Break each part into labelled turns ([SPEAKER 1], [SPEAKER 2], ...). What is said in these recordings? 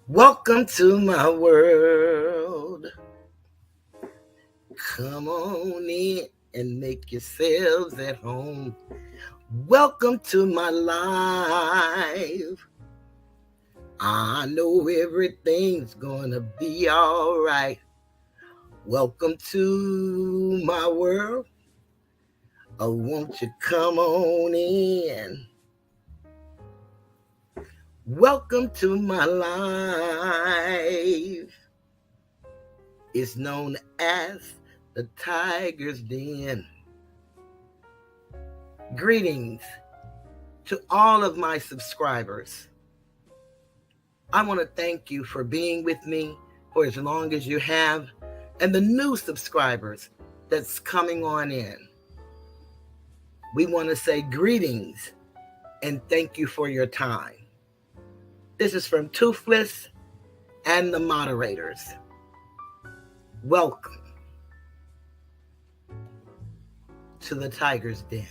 [SPEAKER 1] Welcome to my world. Come on in and make yourselves at home. Welcome to my life. I know everything's gonna be all right. Welcome to my world. Oh, won't you come on in? Welcome to my life. It's known as the Tiger's Den. Greetings to all of my subscribers. I want to thank you for being with me for as long as you have, and the new subscribers that's coming on in. We want to say greetings and thank you for your time. This is from Toothless and the moderators. Welcome to the Tiger's Den.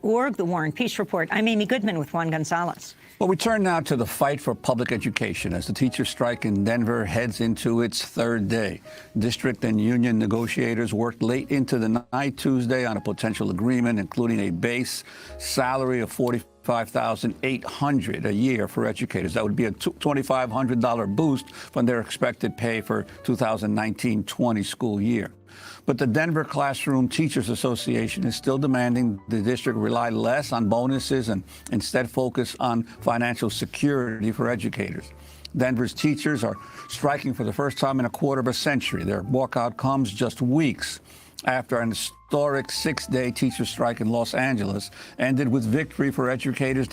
[SPEAKER 2] warandpeace.org, the War and Peace Report. I'm Amy Goodman with Juan Gonzalez.
[SPEAKER 3] Well, we turn now to the fight for public education as the teacher strike in Denver heads into its third day. District and union negotiators worked late into the night Tuesday on a potential agreement, including a base salary of $45,800 a year for educators. That would be a $2,500 boost from their expected pay for 2019-20 school year. But the Denver Classroom Teachers Association is still demanding the district rely less on bonuses and instead focus on financial security for educators. Denver's teachers are striking for the first time in a quarter of a century. Their walkout comes just weeks after an historic 6-day teacher strike in Los Angeles ended with victory for educators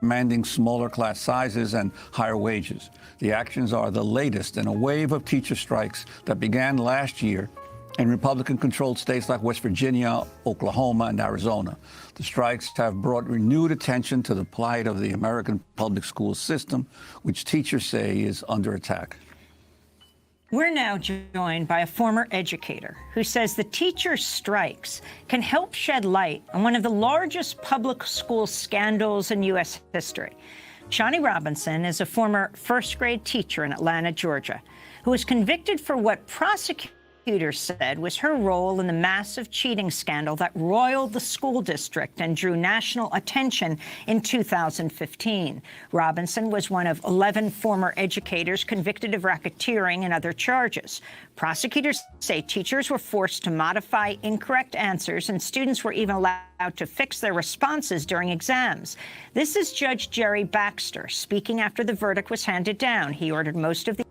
[SPEAKER 3] demanding smaller class sizes and higher wages. The actions are the latest in a wave of teacher strikes that began last year in Republican-controlled states like West Virginia, Oklahoma, and Arizona. The strikes have brought renewed attention to the plight of the American public school system, which teachers say is under attack.
[SPEAKER 2] We're now joined by a former educator who says the teacher strikes can help shed light on one of the largest public school scandals in U.S. history. Shani Robinson is a former first-grade teacher in Atlanta, Georgia, who was convicted for what prosecutors said was her role in the massive cheating scandal that roiled the school district and drew national attention in 2015. Robinson was one of 11 former educators convicted of racketeering and other charges. Prosecutors say teachers were forced to modify incorrect answers, and students were even allowed to fix their responses during exams. This is Judge Jerry Baxter speaking after the verdict was handed down. He ordered most of the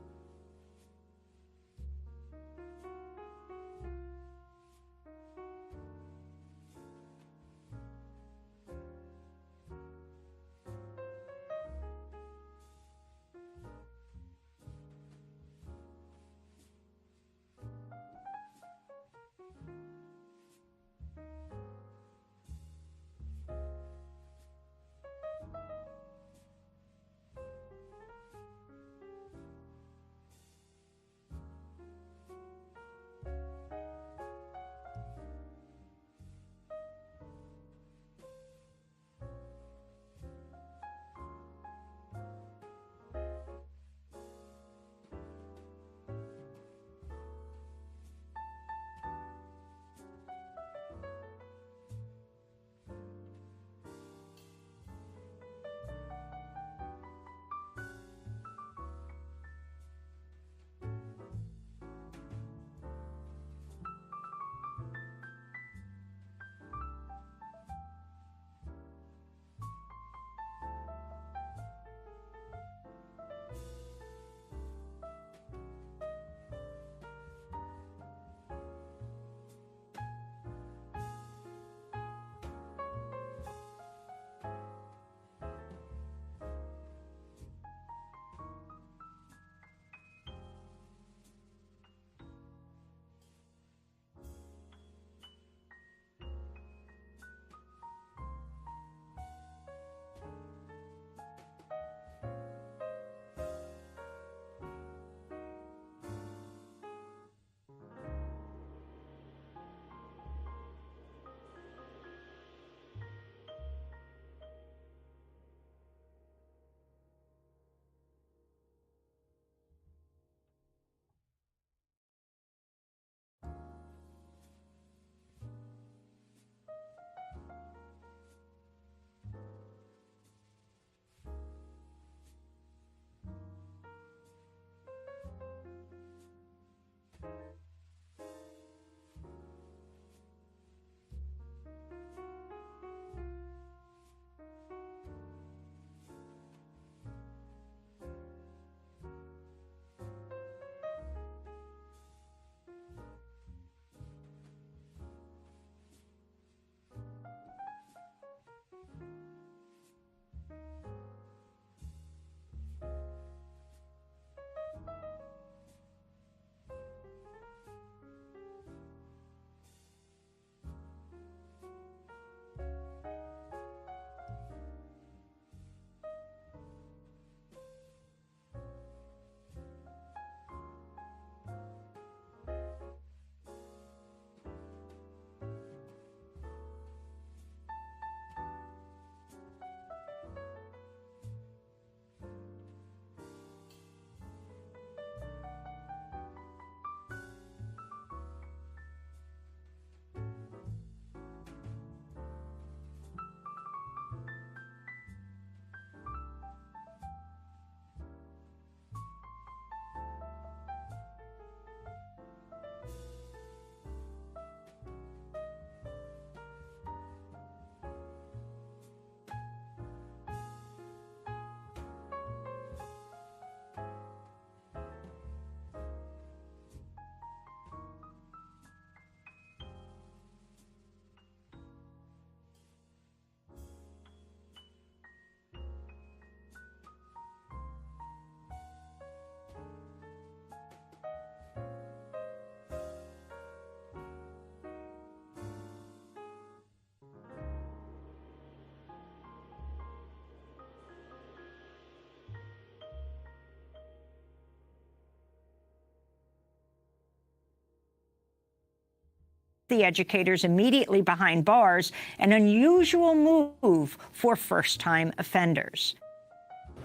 [SPEAKER 2] the educators immediately behind bars, an unusual move for first-time offenders.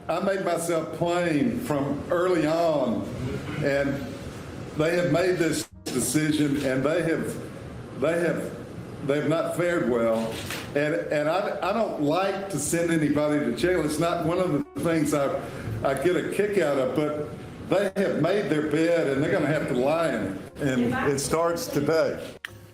[SPEAKER 4] I made myself plain from early on, and they have made this decision, and they've not fared well. And I don't like to send anybody to jail. It's not one of the things I get a kick out of, but they have made their bed, and they're going to have to lie in it. And it starts today.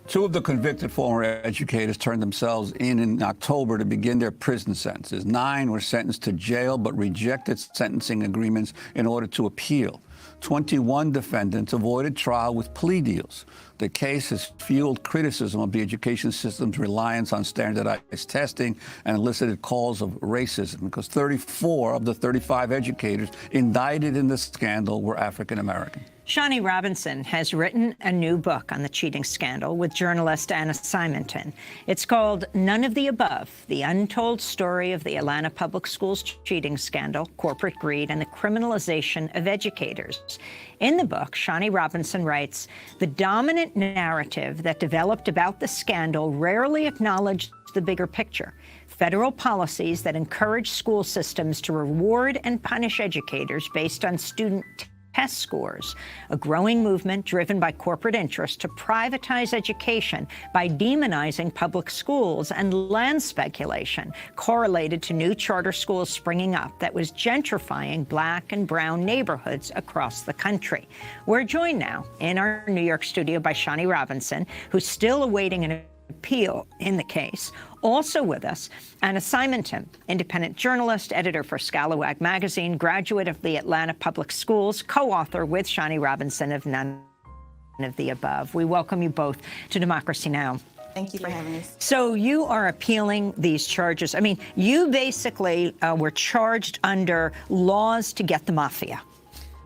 [SPEAKER 3] 2 of the convicted former educators turned themselves in October to begin their prison sentences. 9 were sentenced to jail but rejected sentencing agreements in order to appeal. 21 defendants avoided trial with plea deals. The case has fueled criticism of the education system's reliance on standardized testing and elicited calls of racism because 34 of the 35 educators indicted in the scandal were African American.
[SPEAKER 2] Fani Robinson has written a new book on the cheating scandal with journalist Anna Simonton. It's called None of the Above, The Untold Story of the Atlanta Public Schools Cheating Scandal, Corporate Greed, and the Criminalization of Educators. In the book, Fani Robinson writes, the dominant narrative that developed about the scandal rarely acknowledged the bigger picture. Federal policies that encourage school systems to reward and punish educators based on student test scores, a growing movement driven by corporate interest to privatize education by demonizing public schools, and land speculation correlated to new charter schools springing up that was gentrifying Black and brown neighborhoods across the country. We're joined now in our New York studio by Fani Robinson, who's still awaiting an appeal in the case. Also with us, Anna Simonton, independent journalist, editor for Scalawag magazine, graduate of the Atlanta Public Schools, co-author with Fani Robinson of None of the Above. We welcome you both to Democracy Now!
[SPEAKER 5] Thank you for having us.
[SPEAKER 2] So you are appealing these charges. I mean, you basically were charged under laws to get the mafia.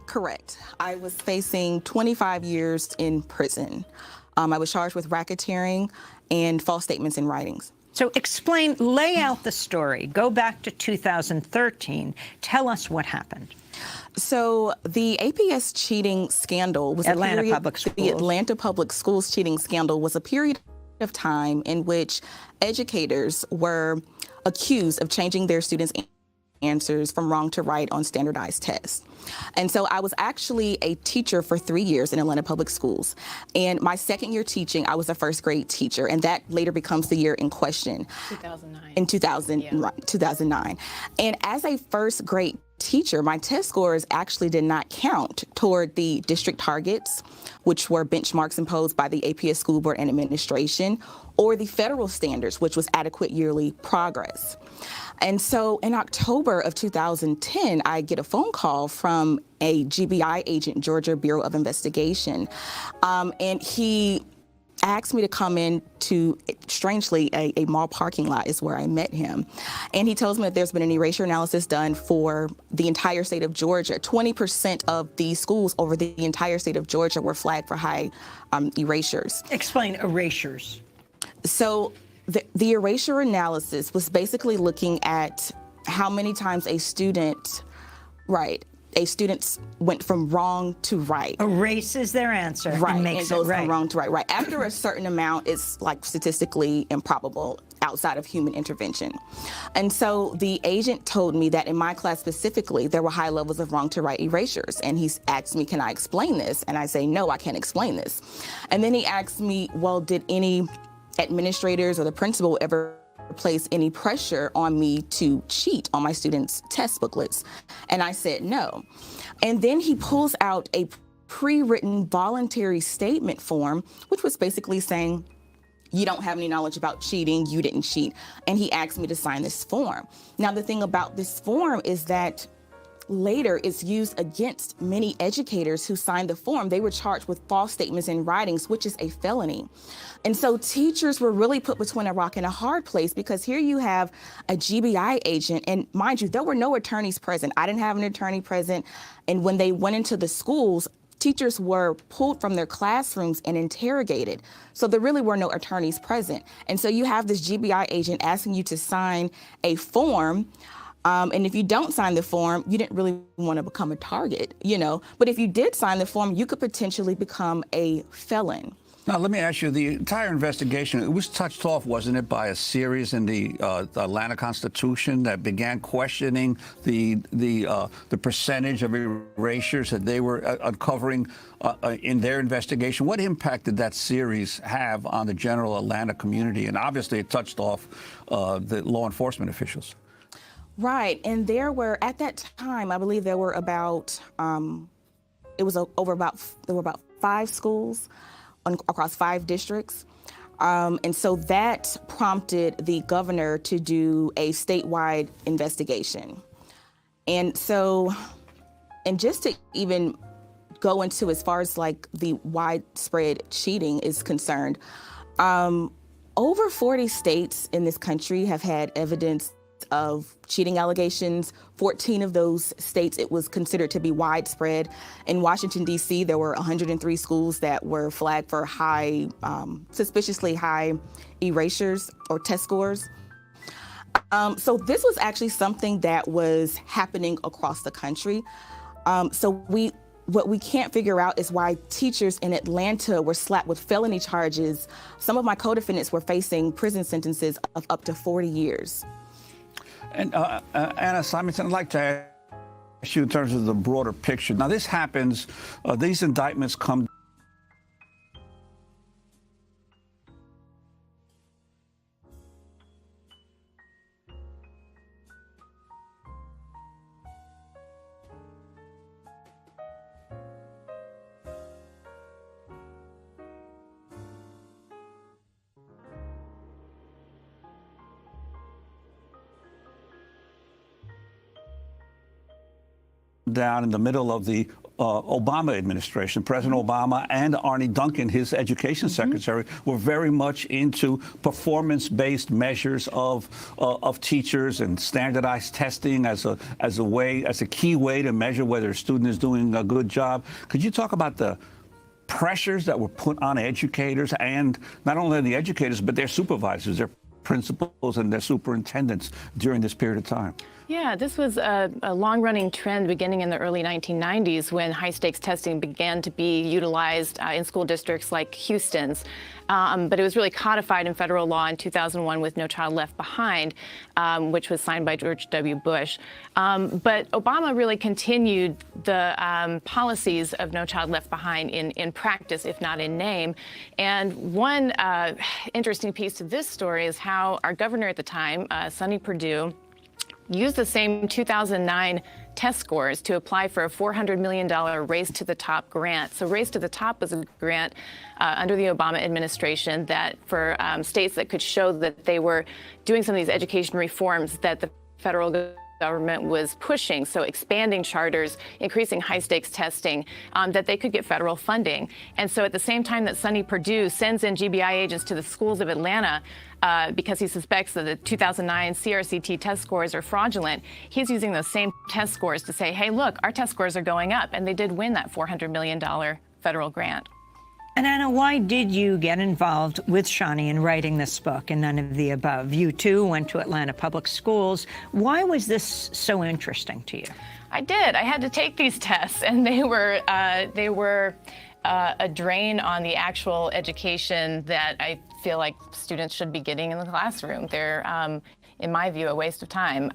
[SPEAKER 5] Correct. I was facing 25 years in prison. I was charged with racketeering and false statements in writings.
[SPEAKER 2] So explain, lay out the story. Go back to 2013. Tell us what happened.
[SPEAKER 5] So the APS cheating scandal was the Atlanta Public Schools cheating scandal was a period of time in which educators were accused of changing their students' answers from wrong to right on standardized tests. And so I was actually a teacher for 3 years in Atlanta Public Schools. And my second year teaching, I was a first grade teacher, and that later becomes the year in question.
[SPEAKER 6] 2009.
[SPEAKER 5] In 2009. And as a first grade teacher, my test scores actually did not count toward the district targets, which were benchmarks imposed by the APS School Board and Administration, or the federal standards, which was adequate yearly progress. And so in October of 2010, I get a phone call from a GBI agent, Georgia Bureau of Investigation, and he asked me to come in to, strangely, a mall parking lot is where I met him. And he tells me that there's been an erasure analysis done for the entire state of Georgia. 20% of the schools over the entire state of Georgia were flagged for high erasures.
[SPEAKER 2] Explain erasures.
[SPEAKER 5] So the erasure analysis was basically looking at how many times a student went from wrong to right.
[SPEAKER 2] Erases their answer
[SPEAKER 5] and
[SPEAKER 2] makes
[SPEAKER 5] goes
[SPEAKER 2] it right.
[SPEAKER 5] from wrong to right. Right. After a certain amount, it's like statistically improbable outside of human intervention. And so the agent told me that in my class specifically, there were high levels of wrong to right erasures. And he asked me, can I explain this? And I say, no, I can't explain this. And then he asked me, well, did any administrators or the principal ever place any pressure on me to cheat on my students' test booklets? And I said no. And then he pulls out a pre-written voluntary statement form, which was basically saying, you don't have any knowledge about cheating, you didn't cheat. And he asked me to sign this form. Now, the thing about this form is that later it's used against many educators who signed the form. They were charged with false statements in writings, which is a felony. And so teachers were really put between a rock and a hard place, because here you have a GBI agent, and mind you, there were no attorneys present. I didn't have an attorney present. And when they went into the schools, teachers were pulled from their classrooms and interrogated. So there really were no attorneys present. And so you have this GBI agent asking you to sign a form. And if you don't sign the form, you didn't really want to become a target, you know. But if you did sign the form, you could potentially become a felon.
[SPEAKER 3] Now, let me ask you, the entire investigation, it was touched off, wasn't it, by a series in the Atlanta Constitution that began questioning the percentage of erasures that they were uncovering in their investigation. What impact did that series have on the general Atlanta community? And obviously it touched off the law enforcement officials.
[SPEAKER 5] Right, and there were, at that time, I believe there were about, there were about 5 schools across 5 districts. And so that prompted the governor to do a statewide investigation. And so, and just to even go into as far as like the widespread cheating is concerned, over 40 states in this country have had evidence of cheating allegations. 14 of those states, it was considered to be widespread. In Washington, D.C., there were 103 schools that were flagged for high, suspiciously high erasures or test scores. So this was actually something that was happening across the country. What we can't figure out is why teachers in Atlanta were slapped with felony charges. Some of my co-defendants were facing prison sentences of up to 40 years.
[SPEAKER 3] And Anna Simonson, I'd like to ask you in terms of the broader picture. Now, this happens, these indictments come down in the middle of the Obama administration. President Obama and Arne Duncan, his education secretary, were very much into performance-based measures of teachers and standardized testing as a key way to measure whether a student is doing a good job. Could you talk about the pressures that were put on educators, and not only the educators, but their supervisors, their principals and their superintendents during this period of time?
[SPEAKER 6] Yeah, this was a long-running trend beginning in the early 1990s when high-stakes testing began to be utilized in school districts like Houston's. But it was really codified in federal law in 2001 with No Child Left Behind, which was signed by George W. Bush. But Obama really continued the policies of No Child Left Behind in practice, if not in name. And one interesting piece to this story is how our governor at the time, Sonny Perdue, used the same 2009 test scores to apply for a $400 million Race to the Top grant. So Race to the Top was a grant under the Obama administration that for states that could show that they were doing some of these education reforms that the federal government was pushing, so expanding charters, increasing high-stakes testing, that they could get federal funding. And so at the same time that Sonny Perdue sends in GBI agents to the schools of Atlanta because he suspects that the 2009 CRCT test scores are fraudulent, he's using those same test scores to say, hey, look, our test scores are going up. And they did win that $400 million federal grant.
[SPEAKER 2] And Anna, why did you get involved with Shani in writing this book and none of the above? You too went to Atlanta Public Schools. Why was this so interesting to you?
[SPEAKER 6] I did. I had to take these tests, and they were a drain on the actual education that I feel like students should be getting in the classroom. They're, in my view, a waste of time.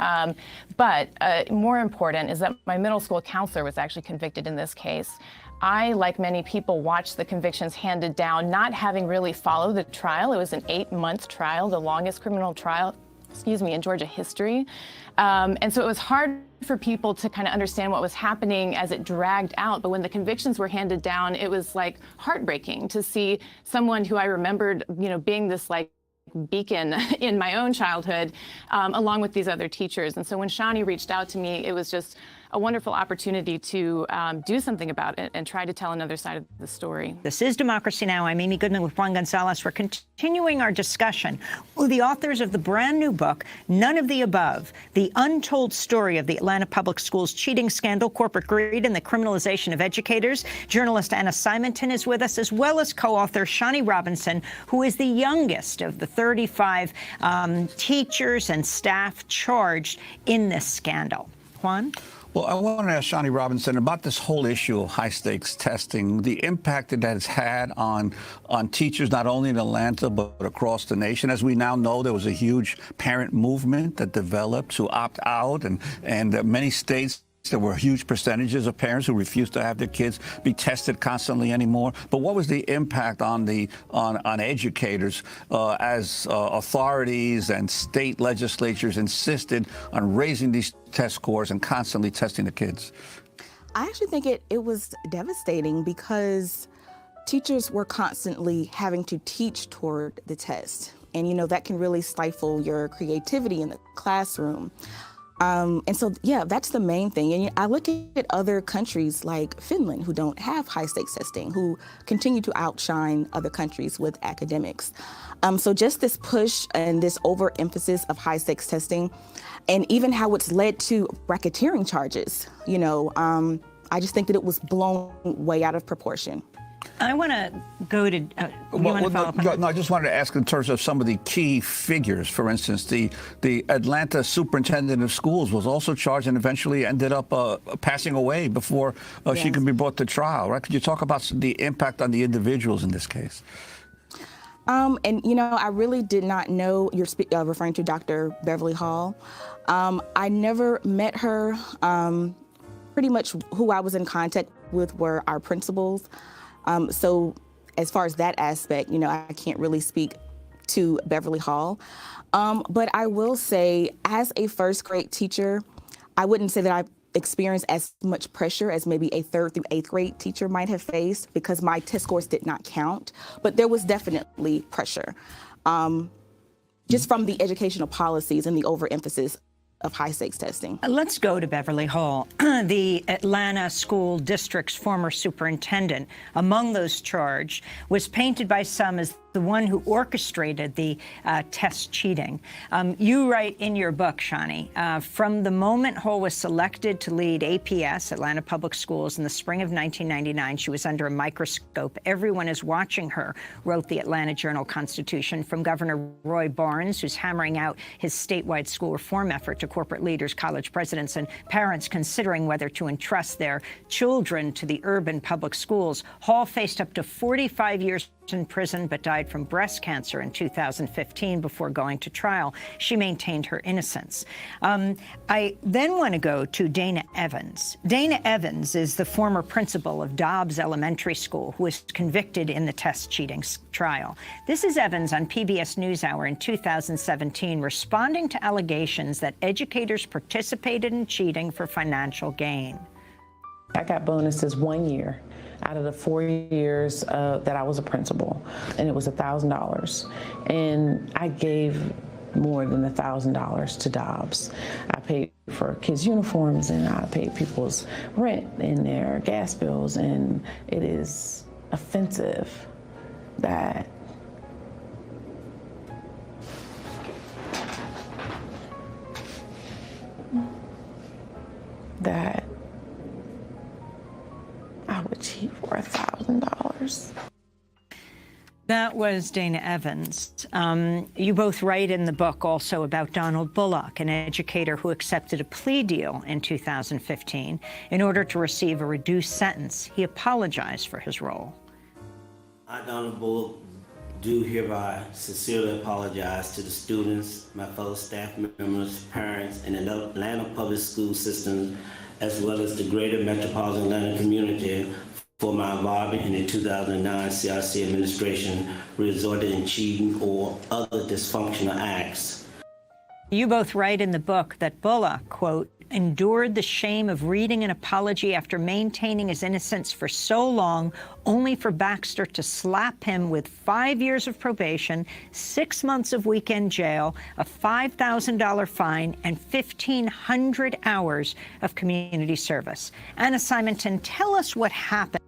[SPEAKER 6] But more important is that my middle school counselor was actually convicted in this case. I, like many people, watched the convictions handed down, not having really followed the trial. It was an 8-month trial, the longest criminal trial, in Georgia history. And so it was hard for people to kind of understand what was happening as it dragged out. But when the convictions were handed down, it was like heartbreaking to see someone who I remembered, being this like beacon in my own childhood, along with these other teachers. And so when Shani reached out to me, it was just a wonderful opportunity to do something about it and try to tell another side of the story.
[SPEAKER 2] This is Democracy Now! I'm Amy Goodman with Juan Gonzalez. We're continuing our discussion with the authors of the brand new book, None of the Above, The Untold Story of the Atlanta Public Schools Cheating Scandal, Corporate Greed, and the Criminalization of Educators. Journalist Anna Simonton is with us, as well as co-author Shani Robinson, who is the youngest of the 35 teachers and staff charged in this scandal. Juan?
[SPEAKER 3] Well, I want to ask Shani Robinson about this whole issue of high-stakes testing, the impact that has had on teachers, not only in Atlanta, but across the nation. As we now know, there was a huge parent movement that developed to opt out, and many states, there were huge percentages of parents who refused to have their kids be tested constantly anymore. But what was the impact on educators as authorities and state legislatures insisted on raising these test scores and constantly testing the kids?
[SPEAKER 5] I actually think it was devastating because teachers were constantly having to teach toward the test. And, that can really stifle your creativity in the classroom. And so, yeah, that's the main thing. And I look at other countries like Finland who don't have high stakes testing, who continue to outshine other countries with academics. So just this push and this overemphasis of high stakes testing, and even how it's led to racketeering charges, I just think that it was blown way out of proportion.
[SPEAKER 2] I want to go to.
[SPEAKER 3] I just wanted to ask in terms of some of the key figures. For instance, the Atlanta superintendent of schools was also charged and eventually ended up passing away before she could be brought to trial. Right? Could you talk about the impact on the individuals in this case?
[SPEAKER 5] I really did not know you're referring to Dr. Beverly Hall. I never met her. Pretty much who I was in contact with were our principals. So as far as that aspect, I can't really speak to Beverly Hall. But I will say, as a first grade teacher, I wouldn't say that I experienced as much pressure as maybe a 3rd through 8th grade teacher might have faced, because my test scores did not count. But there was definitely pressure, just from the educational policies and the overemphasis of high-stakes testing.
[SPEAKER 2] Let's go to Beverly Hall, the Atlanta School District's former superintendent. Among those charged was painted by some as the one who orchestrated the test cheating. You write in your book, Shani, from the moment Hall was selected to lead APS, Atlanta Public Schools, in the spring of 1999, she was under a microscope. Everyone is watching her, wrote the Atlanta Journal-Constitution, from Governor Roy Barnes, who's hammering out his statewide school reform effort, to corporate leaders, college presidents, and parents considering whether to entrust their children to the urban public schools. Hall faced up to 45 years in prison, but died from breast cancer in 2015 before going to trial. She maintained her innocence. I then want to go to Dana Evans. Dana Evans is the former principal of Dobbs Elementary School, who was convicted in the test cheating trial. This is Evans on PBS NewsHour in 2017, responding to allegations that educators participated in cheating for financial gain.
[SPEAKER 7] I got bonuses 1 year out of the 4 years that I was a principal, and it was $1,000. And I gave more than $1,000 to Dobbs. I paid for kids' uniforms, and I paid people's rent and their gas bills, and it is offensive that I would cheat for $1,000.
[SPEAKER 2] That was Dana Evans. You both write in the book also about Donald Bullock, an educator who accepted a plea deal in 2015 in order to receive a reduced sentence. He apologized for his role.
[SPEAKER 8] I, Donald Bullock, do hereby sincerely apologize to the students, my fellow staff members, parents, and the Atlanta public school system, as well as the greater metropolitan Atlanta community, for my involvement in the 2009 CRC administration resulted in cheating or other dysfunctional acts.
[SPEAKER 2] You both write in the book that Bullock, quote, endured the shame of reading an apology after maintaining his innocence for so long, only for Baxter to slap him with 5 years of probation, 6 months of weekend jail, a $5,000 fine, and 1,500 hours of community service. Anna Simonton, tell us what happened.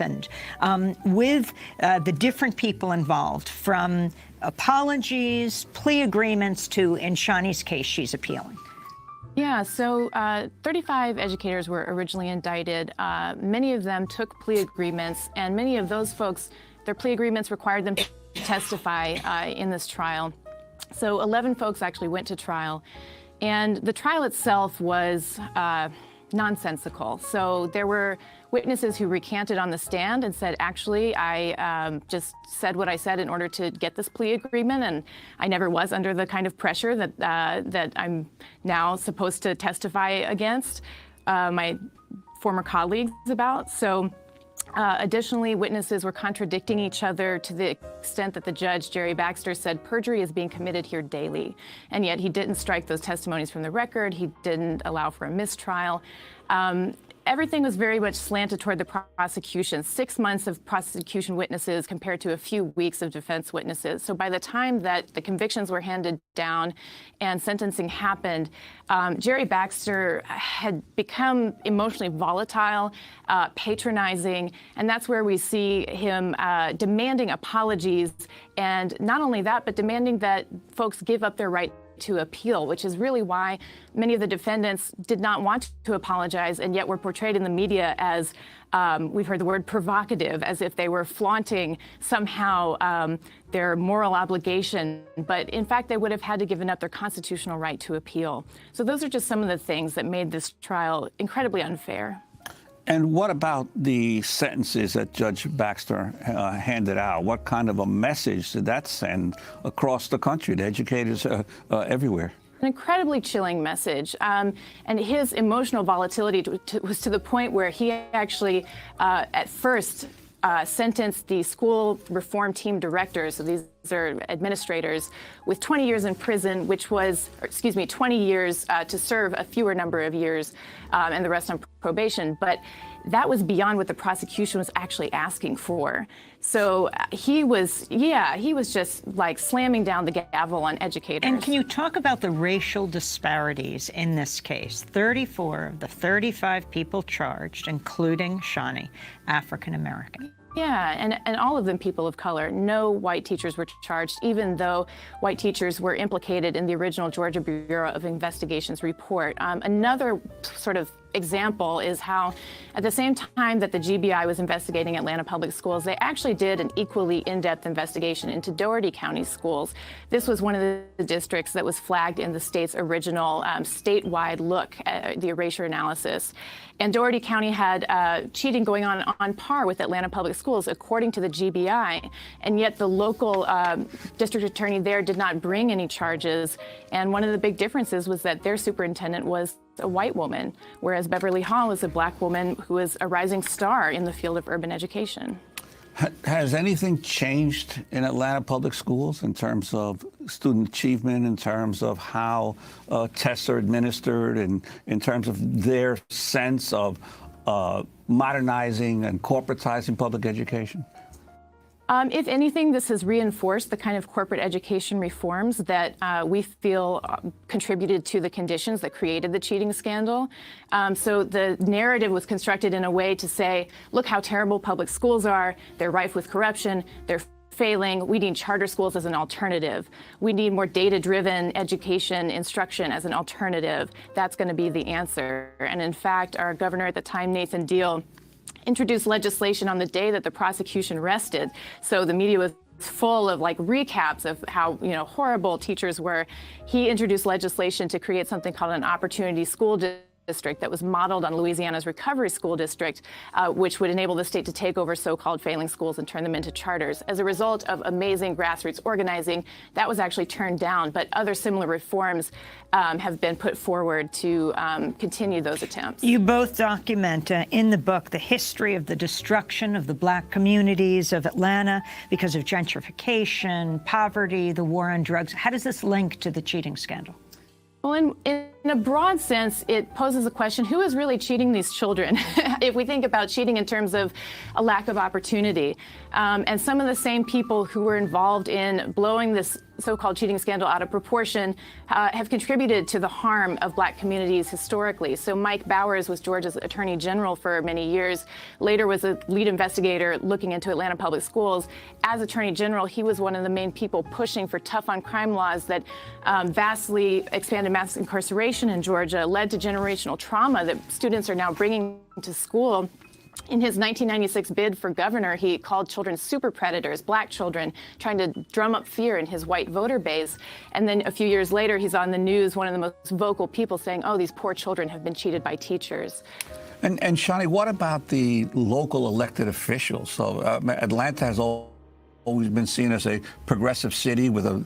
[SPEAKER 2] happened with the different people involved, from apologies, plea agreements to, in Shani's case, she's appealing?
[SPEAKER 6] Yeah, so 35 educators were originally indicted. Many of them took plea agreements, and many of those folks, their plea agreements required them to testify in this trial. So 11 folks actually went to trial, and the trial itself was nonsensical. So there were witnesses who recanted on the stand and said, actually, I just said what I said in order to get this plea agreement, and I never was under the kind of pressure that that I'm now supposed to testify against my former colleagues about. So additionally, witnesses were contradicting each other to the extent that the judge, Jerry Baxter, said perjury is being committed here daily. And yet he didn't strike those testimonies from the record. He didn't allow for a mistrial. Everything was very much slanted toward the prosecution. 6 months of prosecution witnesses compared to a few weeks of defense witnesses. So by the time that the convictions were handed down and sentencing happened, Jerry Baxter had become emotionally volatile, patronizing, and that's where we see him demanding apologies. And not only that, but demanding that folks give up their right to appeal, which is really why many of the defendants did not want to apologize, and yet were portrayed in the media as, we've heard the word provocative, as if they were flaunting somehow their moral obligation. But in fact, they would have had to give up their constitutional right to appeal. So those are just some of the things that made this trial incredibly unfair.
[SPEAKER 3] And what about the sentences that Judge Baxter handed out? What kind of a message did that send across the country to educators everywhere?
[SPEAKER 6] An incredibly chilling message. And his emotional volatility was to the point where he actually, at first, sentenced the school reform team directors, so these are administrators, with 20 years in prison, which was, 20 years to serve a fewer number of years, and the rest on probation. But that was beyond what the prosecution was actually asking for. So he was just like slamming down the gavel on educators.
[SPEAKER 2] And can you talk about the racial disparities in this case? 34 of the 35 people charged, including Shani, African American.
[SPEAKER 6] Yeah, and all of them people of color. No white teachers were charged, even though white teachers were implicated in the original Georgia Bureau of Investigation's report. Another sort of example is how, at the same time that the GBI was investigating Atlanta public schools, they actually did an equally in-depth investigation into Dougherty County schools. This was one of the districts that was flagged in the state's original statewide look at the erasure analysis. And Dougherty County had cheating going on par with Atlanta public schools, according to the GBI. And yet the local district attorney there did not bring any charges. And one of the big differences was that their superintendent was a white woman, whereas Beverly Hall is a black woman who is a rising star in the field of urban education.
[SPEAKER 3] Has anything changed in Atlanta public schools in terms of student achievement, in terms of how tests are administered, and in terms of their sense of modernizing and corporatizing public education?
[SPEAKER 6] If anything, this has reinforced the kind of corporate education reforms that we feel contributed to the conditions that created the cheating scandal. So the narrative was constructed in a way to say, look how terrible public schools are, they're rife with corruption, they're failing, we need charter schools as an alternative. We need more data-driven education instruction as an alternative. That's going to be the answer. And in fact, our governor at the time, Nathan Deal, introduced legislation on the day that the prosecution rested. So the media was full of like recaps of how horrible teachers were. He introduced legislation to create something called an opportunity school district that was modeled on Louisiana's recovery school district, which would enable the state to take over so-called failing schools and turn them into charters. As a result of amazing grassroots organizing, that was actually turned down, but other similar reforms have been put forward to continue those attempts.
[SPEAKER 2] You both document in the book the history of the destruction of the black communities of Atlanta because of gentrification, poverty, the war on drugs. How does this link to the cheating scandal?
[SPEAKER 6] Well, in In a broad sense, it poses a question, who is really cheating these children? If we think about cheating in terms of a lack of opportunity. And some of the same people who were involved in blowing this so-called cheating scandal out of proportion have contributed to the harm of Black communities historically. So Mike Bowers was Georgia's Attorney General for many years, later was a lead investigator looking into Atlanta public schools. As Attorney General, he was one of the main people pushing for tough on crime laws that vastly expanded mass incarceration in Georgia, led to generational trauma that students are now bringing to school. In his 1996 bid for governor, he called children super predators, Black children, trying to drum up fear in his white voter base. And then a few years later, he's on the news, one of the most vocal people saying, oh, these poor children have been cheated by teachers.
[SPEAKER 3] And Shani, what about the local elected officials? So Atlanta has always been seen as a progressive city with a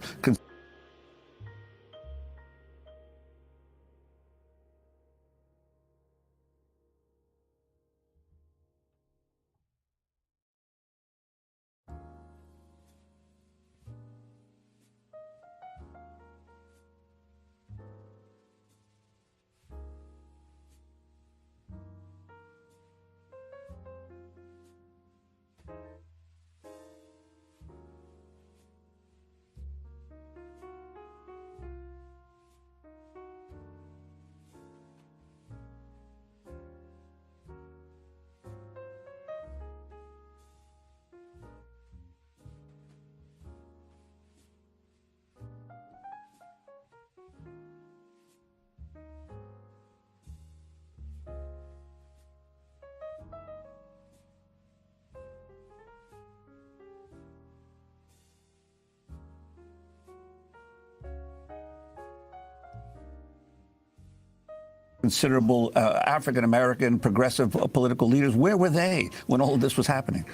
[SPEAKER 3] considerable African-American progressive political leaders. Where were they when all of this was happening?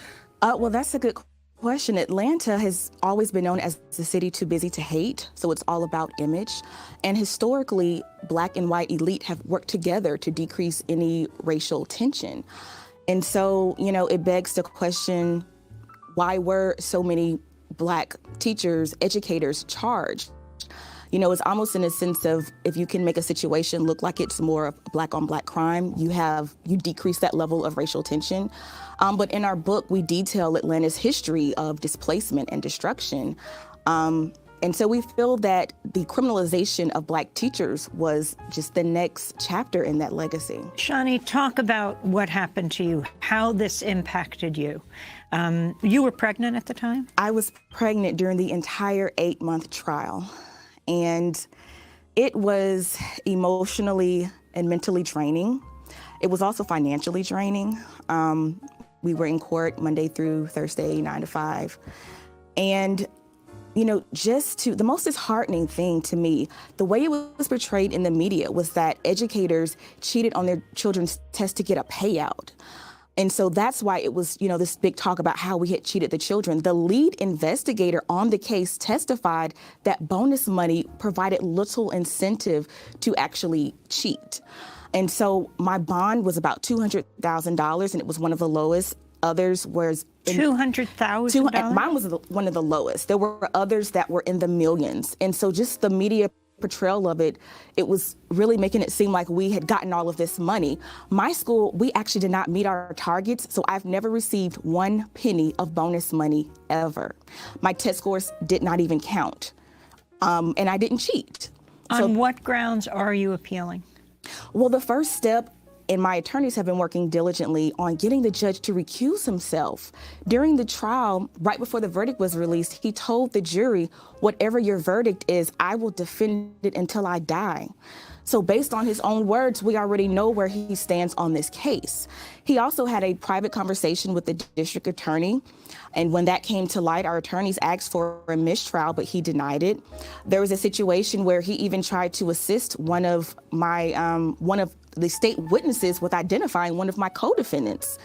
[SPEAKER 5] Well, that's a good question. Atlanta has always been known as the city too busy to hate, so it's all about image. And historically, Black and white elite have worked together to decrease any racial tension. And so, you know, it begs the question, why were so many Black teachers, educators charged? You know, it's almost in a sense of, if you can make a situation look like it's more of Black on Black crime, you decrease that level of racial tension. But in our book, we detail Atlanta's history of displacement and destruction. And so we feel that the criminalization of Black teachers was just the next chapter in that legacy.
[SPEAKER 2] Shani, talk about what happened to you, how this impacted you. You were pregnant at the time?
[SPEAKER 5] I was pregnant during the entire 8-month trial. And it was emotionally and mentally draining. It was also financially draining. We were in court Monday through Thursday, 9 to 5. And, you know, the most disheartening thing to me, the way it was portrayed in the media was that educators cheated on their children's tests to get a payout. And so that's why it was, you know, this big talk about how we had cheated the children. The lead investigator on the case testified that bonus money provided little incentive to actually cheat. And so my bond was about $200,000, and it was one of the lowest. Others was
[SPEAKER 2] $200,000?
[SPEAKER 5] Mine was one of the lowest. There were others that were in the millions. And so just the media portrayal of it, it was really making it seem like we had gotten all of this money. My school, we actually did not meet our targets, so I've never received 1 penny of bonus money ever. My test scores did not even count, and I didn't cheat.
[SPEAKER 2] On what grounds are you appealing?
[SPEAKER 5] Well, the first step, and my attorneys have been working diligently on getting the judge to recuse himself. During the trial, right before the verdict was released, he told the jury, whatever your verdict is, I will defend it until I die. So based on his own words, we already know where he stands on this case. He also had a private conversation with the district attorney. And when that came to light, our attorneys asked for a mistrial, but he denied it. There was a situation where he even tried to assist one of the state witnesses with identifying one of my co-defendants.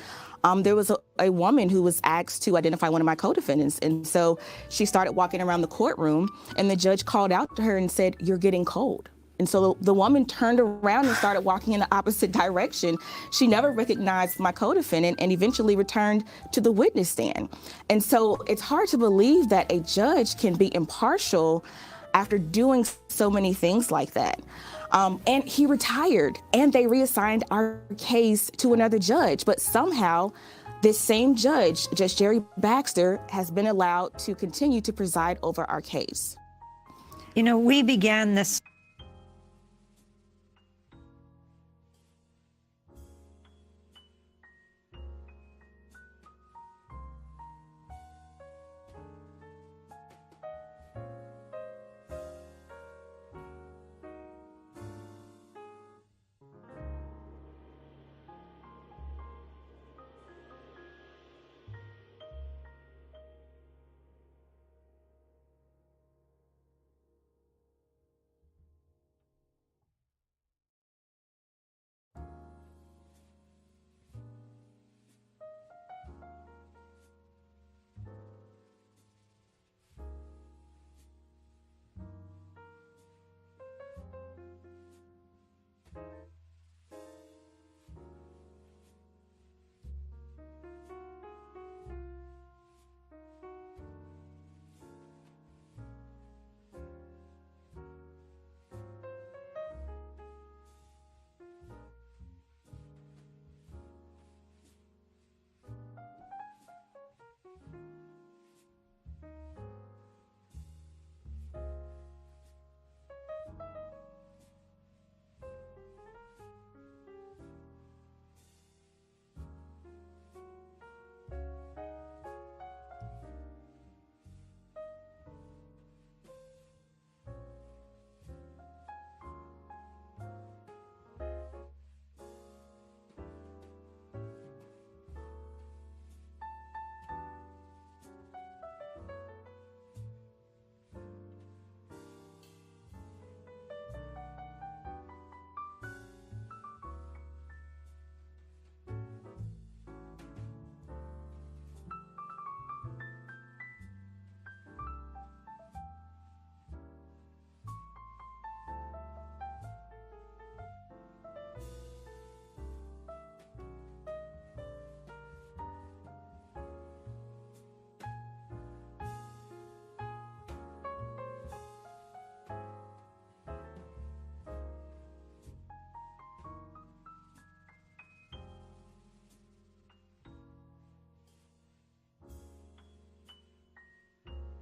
[SPEAKER 5] There was a woman who was asked to identify one of my co-defendants. And so she started walking around the courtroom, and the judge called out to her and said, "You're getting cold." And so the woman turned around and started walking in the opposite direction. She never recognized my co-defendant and eventually returned to the witness stand. And so it's hard to believe that a judge can be impartial after doing so many things like that. And he retired, and they reassigned our case to another judge. But somehow, this same judge, Judge Jerry Baxter, has been allowed to continue to preside over our case.
[SPEAKER 2] You know, we began this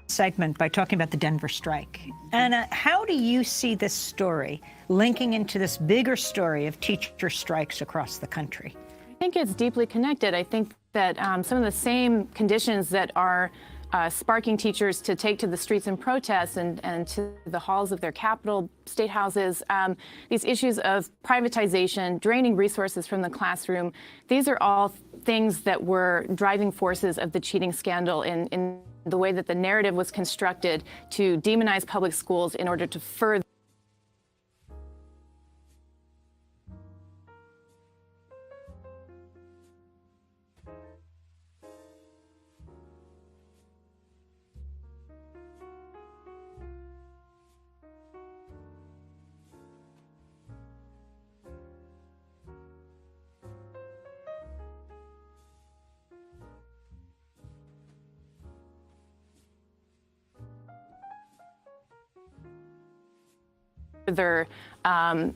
[SPEAKER 2] segment by talking about the Denver strike. Anna, how do you see this story linking into this bigger story of teacher strikes across the country?
[SPEAKER 6] I think it's deeply connected. I think that some of the same conditions that are sparking teachers to take to the streets and protest and to the halls of their capital state houses, these issues of privatization, draining resources from the classroom, these are all things that were driving forces of the cheating scandal in the way that the narrative was constructed to demonize public schools in order to further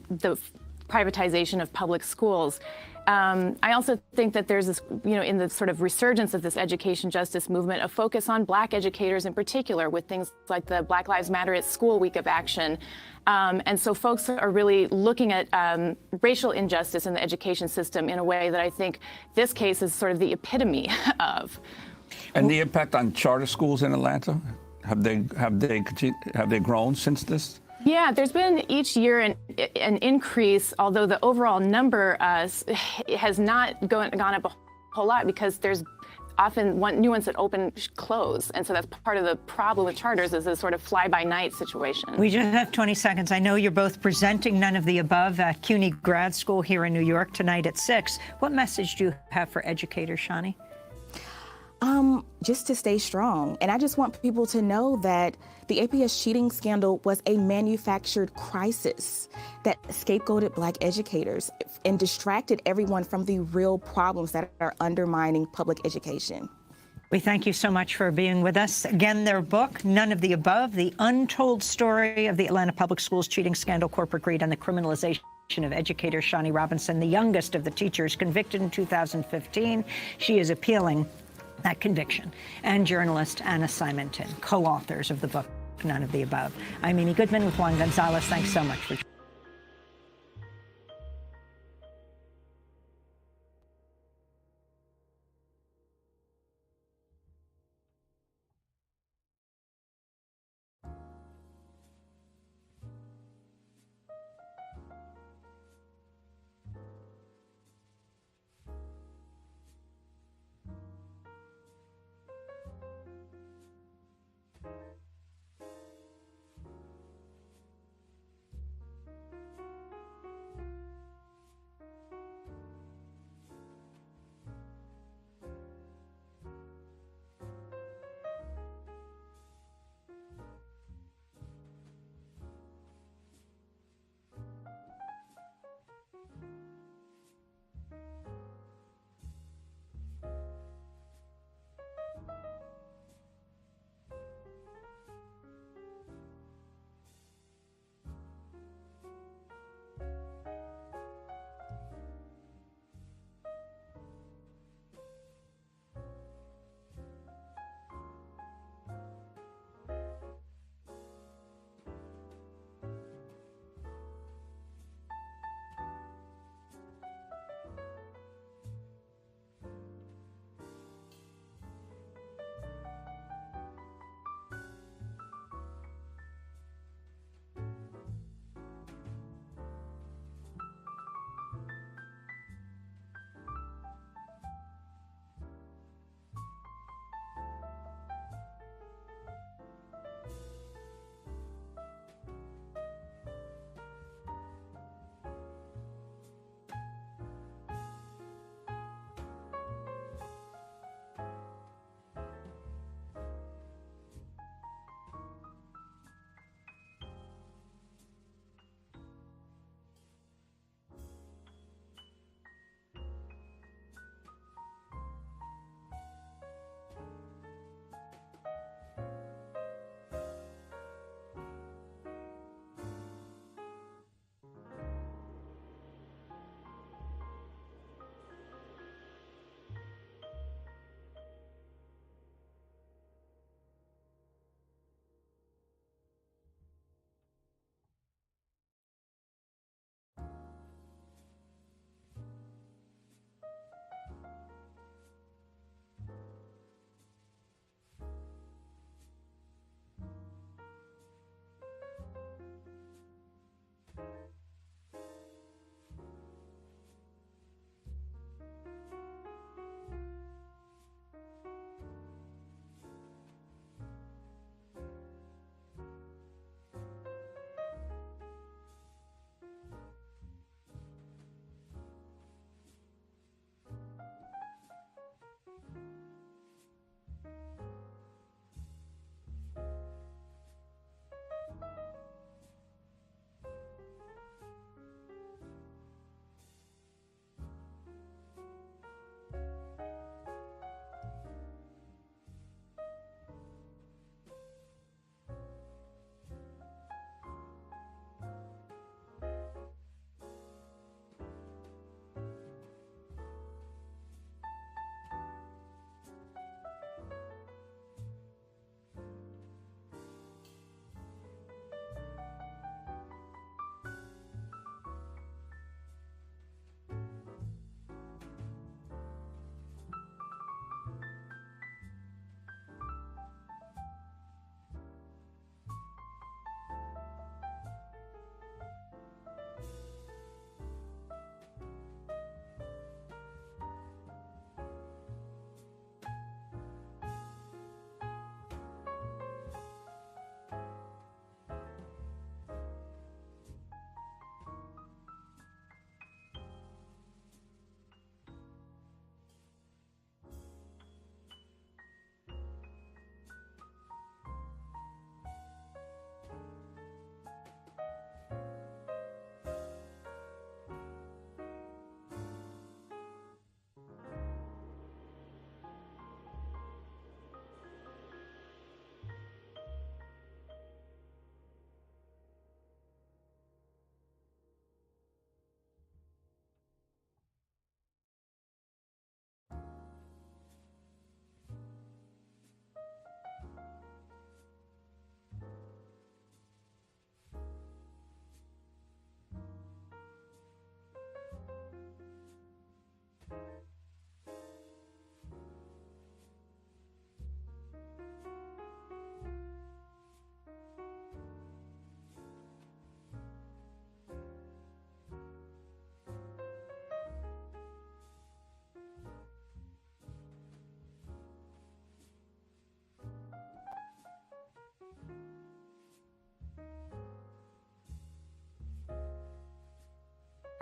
[SPEAKER 6] the privatization of public schools. I also think that there's this, in the sort of resurgence of this education justice movement, a focus on Black educators in particular, with things like the Black Lives Matter at School week of action. And so folks are really looking at racial injustice in the education system in a way that I think this case is sort of the epitome of.
[SPEAKER 3] And the impact on charter schools in Atlanta, have they grown since this?
[SPEAKER 6] Yeah, there's been each year an increase, although the overall number has not gone up a whole lot because there's often new ones that open, close. And so that's part of the problem with charters is this sort of fly-by-night situation.
[SPEAKER 2] We just have 20 seconds. I know you're both presenting None of the Above at CUNY Grad School here in New York tonight at 6. What message do you have for educators, Fani?
[SPEAKER 5] Just to stay strong. And I just want people to know that the APS cheating scandal was a manufactured crisis that scapegoated Black educators and distracted everyone from the real problems that are undermining public education.
[SPEAKER 2] We thank you so much for being with us. Again, their book, None of the Above, The Untold Story of the Atlanta Public Schools Cheating Scandal, Corporate Greed, and the Criminalization of Educator Fani Robinson, the youngest of the teachers convicted in 2015. She is appealing that conviction. And journalist Anna Simonton, co-authors of the book, None of the Above. I'm Amy Goodman with Juan Gonzalez. Thanks so much for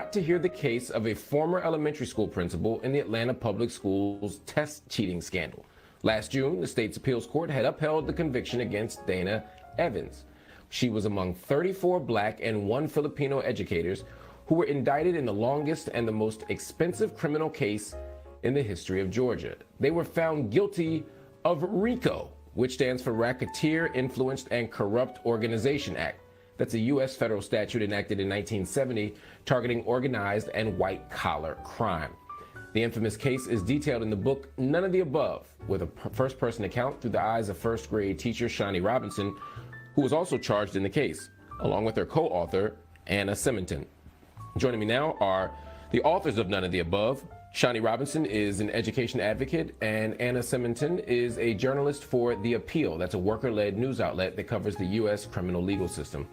[SPEAKER 9] about to hear the case of a former elementary school principal in the Atlanta Public Schools test cheating scandal. Last June, the state's appeals court had upheld the conviction against Dana Evans. She was among 34 black and 1 Filipino educators who were indicted in the longest and the most expensive criminal case in the history of Georgia. They were found guilty of RICO, which stands for Racketeer Influenced and Corrupt Organization Act. That's a U.S. federal statute enacted in 1970 targeting organized and white-collar crime. The infamous case is detailed in the book None of the Above, with a first-person account through the eyes of first-grade teacher Fani Robinson, who was also charged in the case, along with her co-author, Anna Simonton. Joining me now are the authors of None of the Above. Fani Robinson is an education advocate, and Anna Simonton is a journalist for The Appeal. That's a worker-led news outlet that covers the U.S. criminal legal system.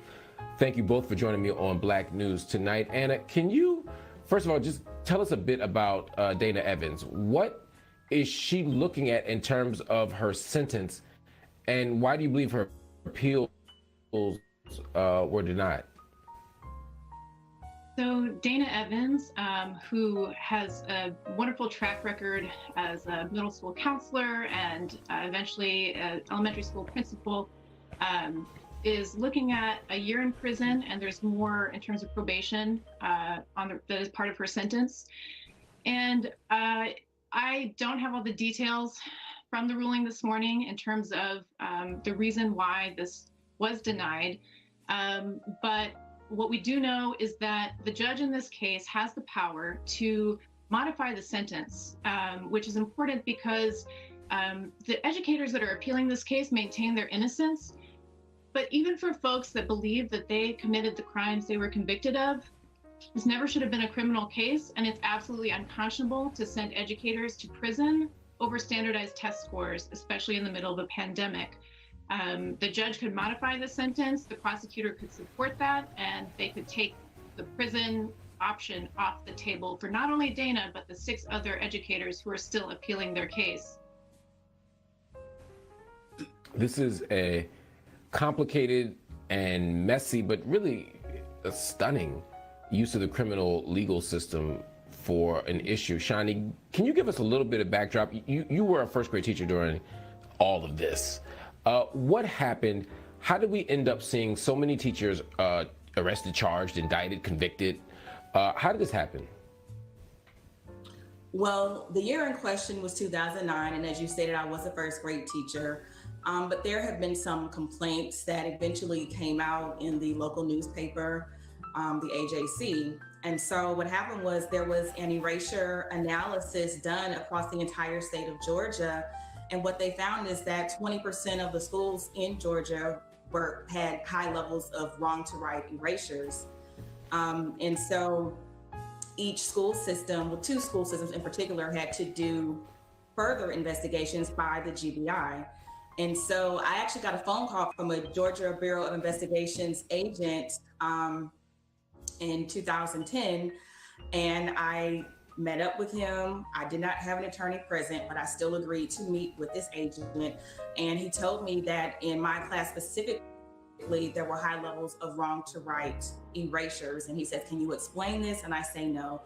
[SPEAKER 9] Thank you both for joining me on Black News tonight. Anna, can you, first of all, just tell us a bit about Dana Evans? What is she looking at in terms of her sentence, and why do you believe her appeals were denied?
[SPEAKER 10] So Dana Evans, who has a wonderful track record as a middle school counselor and eventually an elementary school principal, is looking at a year in prison, and there's more in terms of probation that is part of her sentence. And I don't have all the details from the ruling this morning in terms of the reason why this was denied, but what we do know is that the judge in this case has the power to modify the sentence, which is important because the educators that are appealing this case maintain their innocence. But even for folks that believe that they committed the crimes they were convicted of, this never should have been a criminal case, and it's absolutely unconscionable to send educators to prison over standardized test scores, especially in the middle of a pandemic. The judge could modify the sentence, the prosecutor could support that, and they could take the prison option off the table for not only Dana, but the 6 other educators who are still appealing their case.
[SPEAKER 9] This is a complicated and messy, but really a stunning use of the criminal legal system for an issue. Fani, can you give us a little bit of backdrop? You were a first grade teacher during all of this. What happened? How did we end up seeing so many teachers arrested, charged, indicted, convicted? How did this happen?
[SPEAKER 11] Well, the year in question was 2009, and as you stated, I was a first grade teacher. But there have been some complaints that eventually came out in the local newspaper, the AJC. And so what happened was there was an erasure analysis done across the entire state of Georgia. And what they found is that 20% of the schools in Georgia had high levels of wrong to right erasures. And so each school system, well, 2 school systems in particular, had to do further investigations by the GBI. And so I actually got a phone call from a Georgia Bureau of Investigations agent in 2010, and I met up with him. I did not have an attorney present, but I still agreed to meet with this agent. And he told me that in my class specifically, there were high levels of wrong to right erasures. And he said, "Can you explain this?" And I say no.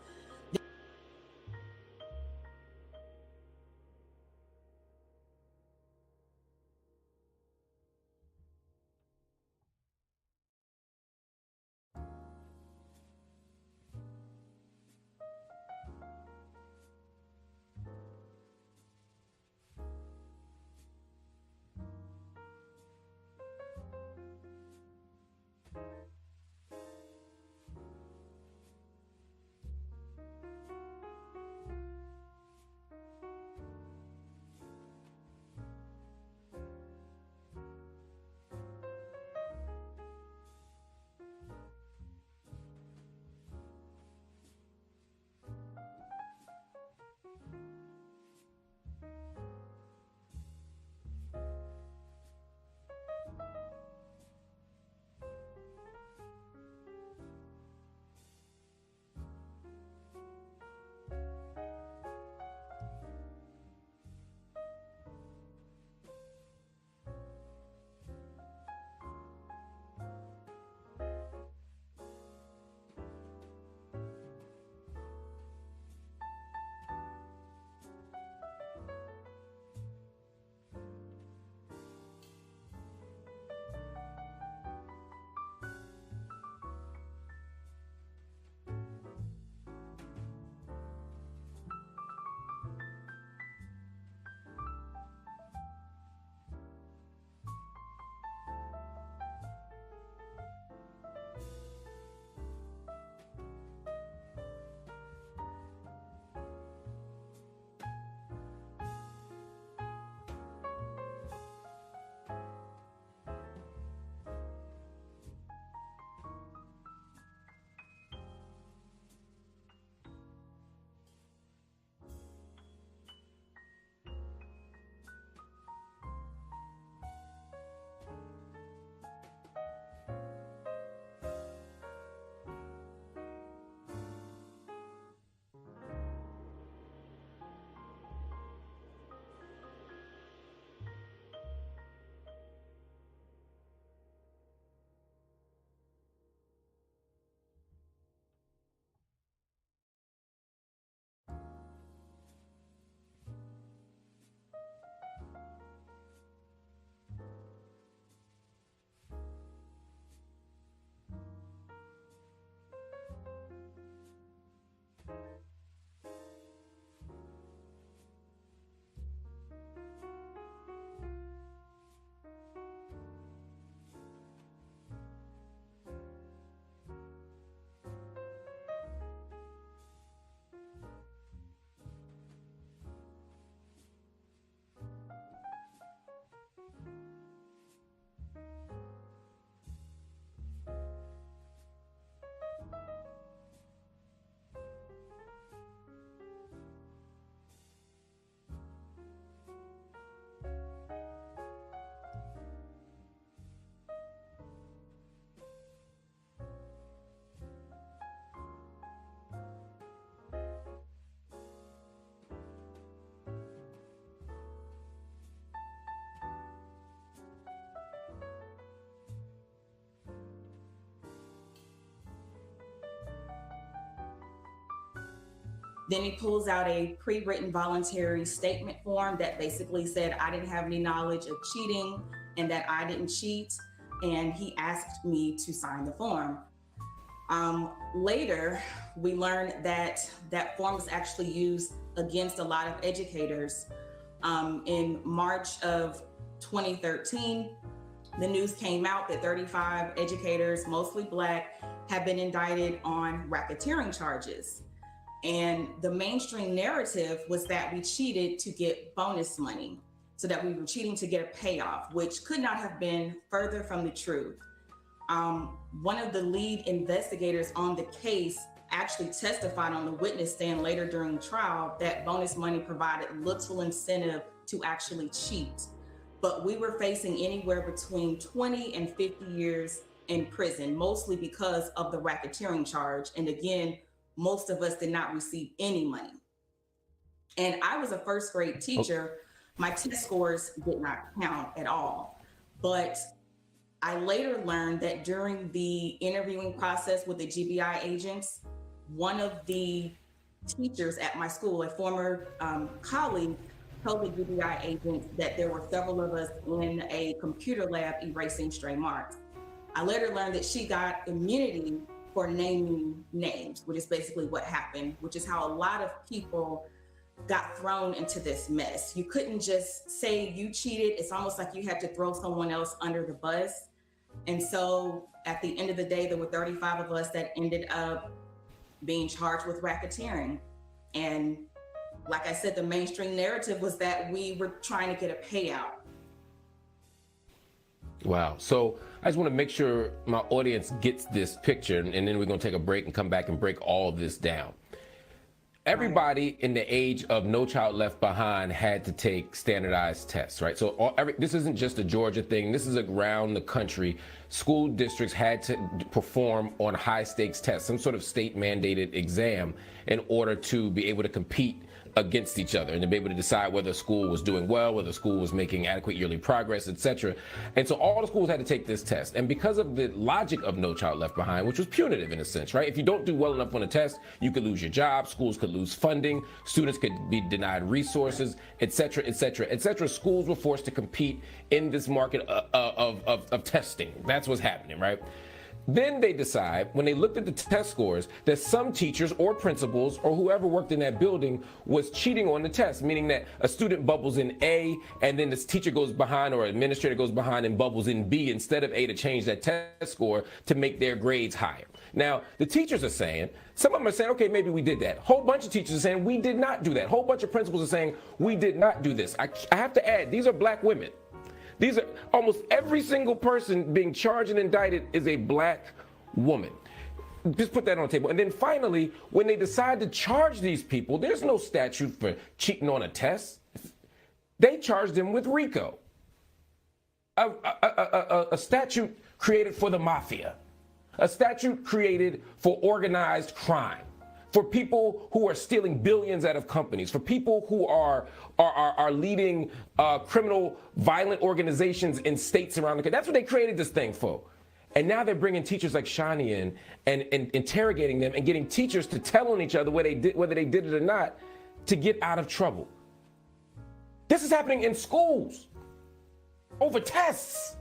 [SPEAKER 11] Then he pulls out a pre-written voluntary statement form that basically said I didn't have any knowledge of cheating and that I didn't cheat. And he asked me to sign the form. Later, we learned that that form was actually used against a lot of educators. In March of 2013, the news came out that 35 educators, mostly Black, have been indicted on racketeering charges. And the mainstream narrative was that we cheated to get bonus money, so that we were cheating to get a payoff, which could not have been further from the truth. One of the lead investigators on the case actually testified on the witness stand later during the trial that bonus money provided little incentive to actually cheat. But we were facing anywhere between 20 and 50 years in prison, mostly because of the racketeering charge. And again, most of us did not receive any money. And I was a first grade teacher. My test scores did not count at all. But I later learned that during the interviewing process with the GBI agents, one of the teachers at my school, a former colleague, told the GBI agents that there were several of us in a computer lab erasing stray marks. I later learned that she got immunity for naming names, which is basically what happened, which is how a lot of people got thrown into this mess. You couldn't just say you cheated. It's almost like you had to throw someone else under the bus. And so at the end of the day, there were 35 of us that ended up being charged with racketeering. And like I said, the mainstream narrative was that we were trying to get a payout.
[SPEAKER 9] Wow. So I just want to make sure my audience gets this picture, and then we're going to take a break and come back and break all of this down. Everybody in the age of No Child Left Behind had to take standardized tests, right? So this isn't just a Georgia thing. This is around the country. School districts had to perform on high stakes tests, some sort of state mandated exam, in order to be able to compete against each other and to be able to decide whether a school was doing well, whether a school was making adequate yearly progress, etc. And so all the schools had to take this test. And because of the logic of No Child Left Behind, which was punitive in a sense, right? If you don't do well enough on a test, you could lose your job, schools could lose funding, students could be denied resources, etc., etc., etc. Schools were forced to compete in this market of testing. That's what's happening, right? Then they decide, when they looked at the test scores, that some teachers or principals or whoever worked in that building was cheating on the test, meaning that a student bubbles in A and then this teacher goes behind or administrator goes behind and bubbles in B instead of A to change that test score to make their grades higher. Now, the teachers are saying, some of them are saying, okay, maybe we did that. A whole bunch of teachers are saying, we did not do that. A whole bunch of principals are saying, we did not do this. I have to add, these are Black women. These are almost every single person being charged and indicted is a Black woman. Just put that on the table. And then finally, when they decide to charge these people, there's no statute for cheating on a test. They charge them with Rico, a statute created for the mafia, a statute created for organized crime, for people who are stealing billions out of companies, for people who are leading criminal violent organizations in states around the country. That's what they created this thing for. And now they're bringing teachers like Fani in and interrogating them and getting teachers to tell on each other whether they did it or not to get out of trouble. This is happening in schools over tests.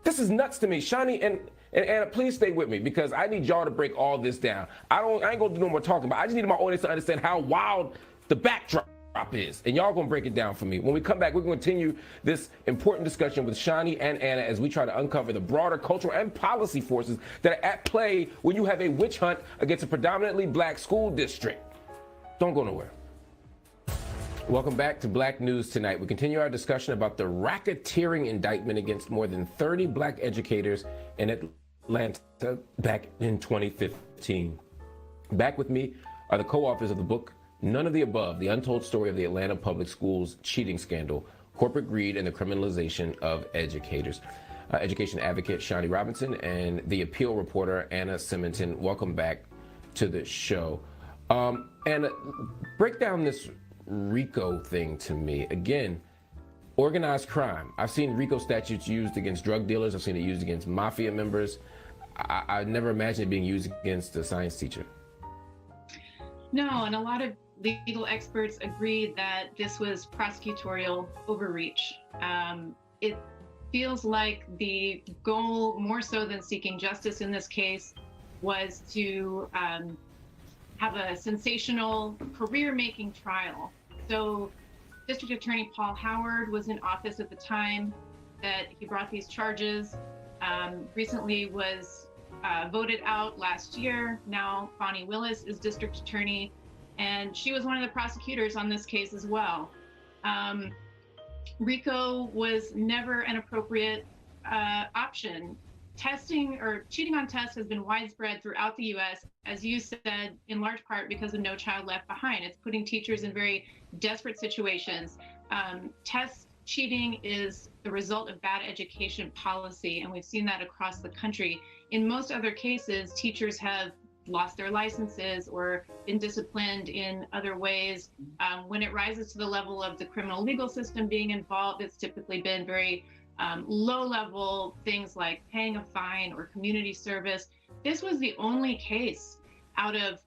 [SPEAKER 9] This is nuts to me. Fani and Anna, please stay with me because I need y'all to break all this down. I ain't gonna do no more talking, but I just need my audience to understand how wild the backdrop is. And y'all gonna break it down for me. When we come back, we're gonna continue this important discussion with Fani and Anna as we try to uncover the broader cultural and policy forces that are at play when you have a witch hunt against a predominantly Black school district. Don't go nowhere. Welcome back to Black News Tonight. We continue our discussion about the racketeering indictment against more than 30 Black educators in Atlanta back in 2015. Back with me are the co-authors of the book, None of the Above, The Untold Story of the Atlanta Public Schools Cheating Scandal, Corporate Greed and the Criminalization of Educators. Education advocate Fani Robinson and the appeal reporter Anna Simonton. Welcome back to the show. And break down this Rico thing to me. Again, organized crime. I've seen Rico statutes used against drug dealers. I've seen it used against mafia members. I never imagined it being used against a science teacher.
[SPEAKER 10] No, and a lot of legal experts agreed that this was prosecutorial overreach. It feels like the goal, more so than seeking justice in this case, was to have a sensational career-making trial. So District Attorney Paul Howard was in office at the time that he brought these charges. Recently was voted out last year. Now Fani Willis is district attorney, and she was one of the prosecutors on this case as well. Rico was never an appropriate option. Testing or cheating on tests has been widespread throughout the U.S., as you said, in large part because of No Child Left Behind. It's putting teachers in very desperate situations. Test cheating is the result of bad education policy, and we've seen that across the country. In most other cases, teachers have lost their licenses or been disciplined in other ways. When it rises to the level of the criminal legal system being involved, it's typically been very low-level things like paying a fine or community service. This was the only case out of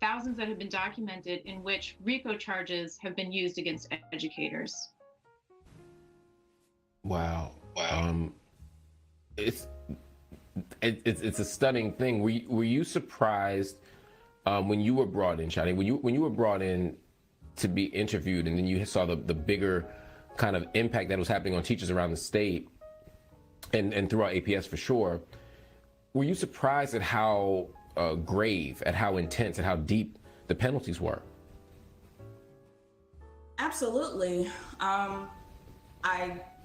[SPEAKER 10] thousands that have been documented in which Rico charges have been used against educators.
[SPEAKER 9] Wow. It's a stunning thing. Were you surprised when you were brought in, Shadi, when you were brought in to be interviewed, and then you saw the bigger kind of impact that was happening on teachers around the state and throughout APS for sure? Were you surprised at how grave, at how intense, at how deep the penalties were?
[SPEAKER 11] Absolutely.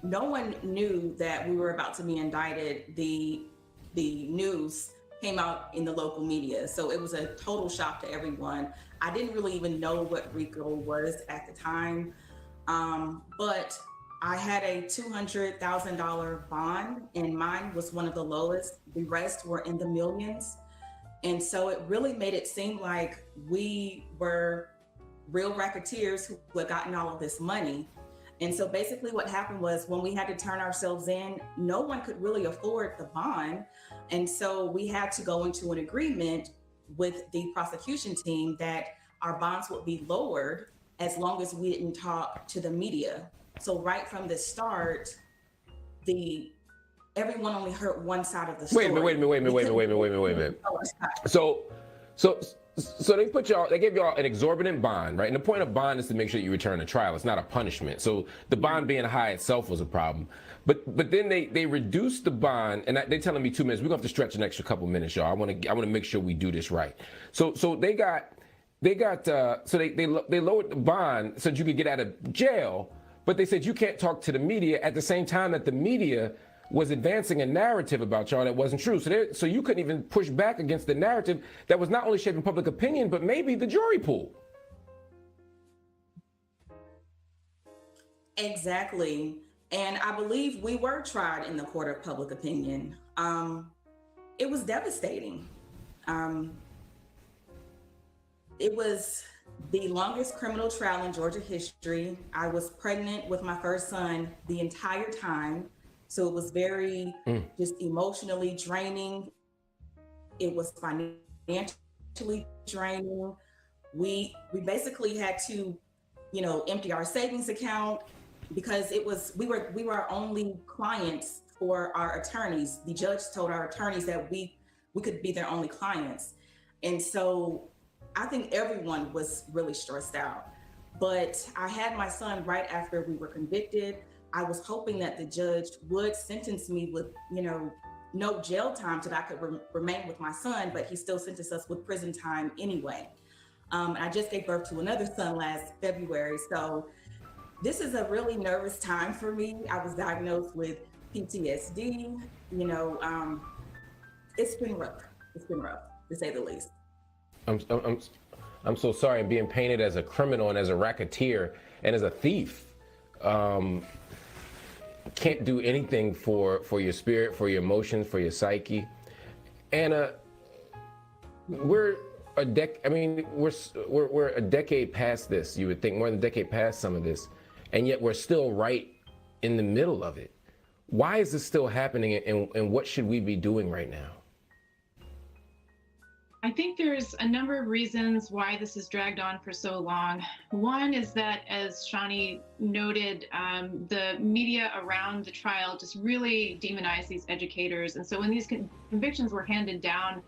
[SPEAKER 11] No one knew that we were about to be indicted. The news came out in the local media, so it was a total shock to everyone. I didn't really even know what Rico was at the time, but I had a $200,000 bond, and mine was one of the lowest. The rest were in the millions. And so it really made it seem like we were real racketeers who had gotten all of this money. And so basically what happened was when we had to turn ourselves in, no one could really afford the bond. And so we had to go into an agreement with the prosecution team that our bonds would be lowered as long as we didn't talk to the media. So right from the start, everyone only heard one side of the story.
[SPEAKER 9] Wait a minute. So they gave y'all an exorbitant bond, right? And the point of bond is to make sure you return to trial. It's not a punishment. So the bond being high itself was a problem. But then they reduced the bond, and they're telling me 2 minutes. We're gonna have to stretch an extra couple minutes, y'all. I wanna make sure we do this right. So they lowered the bond so that you could get out of jail, but they said you can't talk to the media at the same time that the media was advancing a narrative about y'all that wasn't true. So you couldn't even push back against the narrative that was not only shaping public opinion, but maybe the jury pool.
[SPEAKER 11] Exactly. And I believe we were tried in the court of public opinion. It was devastating. It was the longest criminal trial in Georgia history. I was pregnant with my first son the entire time. So it was very just emotionally draining. It was financially draining. We basically had to, empty our savings account because we were our only clients for our attorneys. The judge told our attorneys that we could be their only clients. And so I think everyone was really stressed out. But I had my son right after we were convicted. I was hoping that the judge would sentence me with, no jail time so that I could remain with my son, but he still sentenced us with prison time anyway. I just gave birth to another son last February. So this is a really nervous time for me. I was diagnosed with PTSD. It's been rough. It's been rough, to say the least.
[SPEAKER 9] I'm so sorry. I'm being painted as a criminal and as a racketeer and as a thief. Can't do anything for your spirit, for your emotions, for your psyche. Anna, we're a decade past this. You would think more than a decade past some of this, and yet we're still right in the middle of it. Why is this still happening, and what should we be doing right now?
[SPEAKER 10] I think there's a number of reasons why this has dragged on for so long. One is that, as Fani noted, the media around the trial just really demonized these educators. And so when these convictions were handed down,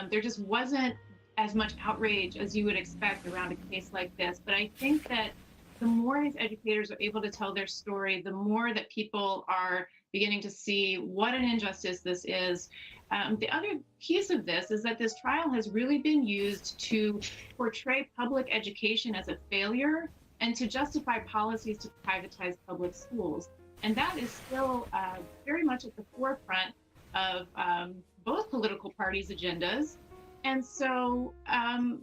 [SPEAKER 10] there just wasn't as much outrage as you would expect around a case like this. But I think that the more these educators are able to tell their story, the more that people are beginning to see what an injustice this is. The other piece of this is that this trial has really been used to portray public education as a failure and to justify policies to privatize public schools. And that is still very much at the forefront of both political parties' agendas. And so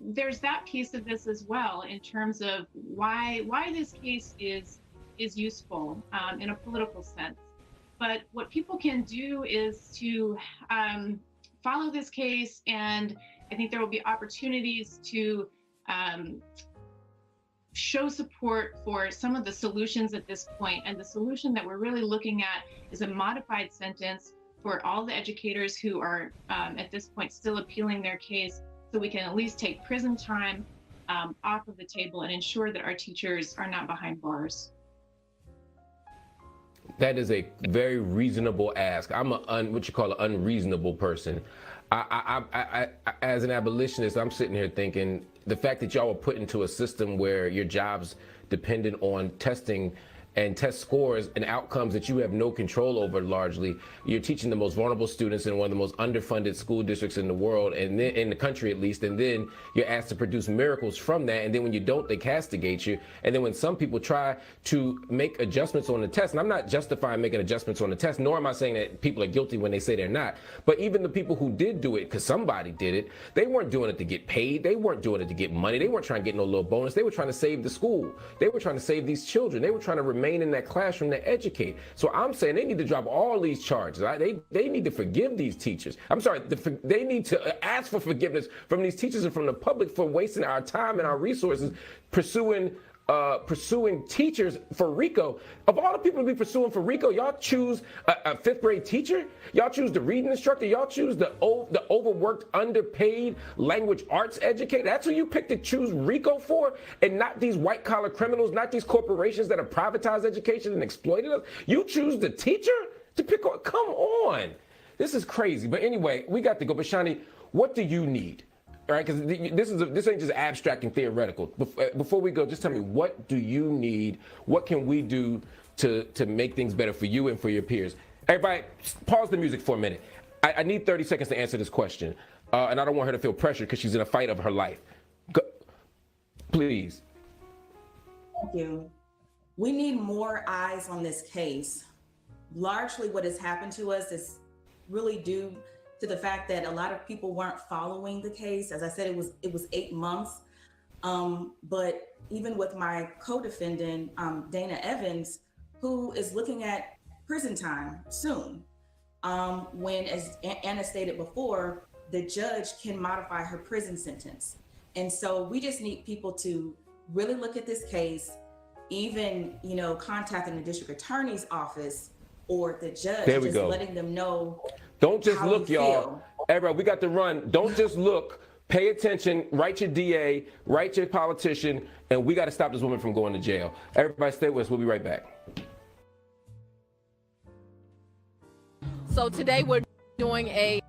[SPEAKER 10] there's that piece of this as well in terms of why this case is useful in a political sense. But what people can do is to follow this case, and I think there will be opportunities to show support for some of the solutions at this point. And the solution that we're really looking at is a modified sentence for all the educators who are at this point still appealing their case, so we can at least take prison time off of the table and ensure that our teachers are not behind bars.
[SPEAKER 9] That is a very reasonable ask. I'm what you call an unreasonable person. I, as an abolitionist, I'm sitting here thinking the fact that y'all were put into a system where your job's dependent on testing and test scores and outcomes that you have no control over largely. You're teaching the most vulnerable students in one of the most underfunded school districts in the world, and then in the country at least, and then you're asked to produce miracles from that, and then when you don't, they castigate you. And then when some people try to make adjustments on the test, and I'm not justifying making adjustments on the test, nor am I saying that people are guilty when they say they're not, but even the people who did do it, because somebody did it, they weren't doing it to get paid, they weren't doing it to get money, they weren't trying to get no little bonus, they were trying to save the school, they were trying to save these children, they were trying to remain in that classroom to educate. So I'm saying they need to drop all these charges. Right? They need to forgive these teachers. I'm sorry, they need to ask for forgiveness from these teachers and from the public for wasting our time and our resources pursuing teachers for Rico. Of all the people to be pursuing for Rico, y'all choose a fifth grade teacher? Y'all choose the reading instructor? Y'all choose the overworked, underpaid language arts educator? That's who you picked to choose Rico for? And not these white collar criminals, not these corporations that have privatized education and exploited us? You choose the teacher to pick on? Come on. This is crazy. But anyway, we got to go. But Shani, what do you need? All right, because this ain't just abstract and theoretical. Before we go, just tell me, what do you need? What can we do to make things better for you and for your peers? Everybody, pause the music for a minute. I need 30 seconds to answer this question, and I don't want her to feel pressured because she's in a fight of her life. Go, please.
[SPEAKER 11] Thank you. We need more eyes on this case. Largely what has happened to us is really due to the fact that a lot of people weren't following the case. As I said, it was 8 months. But even with my co-defendant, Dana Evans, who is looking at prison time soon, when, as Anna stated before, the judge can modify her prison sentence. And so we just need people to really look at this case, even, contacting the district attorney's office or the judge, just letting them know.
[SPEAKER 9] Don't just look, y'all. Everybody, we got to run. Don't just look. Pay attention. Write your DA. Write your politician. And we got to stop this woman from going to jail. Everybody stay with us. We'll be right back.
[SPEAKER 12] So today we're doing a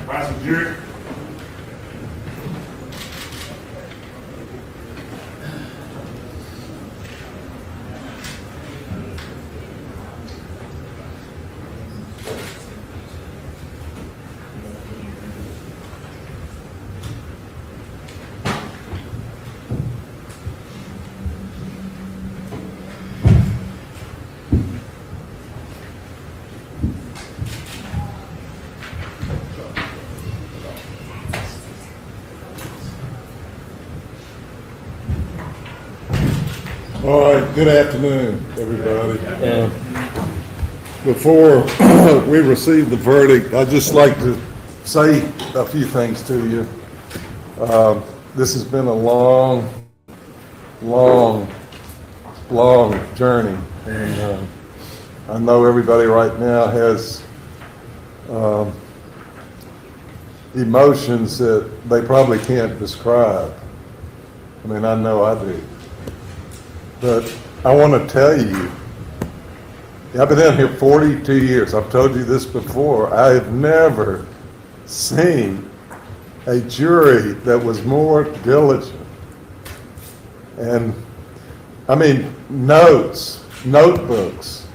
[SPEAKER 13] Rise of jury.
[SPEAKER 4] All right, good afternoon, everybody. Before we receive the verdict, I'd just like to say a few things to you. This has been a long journey, and I know everybody right now has emotions that they probably can't describe. I mean, I know I do. But I want to tell you, I've been down here 42 years. I've told you this before. I have never seen a jury that was more diligent. And I mean, notebooks,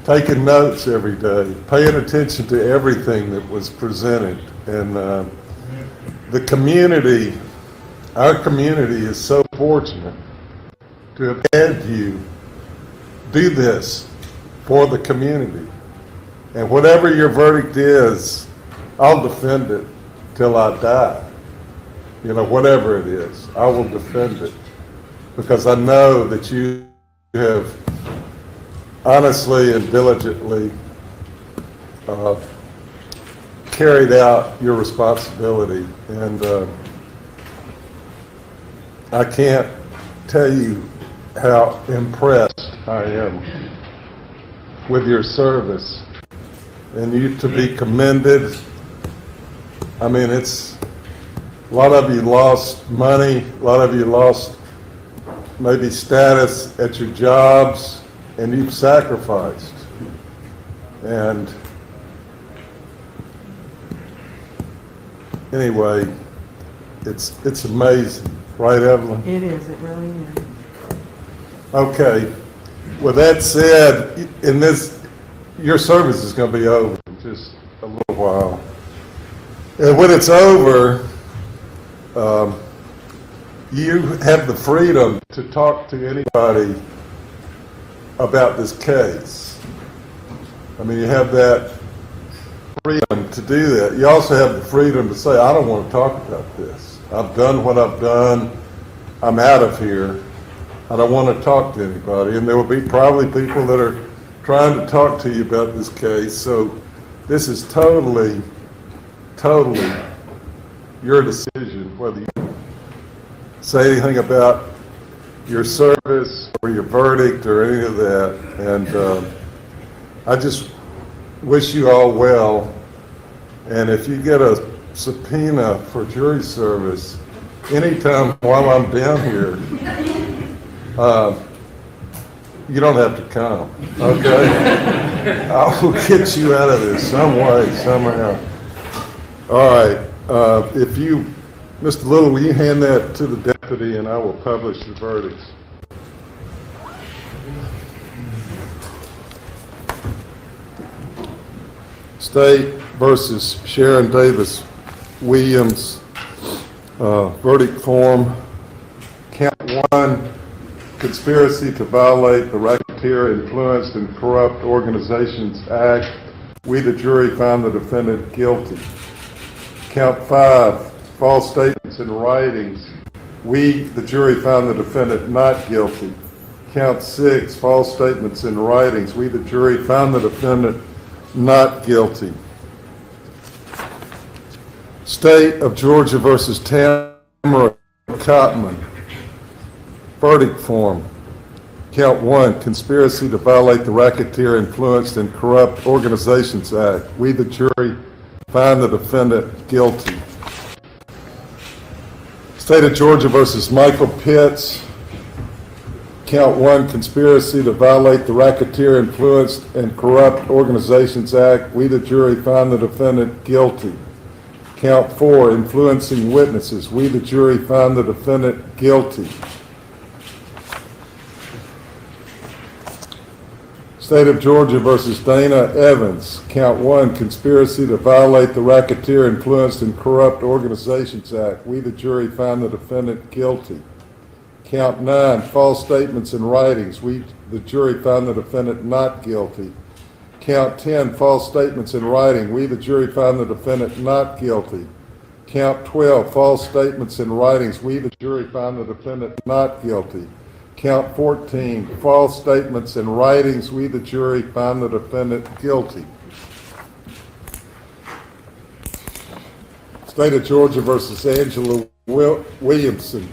[SPEAKER 4] taking notes every day, paying attention to everything that was presented. And the community, our community is so fortunate to have had you do this for the community. And whatever your verdict is, I'll defend it till I die. You know, whatever it is, I will defend it. Because I know that you have honestly and diligently carried out your responsibility. And I can't tell you how impressed I am with your service, and you to be commended. I mean, it's a lot of you lost money, a lot of you lost maybe status at your jobs, and you've sacrificed. And anyway, it's amazing, right, Evelyn?
[SPEAKER 14] It is, it really is.
[SPEAKER 4] Okay, with that said, your service is going to be over in just a little while. And when it's over, you have the freedom to talk to anybody about this case. I mean, you have that freedom to do that. You also have the freedom to say, I don't want to talk about this. I've done what I've done. I'm out of here. I don't want to talk to anybody. And there will be probably people that are trying to talk to you about this case. So this is totally your decision, whether you say anything about your service or your verdict or any of that. And I just wish you all well. And if you get a subpoena for jury service anytime while I'm down here, you don't have to come, okay? I will get you out of this some way, somehow. All right, if you, Mr. Little, will you hand that to the deputy and I will publish the verdicts. State versus Sharon Davis Williams, verdict form, count 1, conspiracy to violate the Racketeer Influenced and Corrupt Organizations Act. We, the jury, found the defendant guilty. Count 5, false statements in writings. We, the jury, found the defendant not guilty. Count 6, false statements in writings. We, the jury, found the defendant not guilty. State of Georgia versus Tamara Cotman. Verdict form. Count 1, conspiracy to violate the Racketeer Influenced and Corrupt Organizations Act. We, the jury, find the defendant guilty. State of Georgia versus Michael Pitts. Count 1, conspiracy to violate the Racketeer Influenced and Corrupt Organizations Act. We, the jury, find the defendant guilty. Count 4, influencing witnesses. We, the jury, find the defendant guilty. State of Georgia versus Dana Evans. Count 1, conspiracy to violate the Racketeer Influenced and Corrupt Organizations Act. We, the jury, find the defendant guilty. Count 9, false statements and writings. We, the jury, find the defendant not guilty. Count 10, false statements in writing. We, the jury, find the defendant not guilty. Count 12, false statements in writings. We, the jury, find the defendant not guilty. Count 14, false statements in writings. We, the jury, find the defendant guilty. State of Georgia versus Angela Williamson.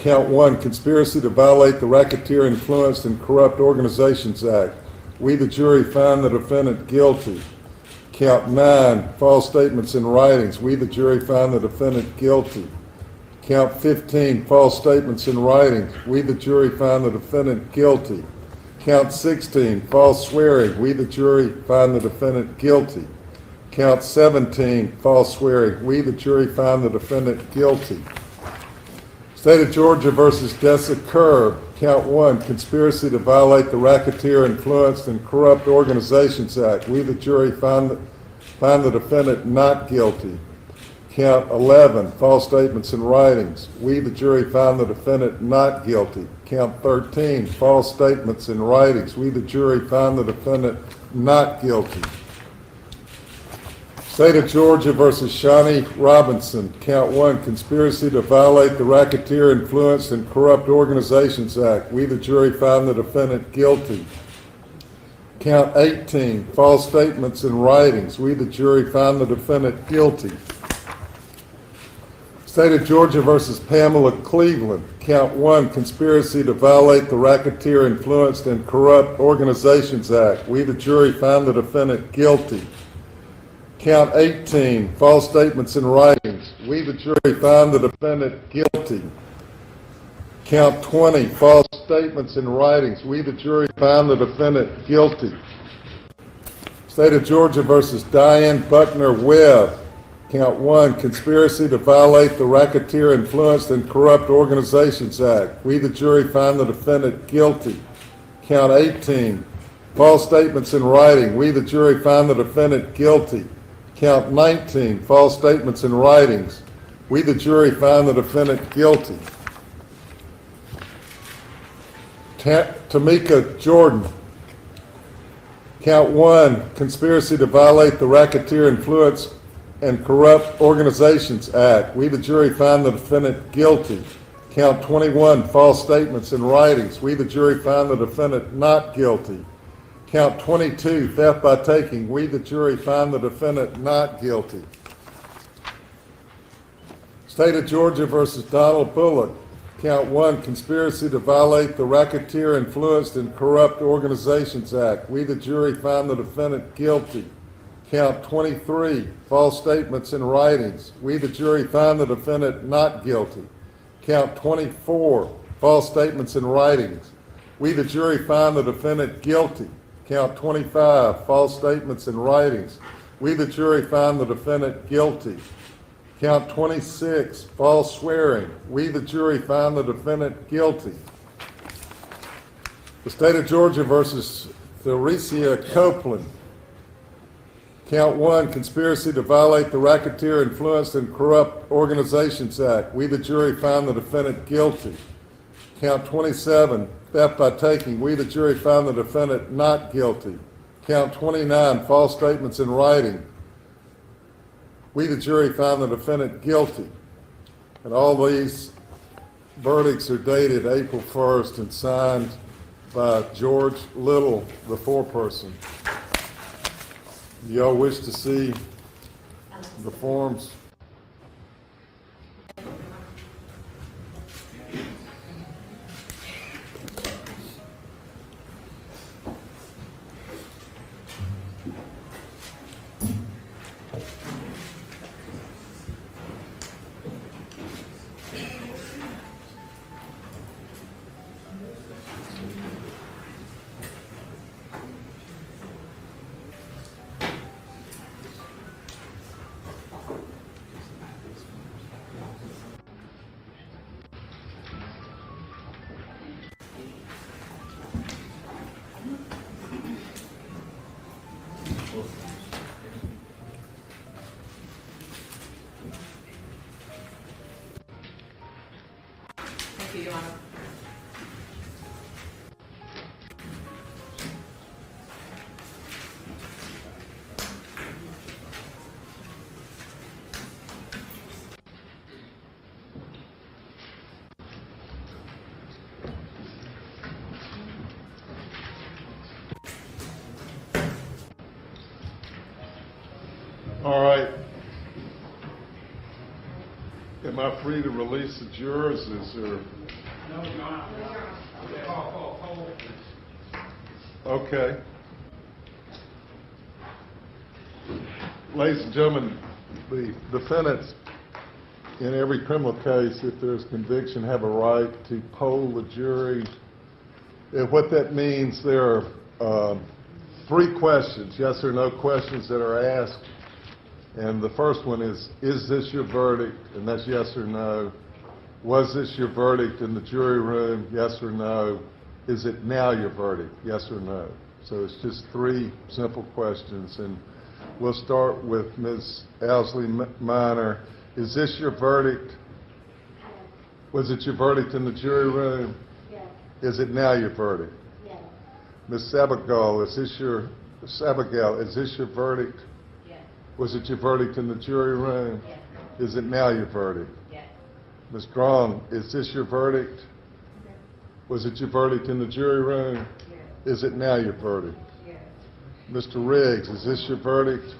[SPEAKER 4] Count 1, conspiracy to violate the Racketeer Influenced and Corrupt Organizations Act. We, the jury, find the defendant guilty. Count 9, false statements in writings. We, the jury, find the defendant guilty. Count 15, false statements in writings. We, the jury, find the defendant guilty. Count 16, false swearing. We, the jury, find the defendant guilty. Count 17, false swearing. We, the jury, find the defendant guilty. State of Georgia versus Dessa Kerr. Count 1, conspiracy to violate the Racketeer Influenced and Corrupt Organizations Act. We, the jury, find the defendant not guilty. Count 11, false statements in writings. We, the jury, find the defendant not guilty. Count 13, false statements in writings. We, the jury, find the defendant not guilty. State of Georgia versus Shani Robinson. Count 1, conspiracy to violate the Racketeer Influenced and Corrupt Organizations Act. We, the jury, find the defendant guilty. Count 18, false statements in writings. We, the jury, find the defendant guilty. State of Georgia versus Pamela Cleveland. Count 1, conspiracy to violate the Racketeer Influenced and Corrupt Organizations Act. We, the jury, find the defendant guilty. Count 18, false statements in writings. We, the jury, find the defendant guilty. Count 20, false statements in writings. We, the jury, find the defendant guilty. State of Georgia versus Diane Buckner Webb. Count 1, conspiracy to violate the Racketeer Influenced and Corrupt Organizations Act. We, the jury, find the defendant guilty. Count 18, false statements in writing. We, the jury, find the defendant guilty. Count 19, false statements in writings. We, the jury, find the defendant guilty. Tamika Jordan. Count 1, conspiracy to violate the Racketeer Influenced and Corrupt Organizations Act. We, the jury, find the defendant guilty. Count 21, false statements in writings. We, the jury, find the defendant not guilty. Count 22, theft by taking. We, the jury, find the defendant not guilty. State of Georgia versus Donald Bullock. Count 1, conspiracy to violate the Racketeer Influenced and Corrupt Organizations Act. We, the jury, find the defendant guilty. Count 23, false statements in writings. We, the jury, find the defendant not guilty. Count 24, false statements in writings. We, the jury, find the defendant guilty. Count 25, false statements in writings. We, the jury, find the defendant guilty. Count 26, false swearing. We, the jury, find the defendant guilty. The State of Georgia versus Theresia Copeland. Count 1, conspiracy to violate the Racketeer Influenced and Corrupt Organizations Act. We, the jury, found the defendant guilty. Count 27, theft by taking. We, the jury, found the defendant not guilty. Count 29, false statements in writing. We, the jury, found the defendant guilty. And all these verdicts are dated April 1st and signed by George Little, the foreperson. Y'all wish to see the forms?
[SPEAKER 13] Thank you, Your Honor.
[SPEAKER 4] All right. Am I free to release the jurors? Is there? No, Your Honor. Okay. Ladies and gentlemen, the defendants in every criminal case, if there's conviction, have a right to poll the jury. And what that means, there are 3 questions, yes or no questions, that are asked. And the first one is this your verdict? And that's yes or no. Was this your verdict in the jury room? Yes or no. Is it now your verdict? Yes or no. So it's just 3 simple questions. And we'll start with Ms. Owsley Minor. Is this your verdict? Was it your verdict in the jury room? Yes. Is it now your verdict? Yes. Ms. Sabagal, is this your verdict? Was it your verdict in the jury room? Yes. Is it now your verdict? Yes. Ms. Grong, is this your verdict? Yes. Was it your verdict in the jury room? Yes. Is it now your verdict? Yes. Mr. Riggs, is this your verdict?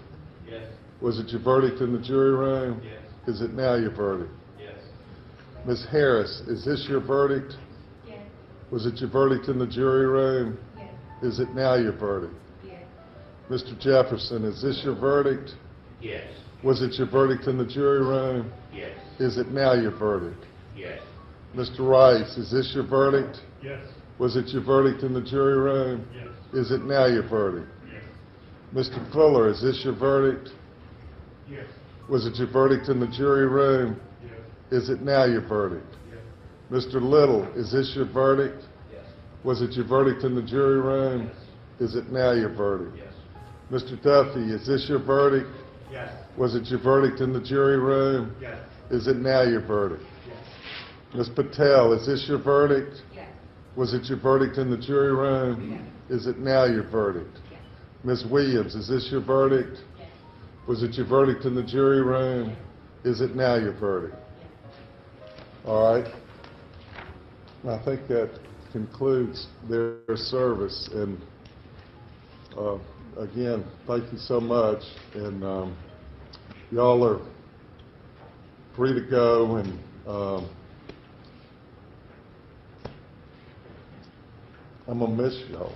[SPEAKER 4] Yes. Was it your verdict in the jury room? Yes. Is it now your verdict? Yes. Ms. Harris, is this your verdict? Yes. Was it your verdict in the jury room? Yes. Is it now your verdict? Yes. Mr. Jefferson, is this your verdict? Yes. Was it your verdict in the jury room? Yes. Is it now your verdict? Yes. Mr. Rice, is this your verdict? Yes. Was it your verdict in the jury room? Yes. Is it now your verdict? Yes. Mr. Fuller, is this your verdict? Yes. Was it your verdict in the jury room? Yes. Is it now your verdict? Yes. Mr. Little, is this your verdict? Yes. Was it your verdict in the jury room? Yes. Is it now your verdict? Yes. Mr. Duffy, is this your verdict? Yes. Was it your verdict in the jury room? Yes. Is it now your verdict? Yes. Ms. Patel, is this your verdict? Yes. Was it your verdict in the jury room? Yes. Is it now your verdict? Yes. Ms. Williams, is this your verdict? Yes. Was it your verdict in the jury room? Yes. Is it now your verdict? Yes. All right. I think that concludes their service. And again, thank you so much. And y'all are free to go. And I'm going to miss y'all.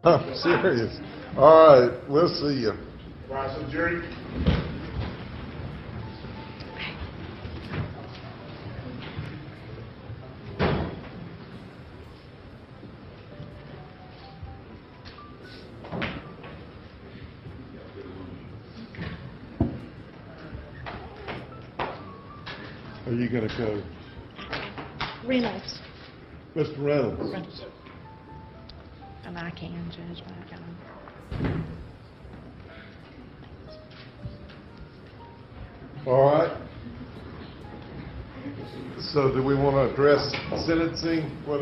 [SPEAKER 4] I'm serious. All right, we'll see you.
[SPEAKER 14] Right, so Jerry.
[SPEAKER 4] Are you gonna go?
[SPEAKER 15] Reynolds.
[SPEAKER 4] Mr. Reynolds?
[SPEAKER 15] Reynolds. And I can, Judge, but I gotta.
[SPEAKER 4] All right. So do we want to address sentencing? What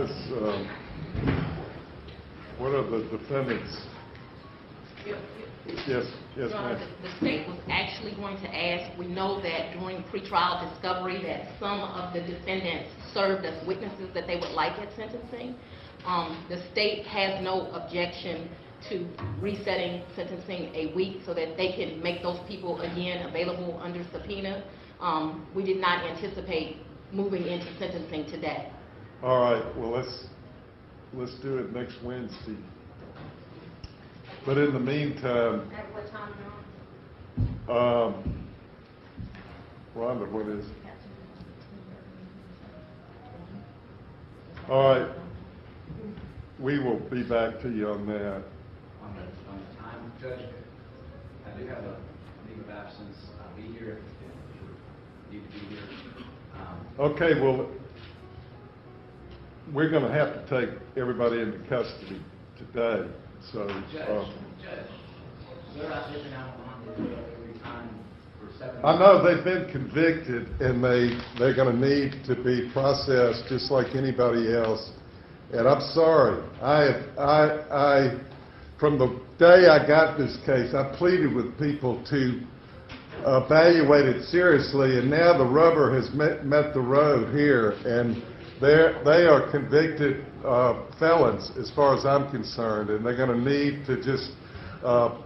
[SPEAKER 4] are the defendants? Yes,
[SPEAKER 12] Your Honor,
[SPEAKER 4] ma'am.
[SPEAKER 12] the state was actually going to ask, we know that during pretrial discovery that some of the defendants served as witnesses that they would like at sentencing. The state has no objection to resetting sentencing a week so that they can make those people again available under subpoena. We did not anticipate moving into sentencing today.
[SPEAKER 4] All right, well, let's do it next Wednesday. But in the meantime,
[SPEAKER 12] At what time,
[SPEAKER 4] Rhonda, what is it? All right, we will be back to you on that.
[SPEAKER 16] On the time, Judge, I do have a leave of absence. I'll be here if you need to be here.
[SPEAKER 4] Okay, well, we're going to have to take everybody into custody today, so.
[SPEAKER 16] Judge, they're not living out on every time for 7
[SPEAKER 4] I know they've been convicted, and they're going to need to be processed just like anybody else. And I'm sorry, I from the day I got this case, I pleaded with people to evaluate it seriously, and now the rubber has met the road here, and they are convicted felons as far as I'm concerned, and they're going to need to just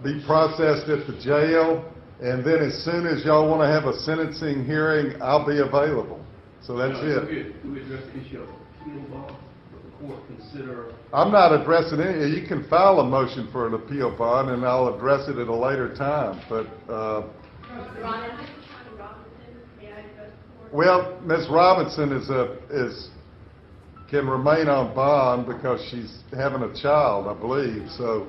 [SPEAKER 4] be processed at the jail, and then as soon as y'all want to have a sentencing hearing, I'll be available. So that's it.
[SPEAKER 17] Do we address the issue of appeal bar? Will the court consider?
[SPEAKER 4] I'm not addressing any. You can file a motion for an appeal bond, and I'll address it at a later time. But well, Ms. Robinson can remain on bond because she's having a child, I believe. So,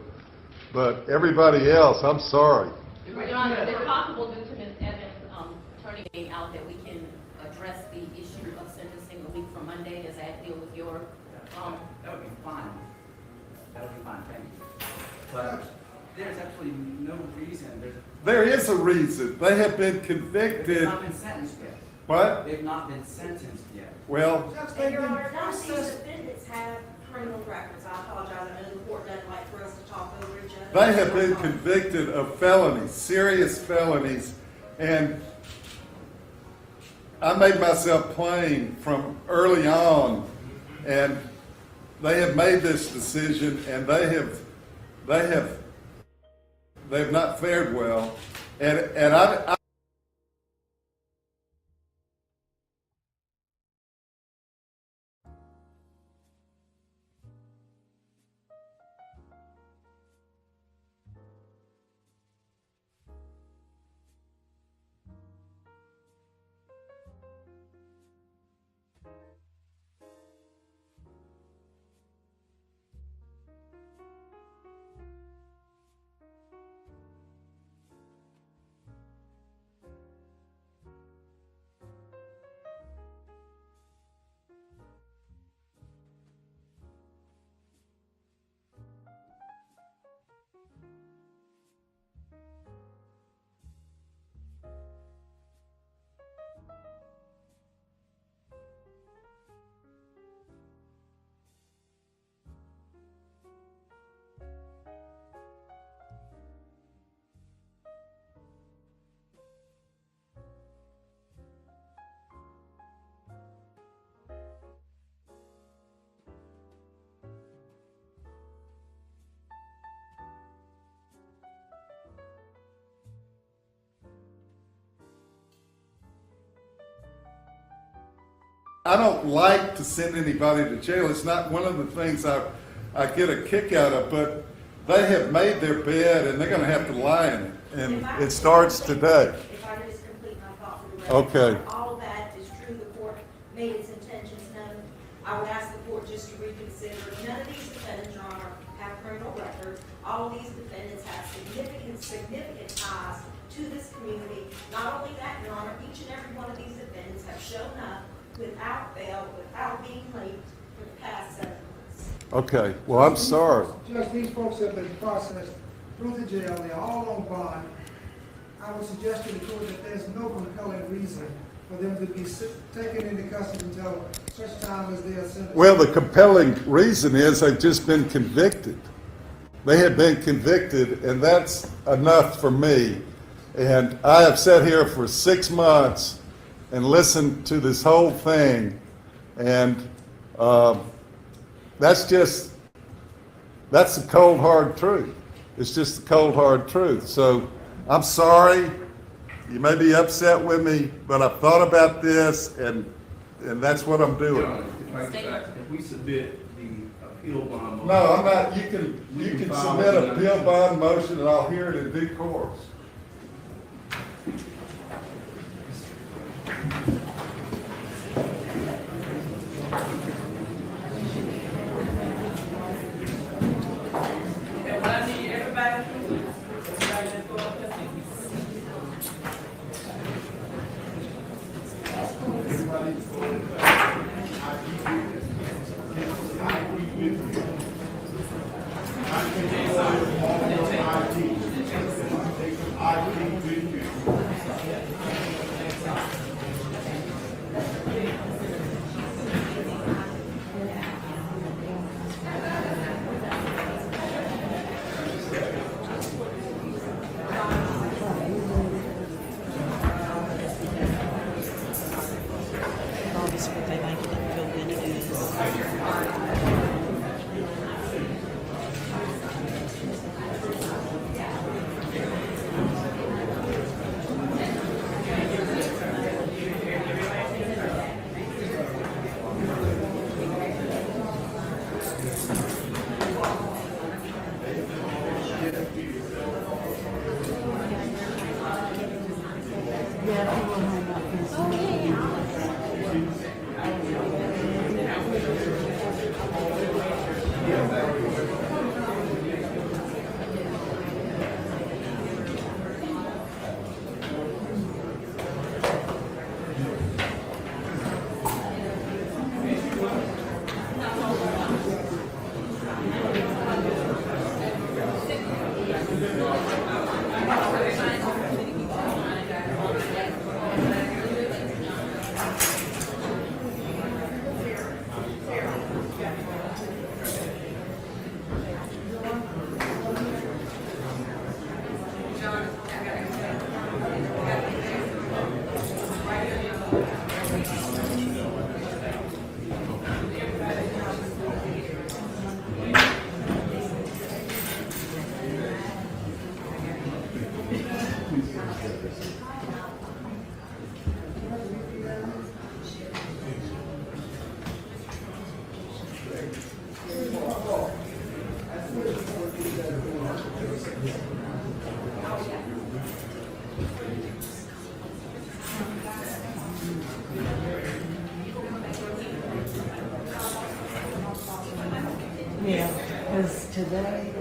[SPEAKER 4] but everybody else, I'm sorry.
[SPEAKER 12] Your Honor, is it possible due to Ms. Evans' attorney being out that we can address the issue of sentencing a week from Monday? Does that deal with your?
[SPEAKER 16] That would be fine. That would be fine, thank you. But there's absolutely no reason.
[SPEAKER 4] There is a reason. They have been convicted.
[SPEAKER 16] They've not been sentenced yet.
[SPEAKER 4] What?
[SPEAKER 16] They've not been sentenced yet.
[SPEAKER 4] Well,
[SPEAKER 18] And Your Honor, none of these defendants have criminal records. I apologize. I know the court doesn't like for us to talk over each other.
[SPEAKER 4] they have been convicted of felonies, serious felonies, and I made myself plain from early on, and they have made this decision, and they have not fared well, and I don't like to send anybody to jail. It's not one of the things I get a kick out of, but they have made their bed and they're going to have to lie in it. And it starts today.
[SPEAKER 18] If I could just complete my thought for the record.
[SPEAKER 4] Okay.
[SPEAKER 18] All of that is true. The court made its intentions known. I would ask the court just to reconsider. None of these defendants, Your Honor, have criminal records. All of these defendants have significant ties to this community. Not only that, Your Honor, each and every one of these defendants have shown up without bail, without being late for the past 7 months.
[SPEAKER 4] Okay. Well, I'm sorry.
[SPEAKER 14] Judge, these folks have been processed through the jail. They're all on bond. I would suggest to the court that there's no compelling reason for them to be taken into custody until such time as they are sentenced.
[SPEAKER 4] Well, the compelling reason is they've just been convicted. They have been convicted, and that's enough for me. And I have sat here for 6 months and listened to this whole thing, and that's the cold, hard truth. It's just the cold, hard truth. So I'm sorry. You may be upset with me, but I've thought about this, and that's what I'm doing.
[SPEAKER 17] If we submit the appeal bond motion.
[SPEAKER 4] No, I'm not. You can submit a appeal bond motion, and I'll hear it in due course.
[SPEAKER 15] Yeah, because today,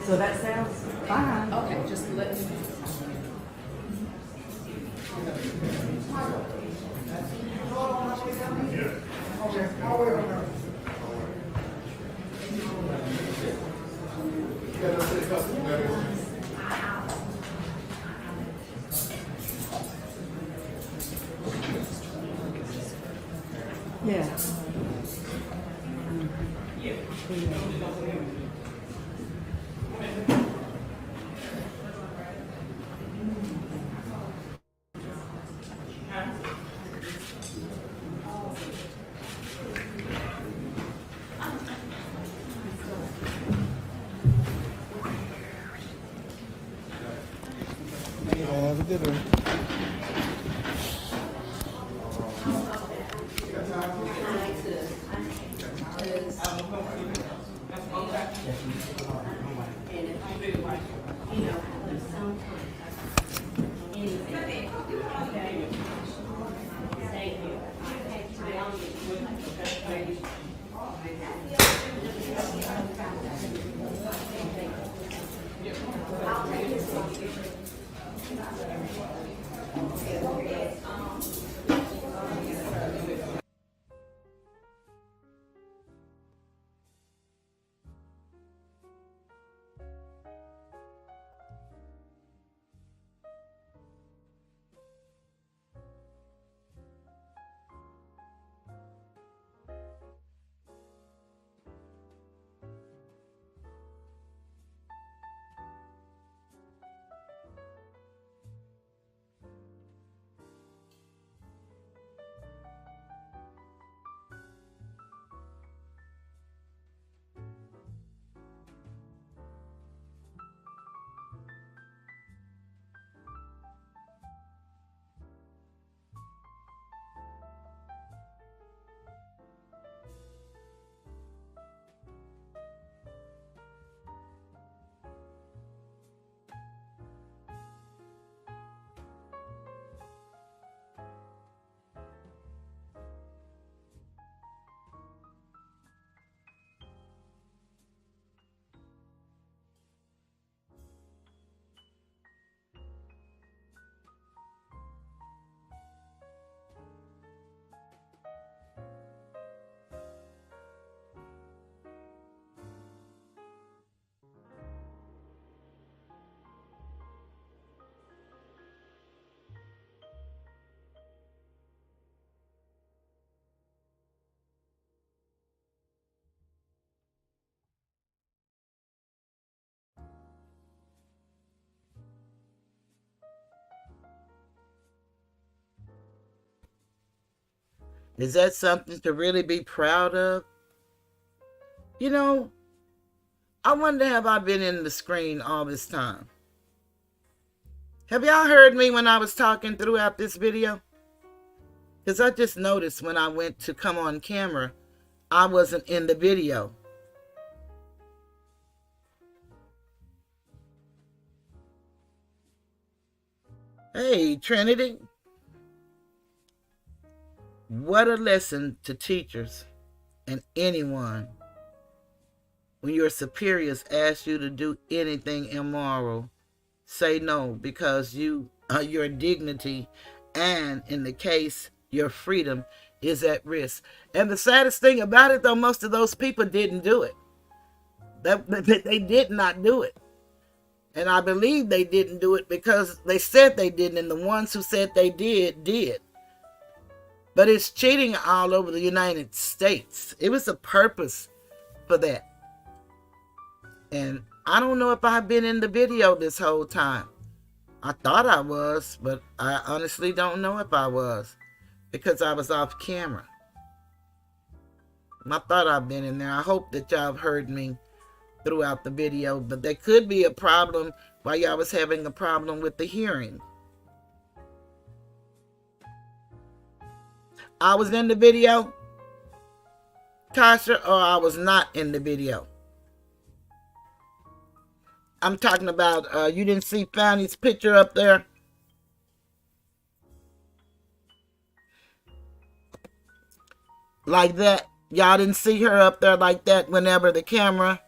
[SPEAKER 11] So that sounds fine.
[SPEAKER 13] Okay, just let me know.
[SPEAKER 14] Okay, I'll wait on her.
[SPEAKER 11] Yeah.
[SPEAKER 19] Have a good one.
[SPEAKER 1] Is that something to really be proud of? You know, I wonder, have I been in the screen all this time? Have y'all heard me when I was talking throughout this video? Because I just noticed when I went to come on camera, I wasn't in the video. Hey, Trinity. What a lesson to teachers and anyone when your superiors ask you to do anything immoral. Say no, because your dignity and, in the case, your freedom is at risk. And the saddest thing about it, though, most of those people didn't do it. They did not do it. And I believe they didn't do it because they said they didn't, and the ones who said they did. But it's cheating all over the United States. It was a purpose for that. And I don't know if I've been in the video this whole time. I thought I was, but I honestly don't know if I was because I was off camera. I thought I've been in there. I hope that y'all have heard me throughout the video, but there could be a problem while y'all was having a problem with the hearing. I was in the video, Tasha, or I was not in the video. I'm talking about, you didn't see Fani's picture up there? Like that. Y'all didn't see her up there like that whenever the camera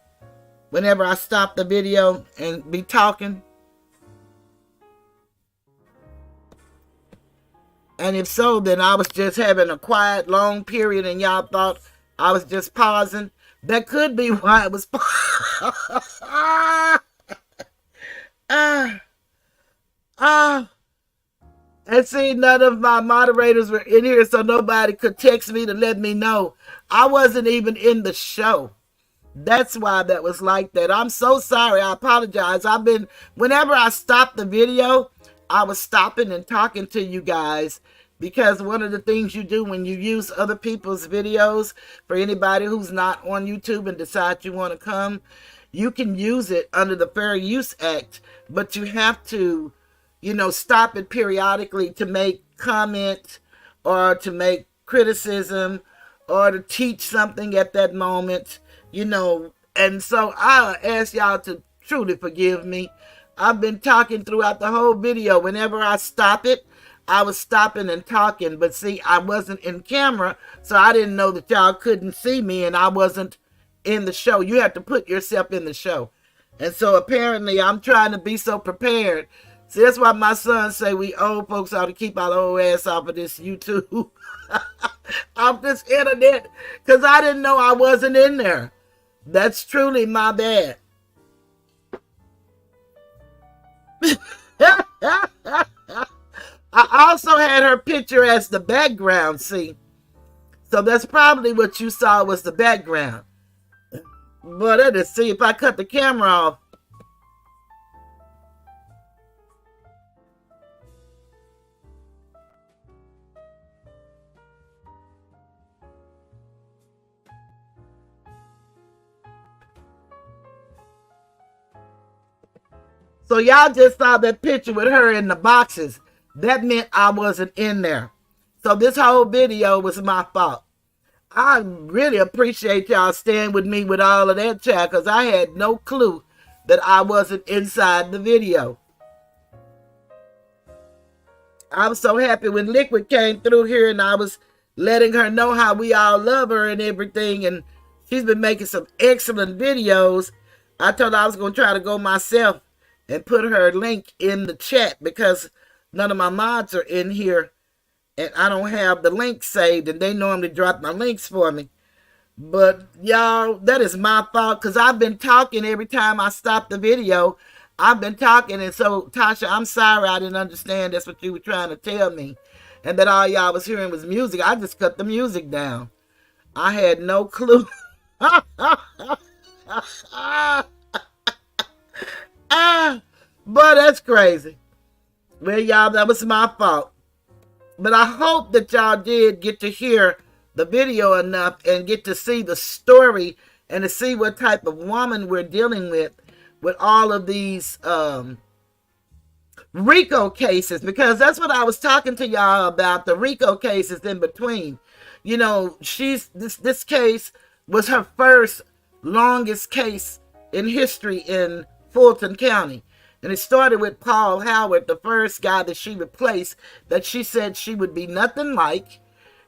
[SPEAKER 1] whenever I stop the video and be talking? And if so, then I was just having a quiet, long period and y'all thought I was just pausing. That could be why it was and see, none of my moderators were in here, so nobody could text me to let me know. I wasn't even in the show. That's why that was like that. I'm so sorry. I apologize. Whenever I stopped the video, I was stopping and talking to you guys, because one of the things you do when you use other people's videos, for anybody who's not on YouTube and decide you want to come, you can use it under the Fair Use Act, but you have to, stop it periodically to make comment or to make criticism or to teach something at that moment, And so I ask y'all to truly forgive me. I've been talking throughout the whole video. Whenever I stop it, I was stopping and talking. But see, I wasn't in camera, so I didn't know that y'all couldn't see me and I wasn't in the show. You have to put yourself in the show. And so apparently I'm trying to be so prepared. See, that's why my son say we old folks ought to keep our old ass off of this YouTube, off this internet, because I didn't know I wasn't in there. That's truly my bad. I also had her picture as the background, see. So that's probably what you saw was the background. But let's see if I cut the camera off. So y'all just saw that picture with her in the boxes. That meant I wasn't in there. So this whole video was my fault. I really appreciate y'all staying with me with all of that chat, because I had no clue that I wasn't inside the video. I was so happy when Liquid came through here and I was letting her know how we all love her and everything. And she's been making some excellent videos. I told her I was going to try to go myself and put her link in the chat, because none of my mods are in here and I don't have the link saved, and they normally drop my links for me. But y'all, that is my fault, because I've been talking every time I stop the video. I've been talking, and so Tasha, I'm sorry I didn't understand that's what you were trying to tell me, and that all y'all was hearing was music. I just cut the music down. I had no clue. But that's crazy. Well, y'all, that was my fault. But I hope that y'all did get to hear the video enough and get to see the story and to see what type of woman we're dealing with all of these Rico cases, because that's what I was talking to y'all about, the Rico cases in between. This case was her first longest case in history in Fulton County. And it started with Paul Howard, the first guy that she replaced, that she said she would be nothing like.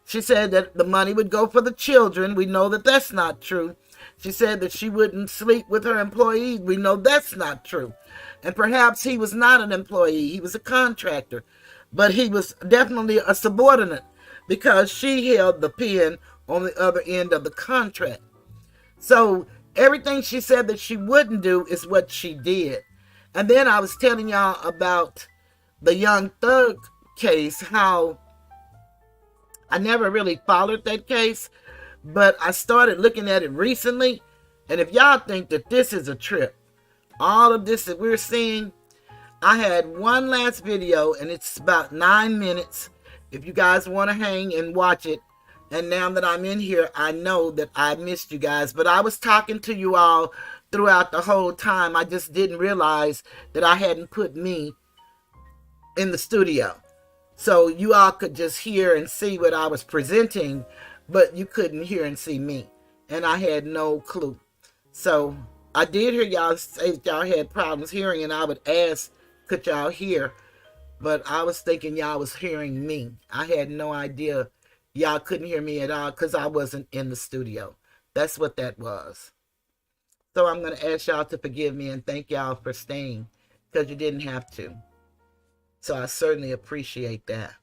[SPEAKER 1] She said that the money would go for the children. We know that that's not true. She said that she wouldn't sleep with her employees. We know that's not true. And perhaps he was not an employee. He was a contractor. But he was definitely a subordinate, because she held the pen on the other end of the contract. So everything she said that she wouldn't do is what she did. And then I was telling y'all about the Young Thug case, how I never really followed that case, but I started looking at it recently. And if y'all think that this is a trip, all of this that we're seeing, I had one last video and it's about 9 minutes. If you guys want to hang and watch it. And now that I'm in here, I know that I missed you guys, but I was talking to you all throughout the whole time. I just didn't realize that I hadn't put me in the studio. So you all could just hear and see what I was presenting, but you couldn't hear and see me. And I had no clue. So I did hear y'all say that y'all had problems hearing, and I would ask, could y'all hear? But I was thinking y'all was hearing me. I had no idea y'all couldn't hear me at all, because I wasn't in the studio. That's what that was. So I'm going to ask y'all to forgive me and thank y'all for staying, because you didn't have to. So I certainly appreciate that.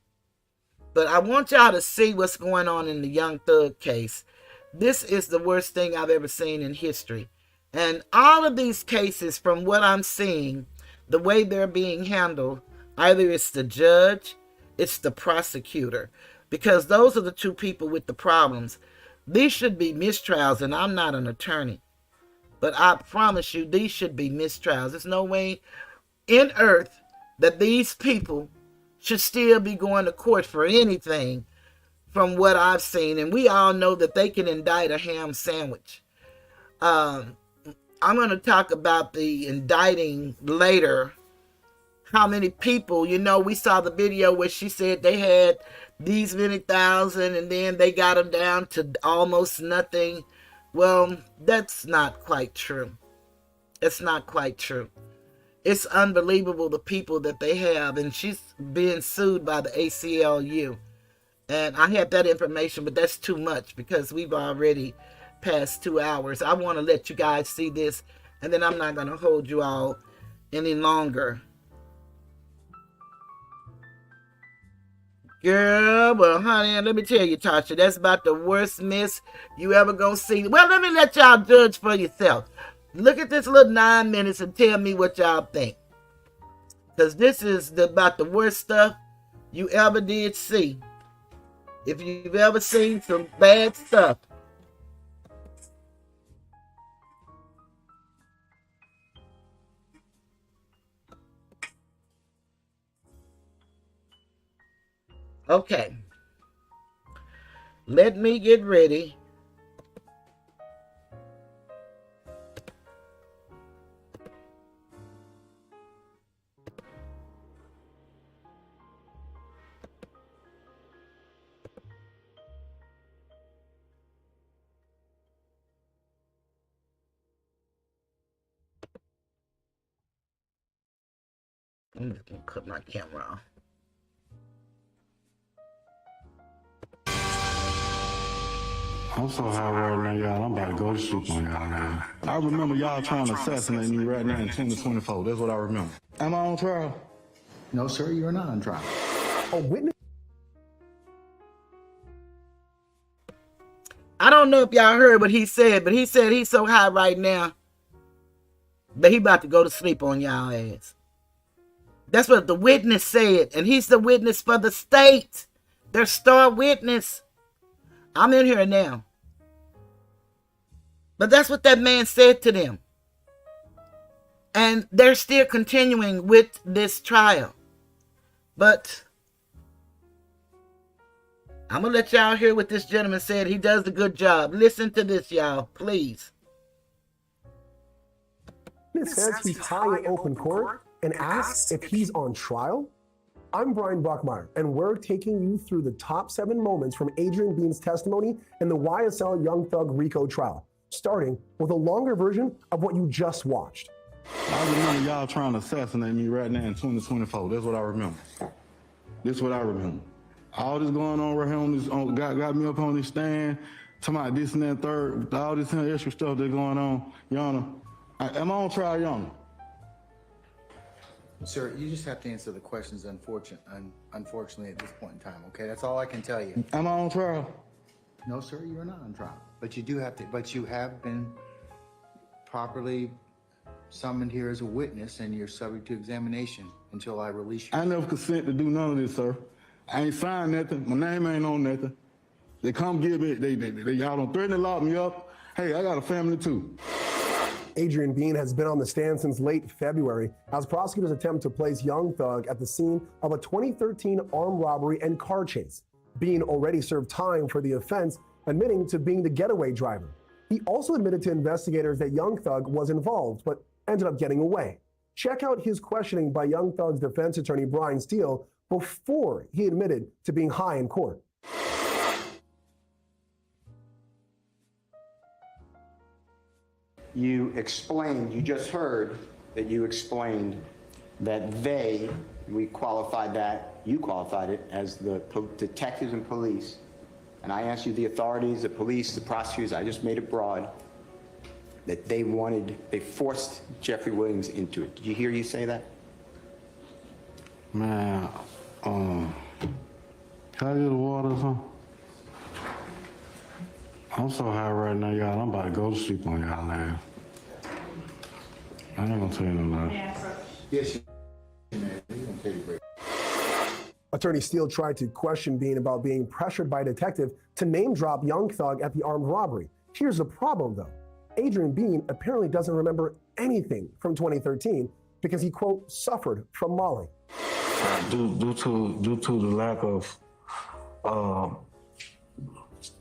[SPEAKER 1] But I want y'all to see what's going on in the Young Thug case. This is the worst thing I've ever seen in history. And all of these cases, from what I'm seeing, the way they're being handled, either it's the judge, it's the prosecutor, because those are the two people with the problems. These should be mistrials, and I'm not an attorney, but I promise you, these should be mistrials. There's no way in earth that these people should still be going to court for anything from what I've seen. And we all know that they can indict a ham sandwich. I'm going to talk about the indicting later. How many people, you know, we saw the video where she said they had these many thousand and then they got them down to almost nothing. Well, that's not quite true. It's not quite true. It's unbelievable, the people that they have. And she's being sued by the ACLU. And I had that information, but that's too much because we've already passed 2 hours. I want to let you guys see this, and then I'm not going to hold you all any longer. Girl, well, honey, let me tell you, Tasha, that's about the worst miss you ever gonna see. Well, let me let y'all judge for yourself. Look at this little 9 minutes and tell me what y'all think. Because this is about the worst stuff you ever did see. If you've ever seen some bad stuff. Okay. Let me get ready. I'm just going to cut my camera off.
[SPEAKER 19] I'm so high right now, y'all. I'm about to go to sleep on y'all, man. I remember y'all trying to assassinate me right now in 2024. That's what I remember. Am I on trial?
[SPEAKER 16] No, sir, you're not on trial.
[SPEAKER 19] A witness?
[SPEAKER 1] I don't know if y'all heard what he said, but he said he's so high right now that he about to go to sleep on y'all ass. That's what the witness said, and he's the witness for the state. Their star witness. I'm in here now. But that's what that man said to them. And they're still continuing with this trial. But I'm going to let y'all hear what this gentleman said. He does a good job. Listen to this, y'all, please.
[SPEAKER 20] It says he's high in open court and asks if he's on trial. I'm Brian Buckmeyer, and we're taking you through the top 7 moments from Adrian Bean's testimony in the YSL Young Thug Rico trial, starting with a longer version of what you just watched.
[SPEAKER 19] I remember y'all trying to assassinate me right now in 2024. That's what I remember. This is what I remember. All this going on right here on this, got me up on this stand, talking about this and that third, all this extra stuff that's going on, Your Honor. Am I on trial, Your Honor?
[SPEAKER 16] Sir, you just have to answer the questions, unfortunately, at this point in time, okay? That's all I can tell you.
[SPEAKER 19] Am I on trial?
[SPEAKER 16] No, sir, you are not on trial. But you have been properly summoned here as a witness, and you're subject to examination until I release you.
[SPEAKER 19] I never consent to do none of this, sir. I ain't signed nothing. My name ain't on nothing. They come get me, y'all don't threaten to lock me up. Hey, I got a family too.
[SPEAKER 20] Adrian Bean has been on the stand since late February as prosecutors attempt to place Young Thug at the scene of a 2013 armed robbery and car chase. Bean already served time for the offense, admitting to being the getaway driver. He also admitted to investigators that Young Thug was involved, but ended up getting away. Check out his questioning by Young Thug's defense attorney, Brian Steele, before he admitted to being high in court.
[SPEAKER 21] You just heard that you explained that you qualified it as the detectives and police. And I asked you the authorities, the police, the prosecutors, I just made it broad. that they forced Jeffrey Williams into it. Did you hear you say that?
[SPEAKER 19] Man, can I get a water or something? I'm so high right now, y'all. I'm about to go to sleep on y'all ass. I ain't gonna tell you no lie.
[SPEAKER 16] Yes, man. We're gonna take a break.
[SPEAKER 20] Attorney Steele tried to question Bean about being pressured by a detective to name drop Young Thug at the armed robbery. Here's the problem, though. Adrian Bean apparently doesn't remember anything from 2013 because he, quote, suffered from Molly.
[SPEAKER 19] Due to the lack of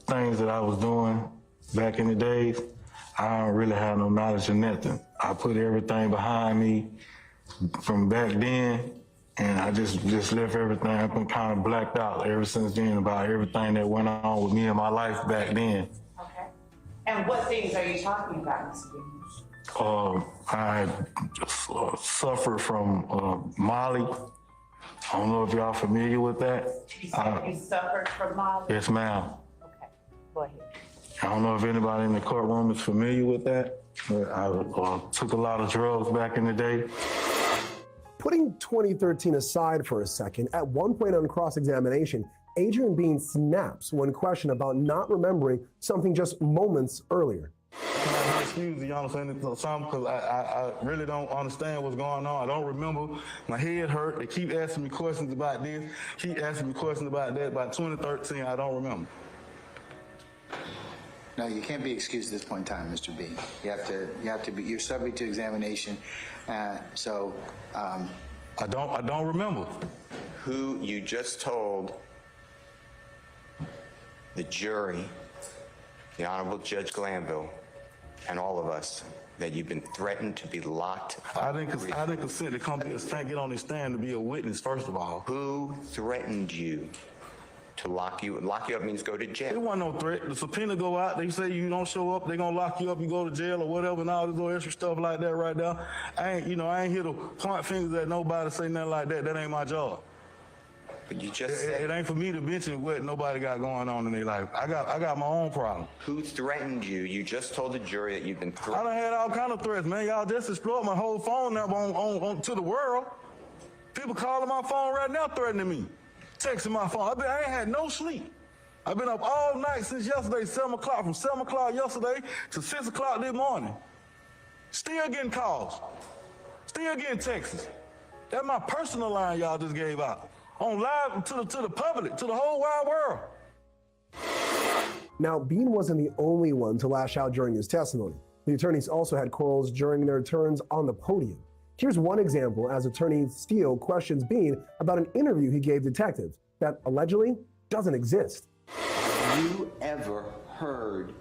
[SPEAKER 19] things that I was doing back in the days, I don't really have no knowledge of nothing. I put everything behind me from back then, and I just left everything. I've been kind of blacked out ever since then about everything that went on with me in my life back then.
[SPEAKER 7] Okay. And what things are you talking about, Mr. Bean?
[SPEAKER 19] I just, suffered from Molly. I don't know if y'all familiar with that.
[SPEAKER 7] You said you suffered from Molly?
[SPEAKER 19] Yes, ma'am.
[SPEAKER 7] Okay, go ahead.
[SPEAKER 19] I don't know if anybody in the courtroom is familiar with that, but I took a lot of drugs back in the day.
[SPEAKER 20] Putting 2013 aside for a second, at one point on cross-examination, Adrian Bean snaps when questioned about not remembering something just moments earlier.
[SPEAKER 19] Can I be excused, you understand something? Because I really don't understand what's going on. I don't remember. My head hurt. They keep asking me questions about this, keep asking me questions about that. About 2013, I don't remember.
[SPEAKER 16] No, you can't be excused at this point in time, Mr. B. You have to be. You're subject to examination. I
[SPEAKER 19] don't remember.
[SPEAKER 21] Who you just told the jury, the Honorable Judge Glanville, and all of us that you've been threatened to be locked.
[SPEAKER 19] I didn't consent to come get on this stand to be a witness, first of all.
[SPEAKER 21] Who threatened you to lock you? Lock you up means go to jail.
[SPEAKER 19] There wasn't no threat. The subpoena go out. They say you don't show up, they're gonna lock you up, you go to jail or whatever, and all this little extra stuff like that right there. I ain't here to point fingers at nobody, say nothing like that. That ain't my job.
[SPEAKER 21] But you just said
[SPEAKER 19] it ain't for me to mention what nobody got going on in their life. I got my own problem.
[SPEAKER 21] Who threatened you? You just told the jury that you've been threatened.
[SPEAKER 19] I done had all kind of threats, man. Y'all just explored my whole phone number on to the world. People calling my phone right now threatening me, texting my phone. I ain't had no sleep. I've been up all night since yesterday, 7 o'clock, from 7 o'clock yesterday to 6 o'clock this morning. Still getting calls, still getting texts. That's my personal line y'all just gave out. On live to the public, to the whole wide world.
[SPEAKER 20] Now, Bean wasn't the only one to lash out during his testimony. The attorneys also had quarrels during their turns on the podium. Here's one example as Attorney Steele questions Bean about an interview he gave detectives that allegedly doesn't exist.
[SPEAKER 21] Have you ever heard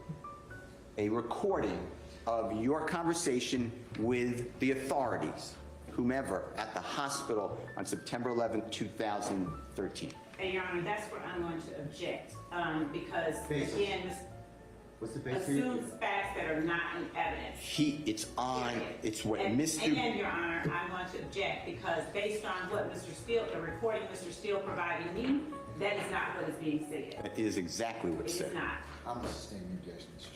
[SPEAKER 21] a recording of your conversation with the authorities, whomever, at the hospital on September 11, 2013?
[SPEAKER 7] And Your Honor, that's where I'm going to object because, again,
[SPEAKER 16] what's the basis?
[SPEAKER 7] assumes facts that are not in evidence.
[SPEAKER 21] It's what Mr.
[SPEAKER 7] And Your Honor, I'm going to object because based on what Mr. Steele, the recording Mr. Steele provided me, that is not what is being said.
[SPEAKER 21] That is exactly what's said.
[SPEAKER 7] It is not.
[SPEAKER 16] I'm sustaining the objection, Mr.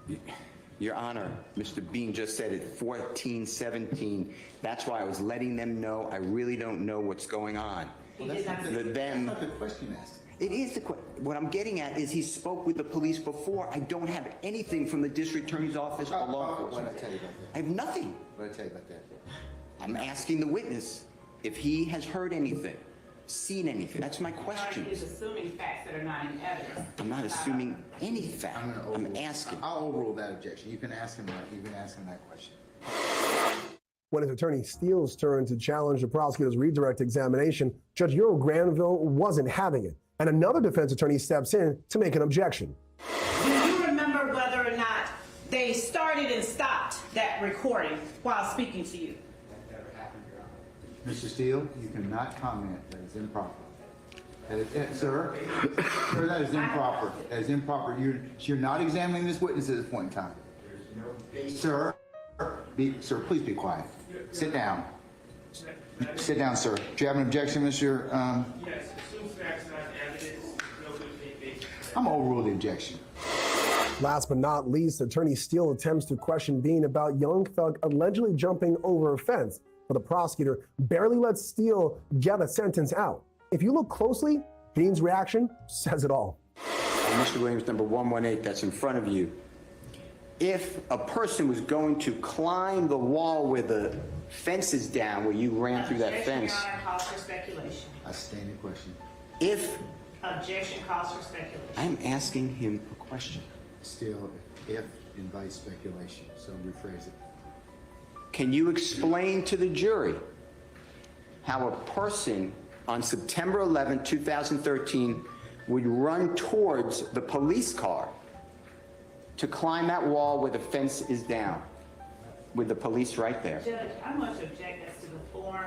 [SPEAKER 16] Steele.
[SPEAKER 21] Your Honor, Mr. Bean just said it, 1417. That's why I was letting them know I really don't know what's going on.
[SPEAKER 16] That's not the question asked.
[SPEAKER 21] It is the question. What I'm getting at is he spoke with the police before. I don't have anything from the district attorney's office or law enforcement.
[SPEAKER 16] What did I tell you about that?
[SPEAKER 21] I have nothing.
[SPEAKER 16] What did I tell you about that?
[SPEAKER 21] I'm asking the witness if he has heard anything, seen anything. That's my question.
[SPEAKER 7] He is assuming facts that are not in evidence.
[SPEAKER 21] I'm not assuming any fact. I'm asking.
[SPEAKER 16] I'll overrule that objection. You can ask him that question.
[SPEAKER 20] When it's Attorney Steele's turn to challenge the prosecutor's redirect examination, Judge Earl Granville wasn't having it, and another defense attorney steps in to make an objection.
[SPEAKER 7] Do you remember whether or not they started and stopped that recording while speaking to you?
[SPEAKER 16] That never happened, Your Honor. Mr. Steele, you cannot comment. That is improper. Sir, that is improper. That is improper. You're not examining this witness at this point in time. Sir, sir, please be quiet. Sit down. Sit down, sir. Do you have an objection, Mr.?
[SPEAKER 17] Yes, assume facts not evidence, no good faith basis.
[SPEAKER 16] I'm gonna overrule the objection.
[SPEAKER 20] Last but not least, Attorney Steele attempts to question Bean about young thug allegedly jumping over a fence, but the prosecutor barely lets Steele get a sentence out. If you look closely, Bean's reaction says it all.
[SPEAKER 21] Mr. Williams, number 118, that's in front of you. If a person was going to climb the wall where the fence is down, where you ran through that fence.
[SPEAKER 7] Your Honor, calls for speculation.
[SPEAKER 21] I stand the question. If.
[SPEAKER 7] Objection calls for speculation.
[SPEAKER 21] I'm asking him a question.
[SPEAKER 16] Still, if invites speculation, so rephrase it.
[SPEAKER 21] Can you explain to the jury how a person on September 11, 2013 would run towards the police car to climb that wall where the fence is down, with the police right there?
[SPEAKER 7] Judge, I must object as to the form.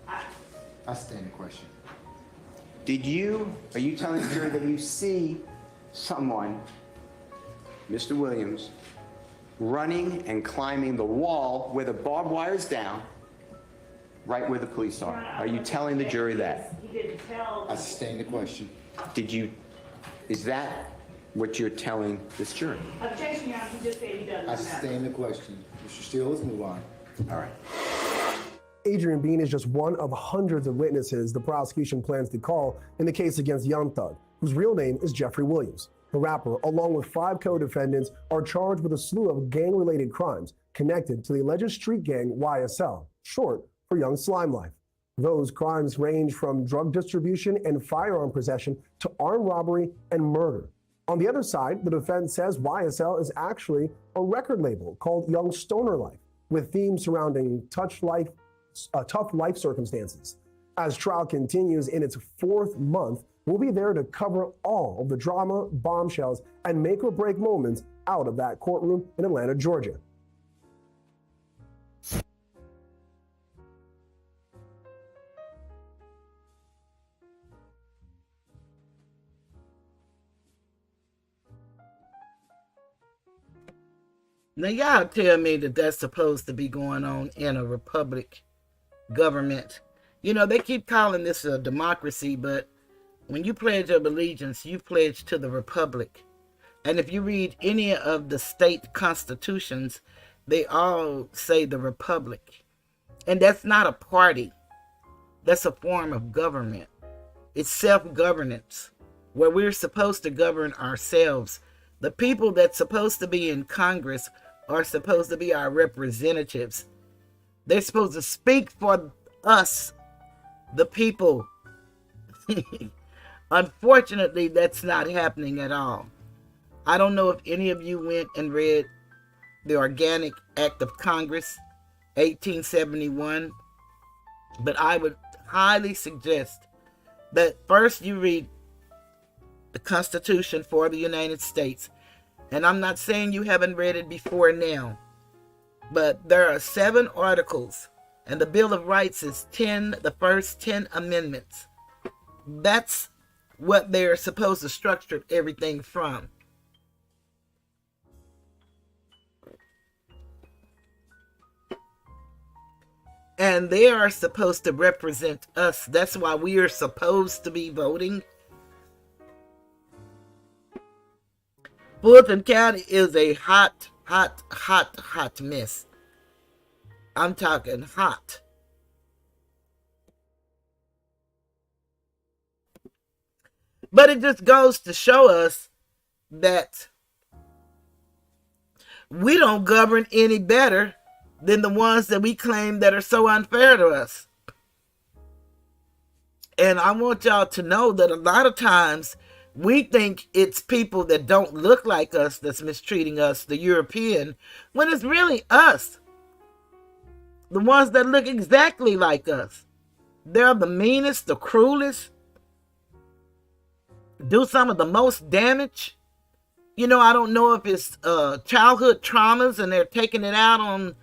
[SPEAKER 16] I stand the question.
[SPEAKER 21] Are you telling the jury that you see someone, Mr. Williams, running and climbing the wall where the barbed wire is down, right where the police are? Are you telling the jury that?
[SPEAKER 7] He didn't tell.
[SPEAKER 16] I stand the question.
[SPEAKER 21] Is that what you're telling this jury?
[SPEAKER 7] Objection, Your Honor, he just said he doesn't know.
[SPEAKER 16] I stand the question. Mr. Steele, let's move on.
[SPEAKER 21] All right.
[SPEAKER 20] Adrian Bean is just one of hundreds of witnesses the prosecution plans to call in the case against Young Thug, whose real name is Jeffrey Williams. The rapper, along with 5 co-defendants, are charged with a slew of gang-related crimes connected to the alleged street gang YSL, short for Young Slime Life. Those crimes range from drug distribution and firearm possession to armed robbery and murder. On the other side, the defense says YSL is actually a record label called Young Stoner Life, with themes surrounding tough life circumstances. As trial continues in its 4th month, we'll be there to cover all of the drama, bombshells, and make or break moments out of that courtroom in Atlanta, Georgia.
[SPEAKER 1] Now, y'all tell me that that's supposed to be going on in a republic government. You know, they keep calling this a democracy, but when you pledge your allegiance, you pledge to the republic. And if you read any of the state constitutions, they all say the republic. And that's not a party. That's a form of government. It's self-governance, where we're supposed to govern ourselves. The people that's supposed to be in Congress are supposed to be our representatives. They're supposed to speak for us, the people. Unfortunately, that's not happening at all. I don't know if any of you went and read the Organic Act of Congress, 1871, but I would highly suggest that first you read the Constitution for the United States. And I'm not saying you haven't read it before now, but there are 7 articles, and the Bill of Rights is the first 10 amendments. That's what they're supposed to structure everything from. And they are supposed to represent us. That's why we are supposed to be voting. Fulton County is a hot mess. I'm talking hot. But it just goes to show us that we don't govern any better than the ones that we claim that are so unfair to us. And I want y'all to know that a lot of times we think it's people that don't look like us that's mistreating us, the European, when it's really us. The ones that look exactly like us. They're the meanest, the cruelest, do some of the most damage. You know, I don't know if it's childhood traumas and they're taking it out on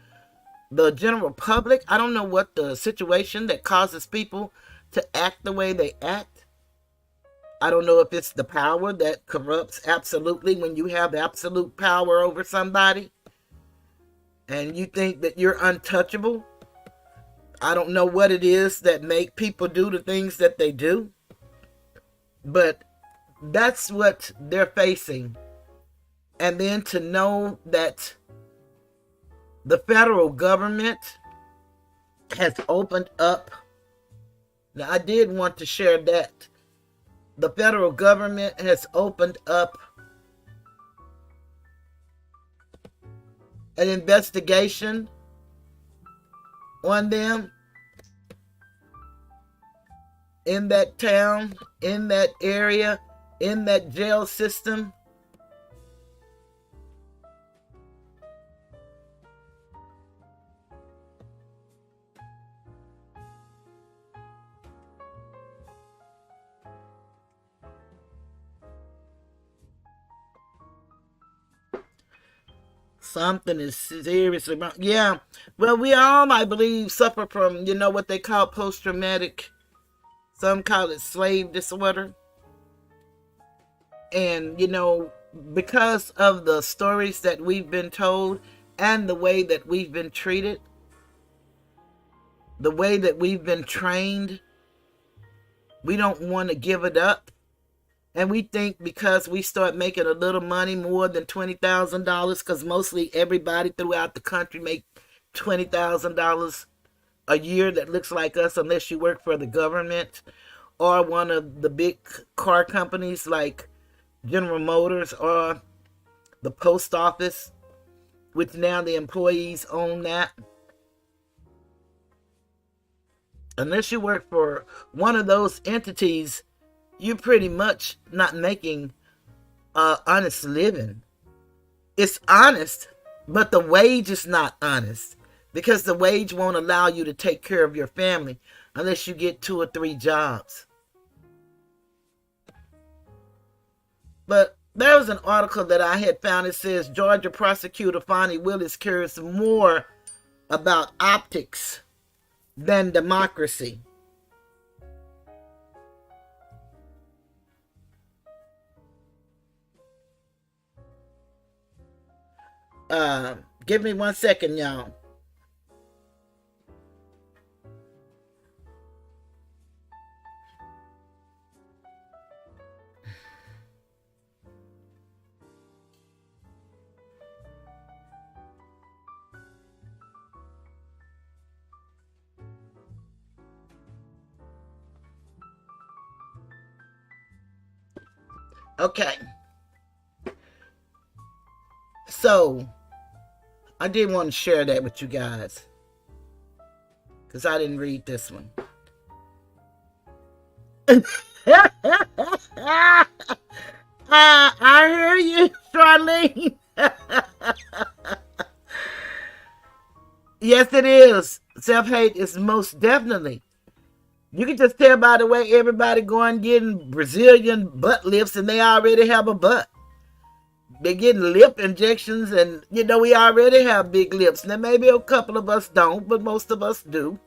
[SPEAKER 1] the general public. I don't know what the situation that causes people to act the way they act. I don't know if it's the power that corrupts absolutely when you have absolute power over somebody and you think that you're untouchable. I don't know what it is that make people do the things that they do, but that's what they're facing. And then to know that the federal government has opened up. Now, I did want to share that. The federal government has opened up an investigation on them in that town, in that area, in that jail system. Something is seriously wrong. Yeah. Well, we all, I believe, suffer from, what they call post-traumatic. Some call it slave disorder. And, because of the stories that we've been told and the way that we've been treated, the way that we've been trained, we don't want to give it up. And we think because we start making a little money, more than $20,000, because mostly everybody throughout the country make $20,000 a year that looks like us, unless you work for the government or one of the big car companies like General Motors or the post office, which now the employees own that. Unless you work for one of those entities, you're pretty much not making honest living. It's honest, but the wage is not honest, because the wage won't allow you to take care of your family unless you get 2 or 3 jobs. But there was an article that I had found. It says Georgia prosecutor Fani Willis cares more about optics than democracy. Give me 1 second, y'all. Okay. So, I did want to share that with you guys, because I didn't read this one. I hear you, Charlene. Yes, it is. Self-hate is most definitely. You can just tell by the way everybody going getting Brazilian butt lifts, and they already have a butt. They're getting lip injections, and we already have big lips. Now maybe a couple of us don't, but most of us do.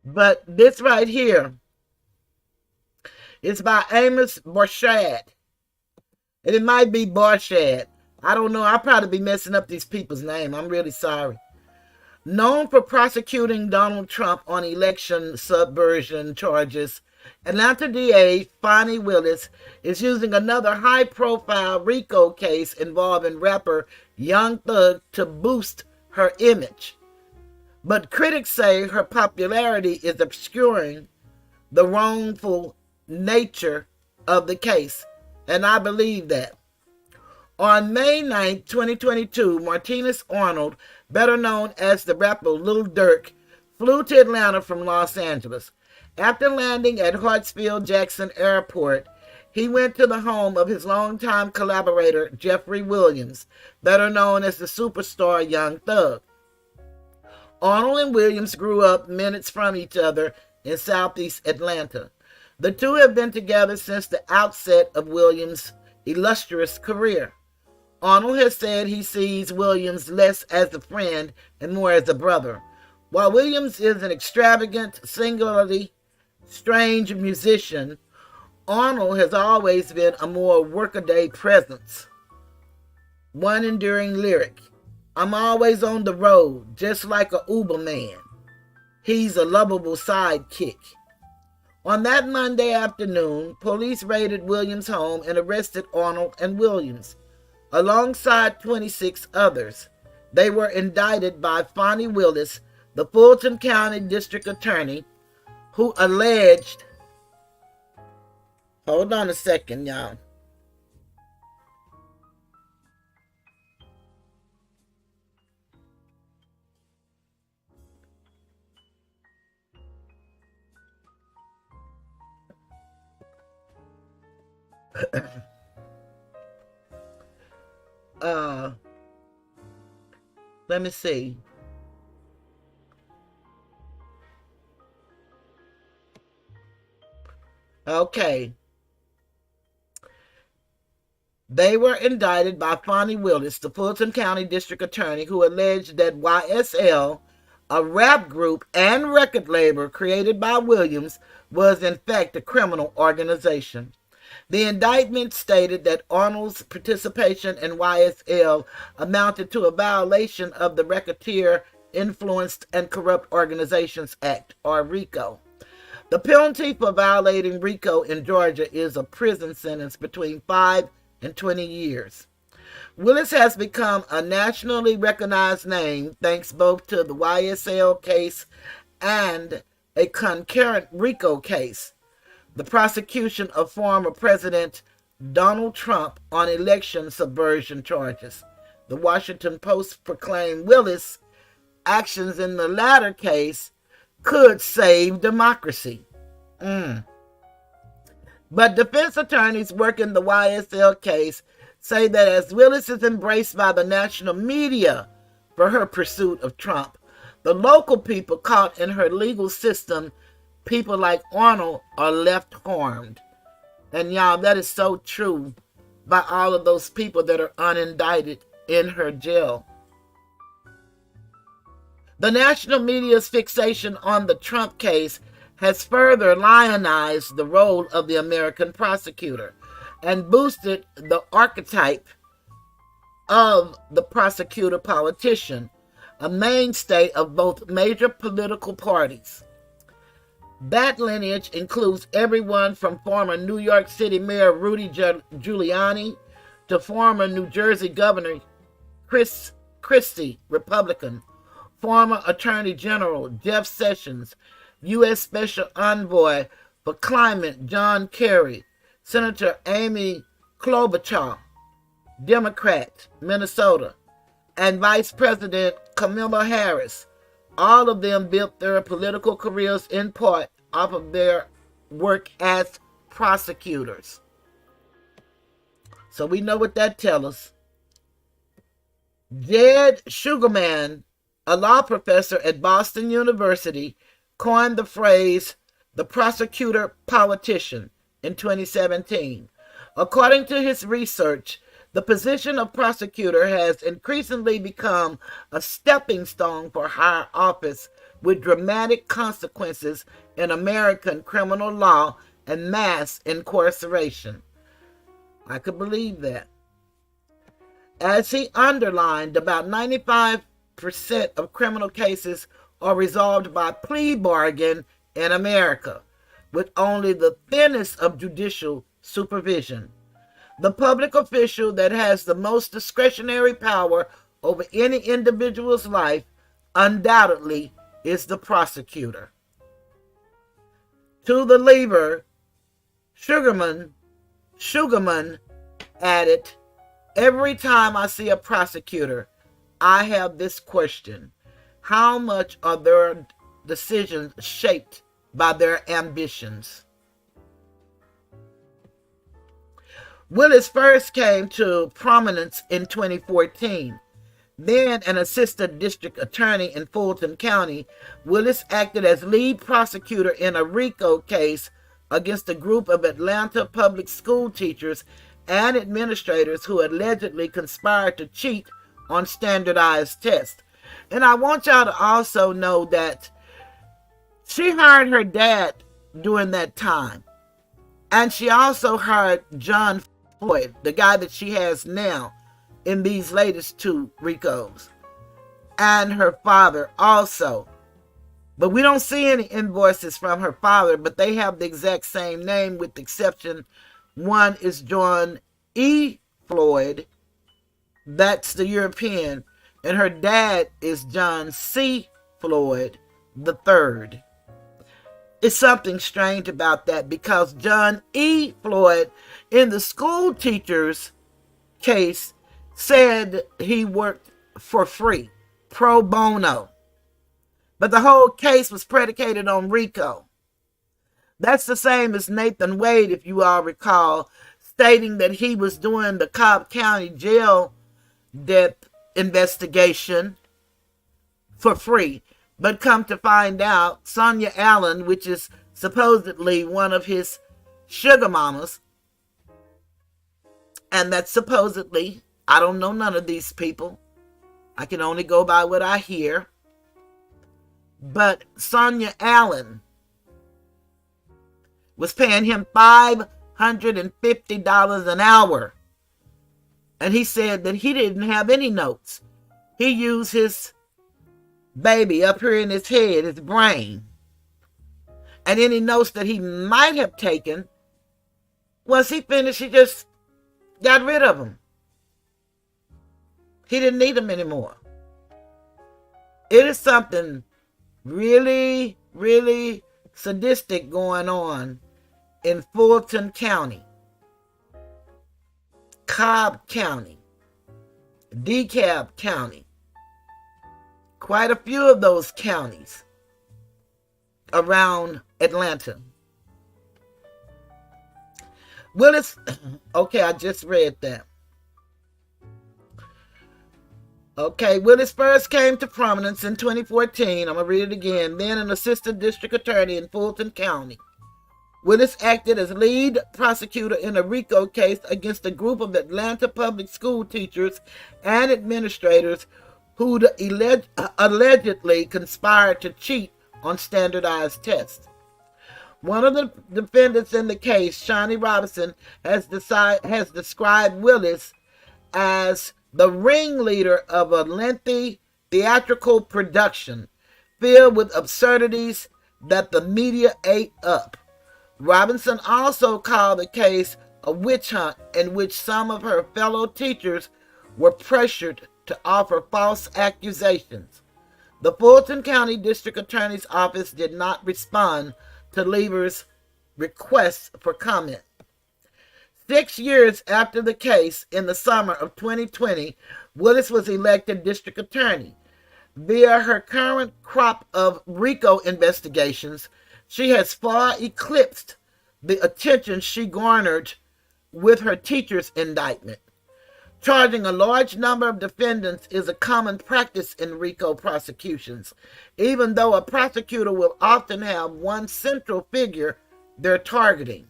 [SPEAKER 1] But this right here is by Amos Borshad. And it might be Borshad. I don't know. I'll probably be messing up these people's name. I'm really sorry. Known for prosecuting Donald Trump on election subversion charges, Atlanta DA Fani Willis is using another high-profile Rico case involving rapper Young Thug to boost her image. But critics say her popularity is obscuring the wrongful nature of the case, and I believe that. On May 9, 2022, Martinez Arnold, better known as the rapper Lil Durk, flew to Atlanta from Los Angeles. After landing at Hartsfield-Jackson Airport, he went to the home of his longtime collaborator, Jeffrey Williams, better known as the superstar Young Thug. Arnold and Williams grew up minutes from each other in Southeast Atlanta. The two have been together since the outset of Williams' illustrious career. Arnold has said he sees Williams less as a friend and more as a brother. While Williams is an extravagant, singularly strange musician, Arnold has always been a more workaday presence. One enduring lyric: "I'm always on the road, just like a Uber man." he's a lovable sidekick. On that Monday afternoon, police raided Williams' home and arrested Arnold and Williams, alongside 26 others. They were indicted by Fani Willis, the Fulton County District Attorney, who alleged, hold on a second, y'all. Let me see. Okay. They were indicted by Fani Willis, the Fulton County District Attorney, who alleged that YSL, a rap group and record label created by Williams, was in fact a criminal organization. The indictment stated that Arnold's participation in YSL amounted to a violation of the Racketeer Influenced and Corrupt Organizations Act, or RICO. The penalty for violating RICO in Georgia is a prison sentence between 5 and 20 years. Willis has become a nationally recognized name thanks both to the YSL case and a concurrent RICO case, the prosecution of former President Donald Trump on election subversion charges. The Washington Post proclaimed Willis' actions in the latter case could save democracy. But defense attorneys working the YSL case say that as Willis is embraced by the national media for her pursuit of Trump, the local people caught in her legal system, people like Arnold, are left harmed. And y'all, that is so true by all of those people that are unindicted in her jail. The national media's fixation on the Trump case has further lionized the role of the American prosecutor and boosted the archetype of the prosecutor politician, a mainstay of both major political parties. That lineage includes everyone from former New York City Mayor Rudy Giuliani to former New Jersey Governor Chris Christie, Republican, former Attorney General Jeff Sessions, U.S. Special Envoy for Climate John Kerry, Senator Amy Klobuchar, Democrat, Minnesota, and Vice President Kamala Harris. All of them built their political careers in part off of their work as prosecutors. So we know what that tells us. Jed Sugarman, a law professor at Boston University, coined the phrase the prosecutor politician in 2017. According to his research, the position of prosecutor has increasingly become a stepping stone for higher office with dramatic consequences in American criminal law and mass incarceration. I could believe that. As he underlined, about 95% of criminal cases are resolved by plea bargain in America, with only the thinnest of judicial supervision. The public official that has the most discretionary power over any individual's life undoubtedly is the prosecutor. To the lever, Sugarman added, every time I see a prosecutor, I have this question: how much are their decisions shaped by their ambitions? Willis first came to prominence in 2014. Then an assistant district attorney in Fulton County, Willis acted as lead prosecutor in a RICO case against a group of Atlanta public school teachers and administrators who allegedly conspired to cheat on standardized tests. And I want y'all to also know that she hired her dad during that time. And she also hired John Floyd, the guy that she has now in these latest two RICOs. And her father also. But we don't see any invoices from her father, but they have the exact same name with the exception one is John E. Floyd, that's the European, and her dad is John C. Floyd the third. It's something strange about that because John E. Floyd, in the school teacher's case, said he worked for free, pro bono. But the whole case was predicated on Rico. That's the same as Nathan Wade, if you all recall, stating that he was doing the Cobb County jail death investigation for free. But come to find out, Sonia Allen, which is supposedly one of his sugar mamas, and that's supposedly, I don't know none of these people. I can only go by what I hear. But Sonia Allen was paying him $550 an hour. And he said that he didn't have any notes. He used his baby up here in his head, his brain. And any notes that he might have taken, once he finished, he just got rid of them. He didn't need them anymore. It is something really, really sadistic going on in Fulton County, Cobb County, DeKalb County, quite a few of those counties around Atlanta. Willis, okay, I just read that. Okay, Willis first came to prominence in 2014. I'm going to read it again. Then an assistant district attorney in Fulton County. Willis acted as lead prosecutor in a Rico case against a group of Atlanta public school teachers and administrators who allegedly conspired to cheat on standardized tests. One of the defendants in the case, Shawnee Robinson, has described Willis as the ringleader of a lengthy theatrical production filled with absurdities that the media ate up. Robinson also called the case a witch hunt in which some of her fellow teachers were pressured to offer false accusations. The Fulton County District Attorney's Office did not respond to Lever's requests for comment. 6 years after the case, in the summer of 2020, Willis was elected district attorney. Via her current crop of Rico investigations, she has far eclipsed the attention she garnered with her teacher's indictment. Charging a large number of defendants is a common practice in Rico prosecutions, even though a prosecutor will often have one central figure they're targeting.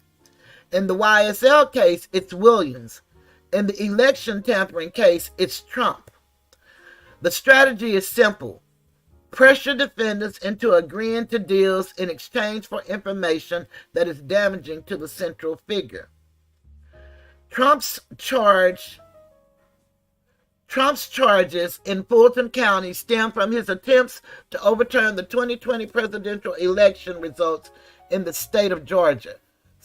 [SPEAKER 1] In the YSL case, it's Williams. In the election tampering case, it's Trump. The strategy is simple. Pressure defendants into agreeing to deals in exchange for information that is damaging to the central figure. Trump's charges in Fulton County stem from his attempts to overturn the 2020 presidential election results in the state of Georgia.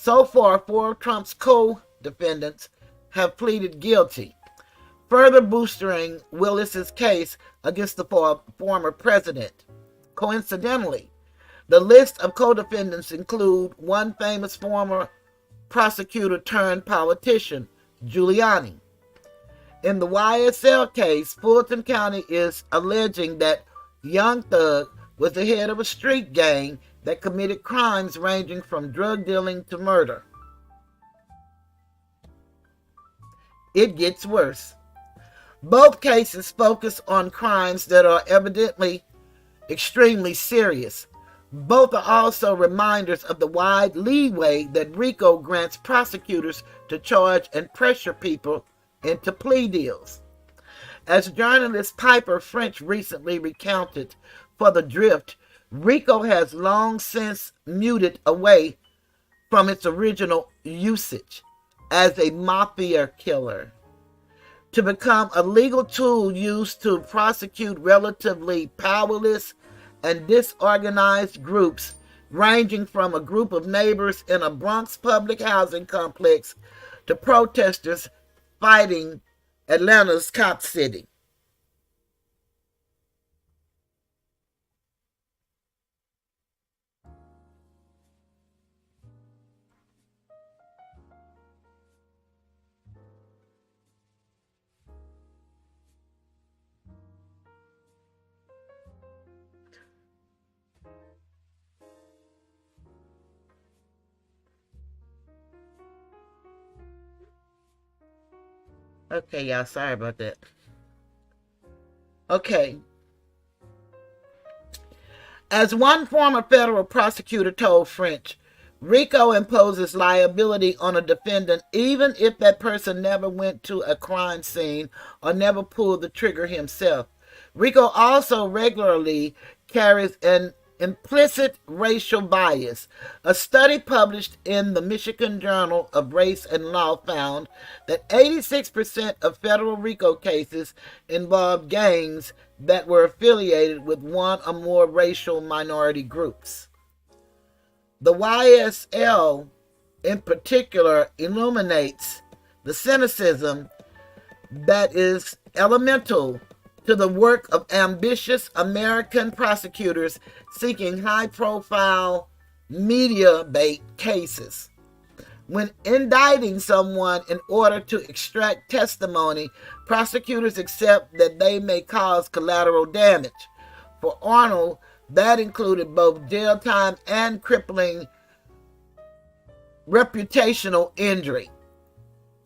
[SPEAKER 1] So far, 4 of Trump's co-defendants have pleaded guilty, further boosting Willis's case against the former president. Coincidentally, the list of co-defendants include one famous former prosecutor turned politician, Giuliani. In the YSL case, Fulton County is alleging that Young Thug was the head of a street gang that committed crimes ranging from drug dealing to murder. It gets worse. Both cases focus on crimes that are evidently extremely serious. Both are also reminders of the wide leeway that Rico grants prosecutors to charge and pressure people into plea deals. As journalist Piper French recently recounted for The Drift, Rico has long since muted away from its original usage as a mafia killer to become a legal tool used to prosecute relatively powerless and disorganized groups ranging from a group of neighbors in a Bronx public housing complex to protesters fighting Atlanta's cop city. Okay, y'all, sorry about that. Okay. As one former federal prosecutor told French, Rico imposes liability on a defendant even if that person never went to a crime scene or never pulled the trigger himself. Rico also regularly carries an implicit racial bias. A study published in the Michigan Journal of Race and Law found that 86% of federal Rico cases involved gangs that were affiliated with one or more racial minority groups. The YSL in particular illuminates the cynicism that is elemental to the work of ambitious American prosecutors seeking high-profile media bait cases. When indicting someone in order to extract testimony, prosecutors accept that they may cause collateral damage. For Arnold, that included both jail time and crippling reputational injury.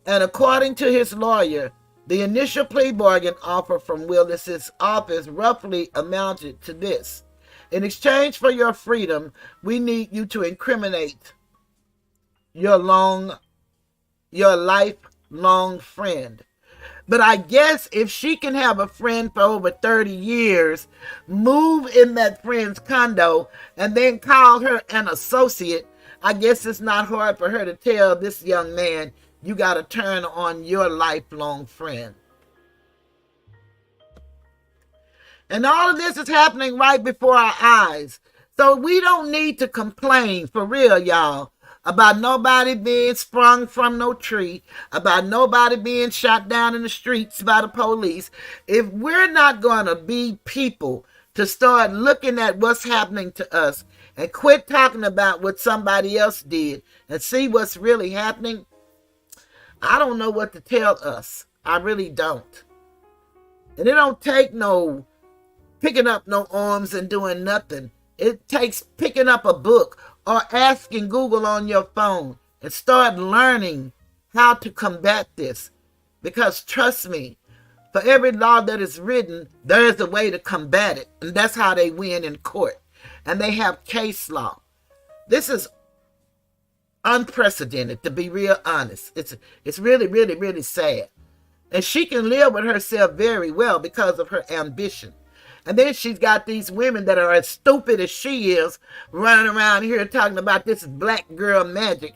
[SPEAKER 1] And according to his lawyer, the initial plea bargain offer from Willis's office roughly amounted to this: in exchange for your freedom, we need you to incriminate your lifelong friend. But I guess if she can have a friend for over 30 years, move in that friend's condo, and then call her an associate, I guess it's not hard for her to tell this young man, you got to turn on your lifelong friend. And all of this is happening right before our eyes. So we don't need to complain, for real, y'all, about nobody being sprung from no tree, about nobody being shot down in the streets by the police. If we're not going to be people to start looking at what's happening to us and quit talking about what somebody else did and see what's really happening, I don't know what to tell us. I really don't. And it don't take no picking up no arms and doing nothing. It takes picking up a book or asking Google on your phone and start learning how to combat this. Because trust me, for every law that is written, there is a way to combat it. And that's how they win in court. And they have case law. This is unprecedented, to be real honest. It's really, really, really sad. And she can live with herself very well because of her ambition. And then she's got these women that are as stupid as she is running around here talking about this is black girl magic.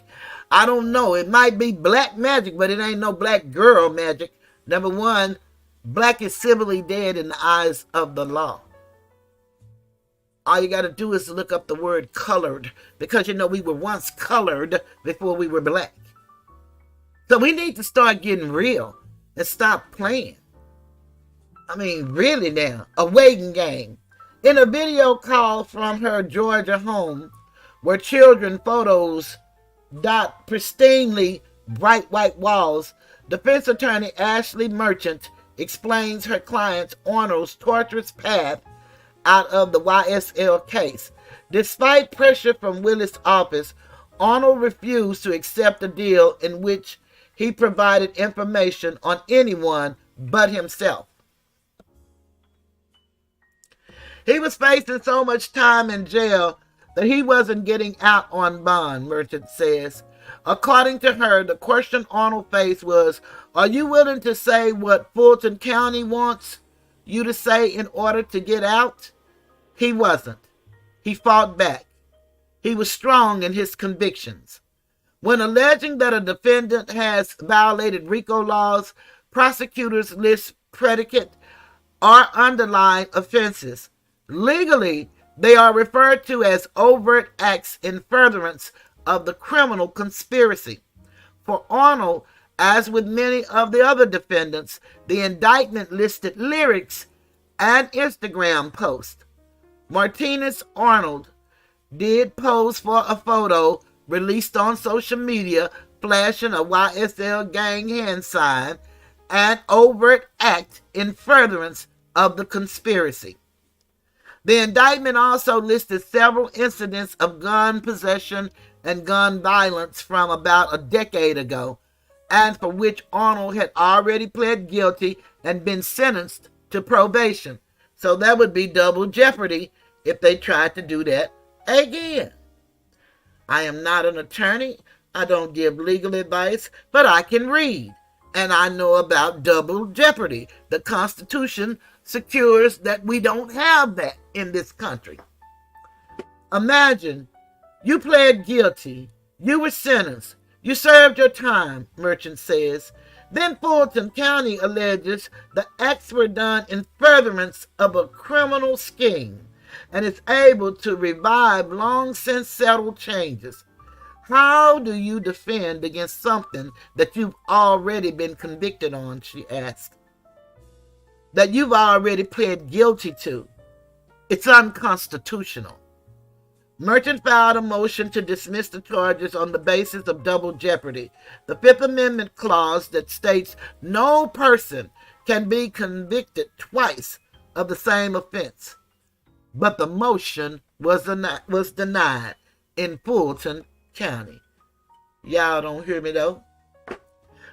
[SPEAKER 1] I don't know. It might be black magic, but it ain't no black girl magic. Number one, black is civilly dead in the eyes of the law. All you got to do is look up the word colored, because, you know, we were once colored before we were black. So we need to start getting real and stop playing. I mean, really now, a waiting game. In a video call from her Georgia home, where children photos dot pristinely bright white walls, defense attorney Ashley Merchant explains her client Arnold's torturous path out of the YSL case. Despite pressure from Willis' office, Arnold refused to accept a deal in which he provided information on anyone but himself. He was facing so much time in jail that he wasn't getting out on bond, Merchant says. According to her, the question Arnold faced was, are you willing to say what Fulton County wants you to say in order to get out? He wasn't. He fought back. He was strong in his convictions. When alleging that a defendant has violated RICO laws, prosecutors list predicate or underlying offenses. Legally, They are referred to as overt acts in furtherance of the criminal conspiracy. For Arnold, as with many of the other defendants, the indictment listed lyrics and Instagram posts. Martinez Arnold did pose for a photo released on social media flashing a YSL gang hand sign, an overt act in furtherance of the conspiracy. The indictment also listed several incidents of gun possession and gun violence from about a decade ago, and for which Arnold had already pled guilty and been sentenced to probation. So that would be double jeopardy if they tried to do that again. I am not an attorney. I don't give legal advice, but I can read, and I know about double jeopardy. The Constitution secures that we don't have that in this country. Imagine you pled guilty, you were sentenced, you served your time, Merchant says. Then Fulton County alleges the acts were done in furtherance of a criminal scheme and is able to revive long since settled changes. How do you defend against something that you've already been convicted on, she asked, that you've already pled guilty to? It's unconstitutional. Merchant filed a motion to dismiss the charges on the basis of double jeopardy, the Fifth Amendment clause that states no person can be convicted twice of the same offense. But the motion was denied in Fulton County. Y'all don't hear me though?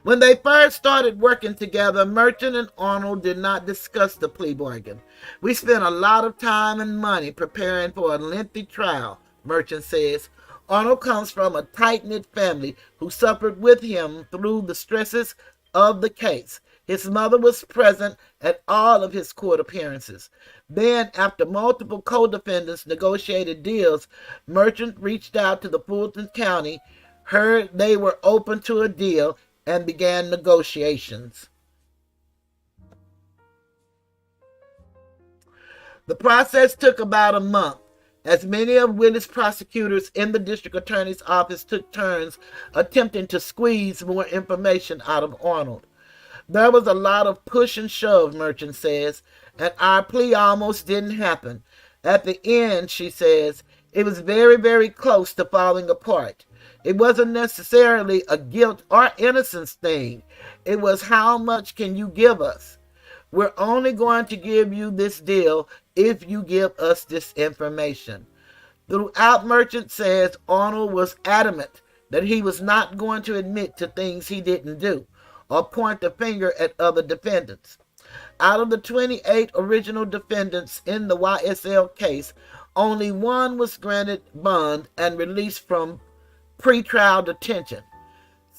[SPEAKER 1] When they first started working together, Merchant and Arnold did not discuss the plea bargain. We spent a lot of time and money preparing for a lengthy trial, Merchant says. Arnold comes from a tight-knit family who suffered with him through the stresses of the case. His mother was present at all of his court appearances. Then, after multiple co-defendants negotiated deals, Merchant reached out to the Fulton County, heard they were open to a deal, and began negotiations. The process took about a month, as many of Willis prosecutors in the district attorney's office took turns attempting to squeeze more information out of Arnold. There was a lot of push and shove, Merchant says, and our plea almost didn't happen. At the end, she says, it was very, very close to falling apart. It wasn't necessarily a guilt or innocence thing. It was how much can you give us? We're only going to give you this deal if you give us this information. Throughout, Merchant says Arnold was adamant that he was not going to admit to things he didn't do or point the finger at other defendants. Out of the 28 original defendants in the YSL case, only one was granted bond and released from pretrial detention.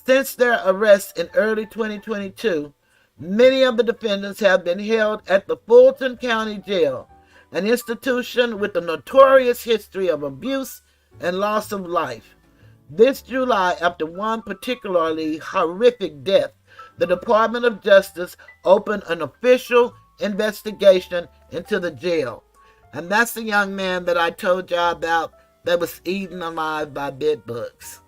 [SPEAKER 1] Since their arrest in early 2022, many of the defendants have been held at the Fulton County Jail, an institution with a notorious history of abuse and loss of life. This July, after one particularly horrific death, the Department of Justice opened an official investigation into the jail. And that's the young man that I told y'all about that was eaten alive by bed bugs.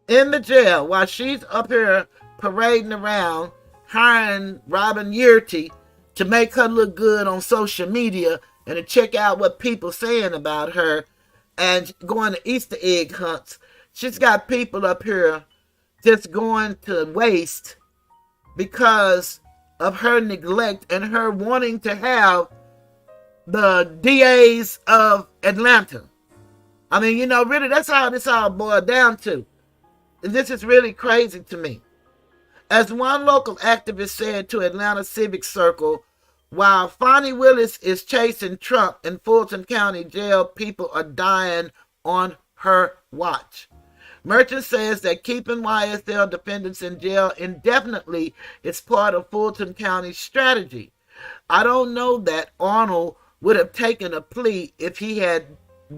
[SPEAKER 1] In the jail, while she's up here parading around, hiring Robin Yurty to make her look good on social media and to check out what people saying about her and going to Easter egg hunts, she's got people up here just going to waste because of her neglect and her wanting to have the DAs of Atlanta. I mean, you know, really, that's how this all boiled down to. And this is really crazy to me. As one local activist said to Atlanta Civic Circle, while Fani Willis is chasing Trump in Fulton County Jail, people are dying on her watch. Merchant says that keeping YSL defendants in jail indefinitely is part of Fulton County's strategy. I don't know that Arnold would have taken a plea if he had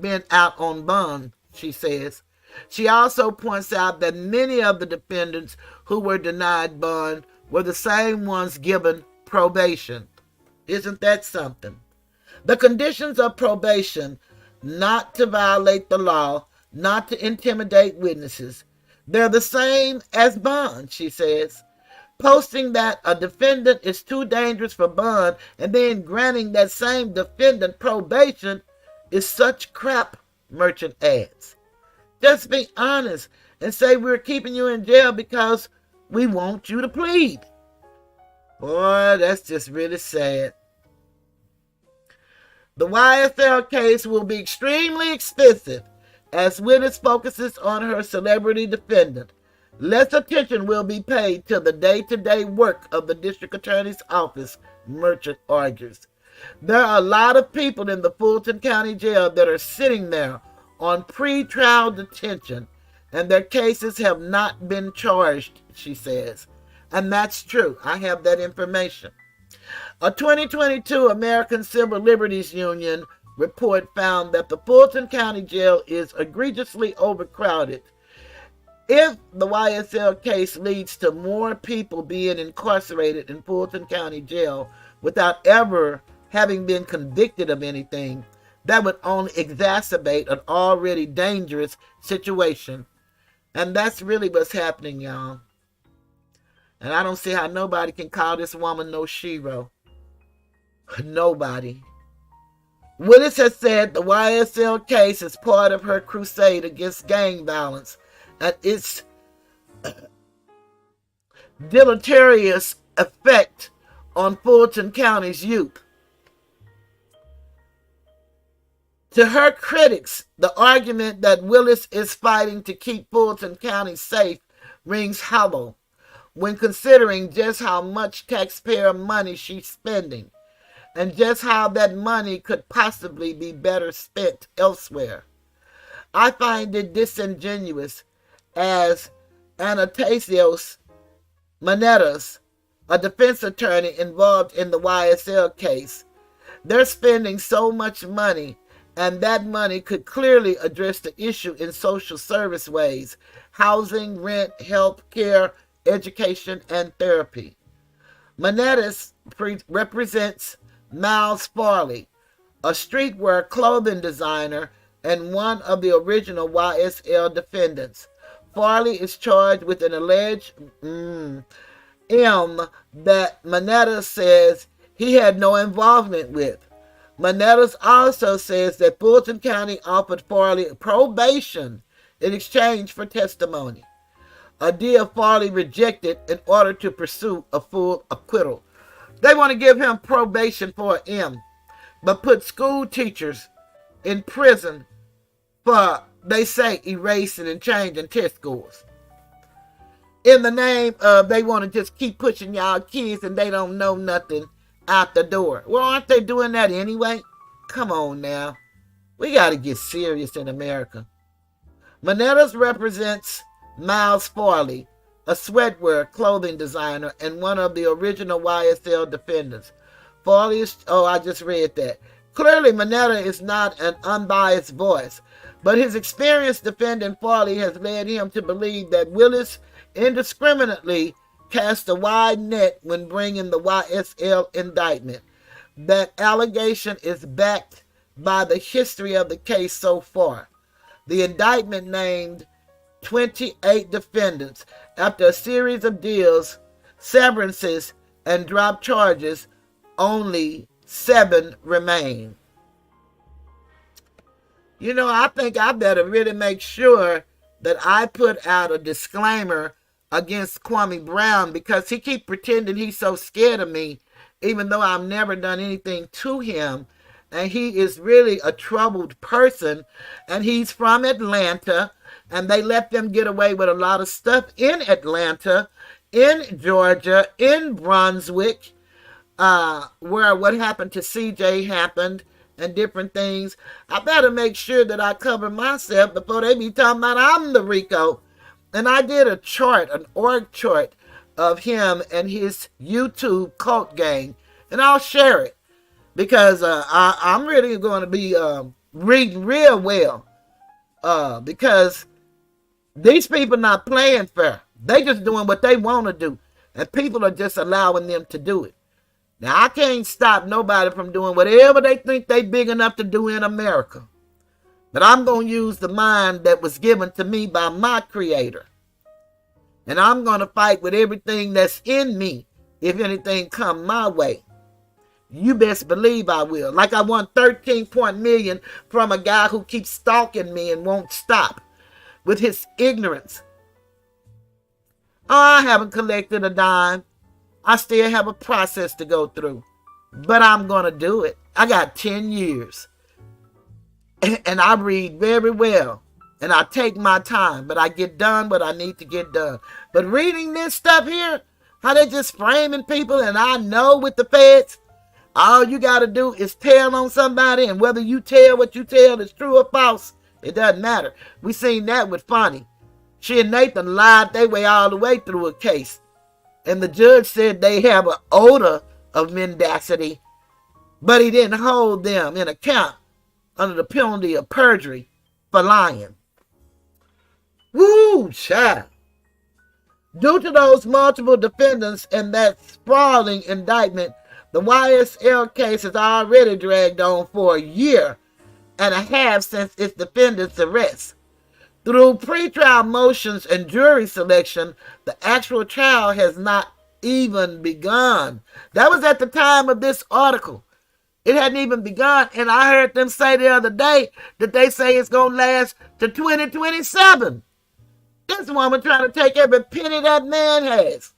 [SPEAKER 1] been out on bond, she says. She also points out that many of the defendants who were denied bond were the same ones given probation. Isn't that something? The conditions of probation: not to violate the law, not to intimidate witnesses. They're the same as bond, she says. Posting that a defendant is too dangerous for bond and then granting that same defendant probation is such crap, Merchant adds. Just be honest and say we're keeping you in jail because we want you to plead. Boy, that's just really sad. The YSL case will be extremely expensive as Willis focuses on her celebrity defendant. Less attention will be paid to the day-to-day work of the district attorney's office, Merchant argues. There are a lot of people in the Fulton County Jail that are sitting there on pre-trial detention, and their cases have not been charged, she says. And that's true. I have that information. A 2022 American Civil Liberties Union report found that the Fulton County Jail is egregiously overcrowded. If the YSL case leads to more people being incarcerated in Fulton County Jail without ever having been convicted of anything, that would only exacerbate an already dangerous situation. And that's really what's happening, y'all. And I don't see how nobody can call this woman no shero. Nobody. Willis has said the YSL case is part of her crusade against gang violence and its deleterious effect on Fulton County's youth. To her critics, the argument that Willis is fighting to keep Fulton County safe rings hollow when considering just how much taxpayer money she's spending and just how that money could possibly be better spent elsewhere. I find it disingenuous as Anastasios Manetas, a defense attorney involved in the YSL case. They're spending so much money, and that money could clearly address the issue in social service ways: housing, rent, health care, education, and therapy. Manetas represents Miles Farley, a streetwear clothing designer and one of the original YSL defendants. Farley is charged with an alleged M that Manetas says he had no involvement with. Manetas also says that Fulton County offered Farley probation in exchange for testimony, a deal Farley rejected in order to pursue a full acquittal. They want to give him probation for an M, but put school teachers in prison for, they say, erasing and changing test scores. In the name of they want to just keep pushing y'all kids and they don't know nothing out the door. Well, aren't they doing that anyway? Come on now. We got to get serious in America. Manetas represents Miles Farley, a sweatwear clothing designer and one of the original YSL defendants. Farley is, I just read that. Clearly, Manetta is not an unbiased voice, but his experience defending Farley has led him to believe that Willis indiscriminately cast a wide net when bringing the YSL indictment. That allegation is backed by the history of the case so far. The indictment named 28 defendants. After a series of deals, severances, and dropped charges, only 7 remain. You know, I think I better really make sure that I put out a disclaimer against Kwame Brown, because he keeps pretending he's so scared of me, even though I've never done anything to him. And he is really a troubled person, and he's from Atlanta, and they let them get away with a lot of stuff in Atlanta, in Georgia, in Brunswick, where what happened to CJ happened, and different things. I better make sure that I cover myself before they be talking about I'm the Rico. And I did a chart, an org chart of him and his YouTube cult gang, and I'll share it, because I'm really going to be reading real well, because these people not playing fair. They just doing what they want to do, and people are just allowing them to do it. Now, I can't stop nobody from doing whatever they think they big enough to do in America. But I'm going to use the mind that was given to me by my Creator. And I'm going to fight with everything that's in me if anything come my way. You best believe I will. Like I won 13 million from a guy who keeps stalking me and won't stop with his ignorance. Oh, I haven't collected a dime. I still have a process to go through. But I'm going to do it. I got 10 years. And I read very well. And I take my time. But I get done what I need to get done. But reading this stuff here, how they just framing people, and I know with the feds, all you got to do is tell on somebody, and whether you tell what you tell is true or false, it doesn't matter. We seen that with Fani. She and Nathan lied their way all the way through a case. And the judge said they have an odor of mendacity, but he didn't hold them in account under the penalty of perjury for lying. Woo, child. Due to those multiple defendants and that sprawling indictment, the YSL case has already dragged on for a year and a half since its defendant's arrest. Through pretrial motions and jury selection, the actual trial has not even begun. That was at the time of this article. It hadn't even begun, and I heard them say the other day that they say it's going to last to 2027. This woman trying to take every penny that man has.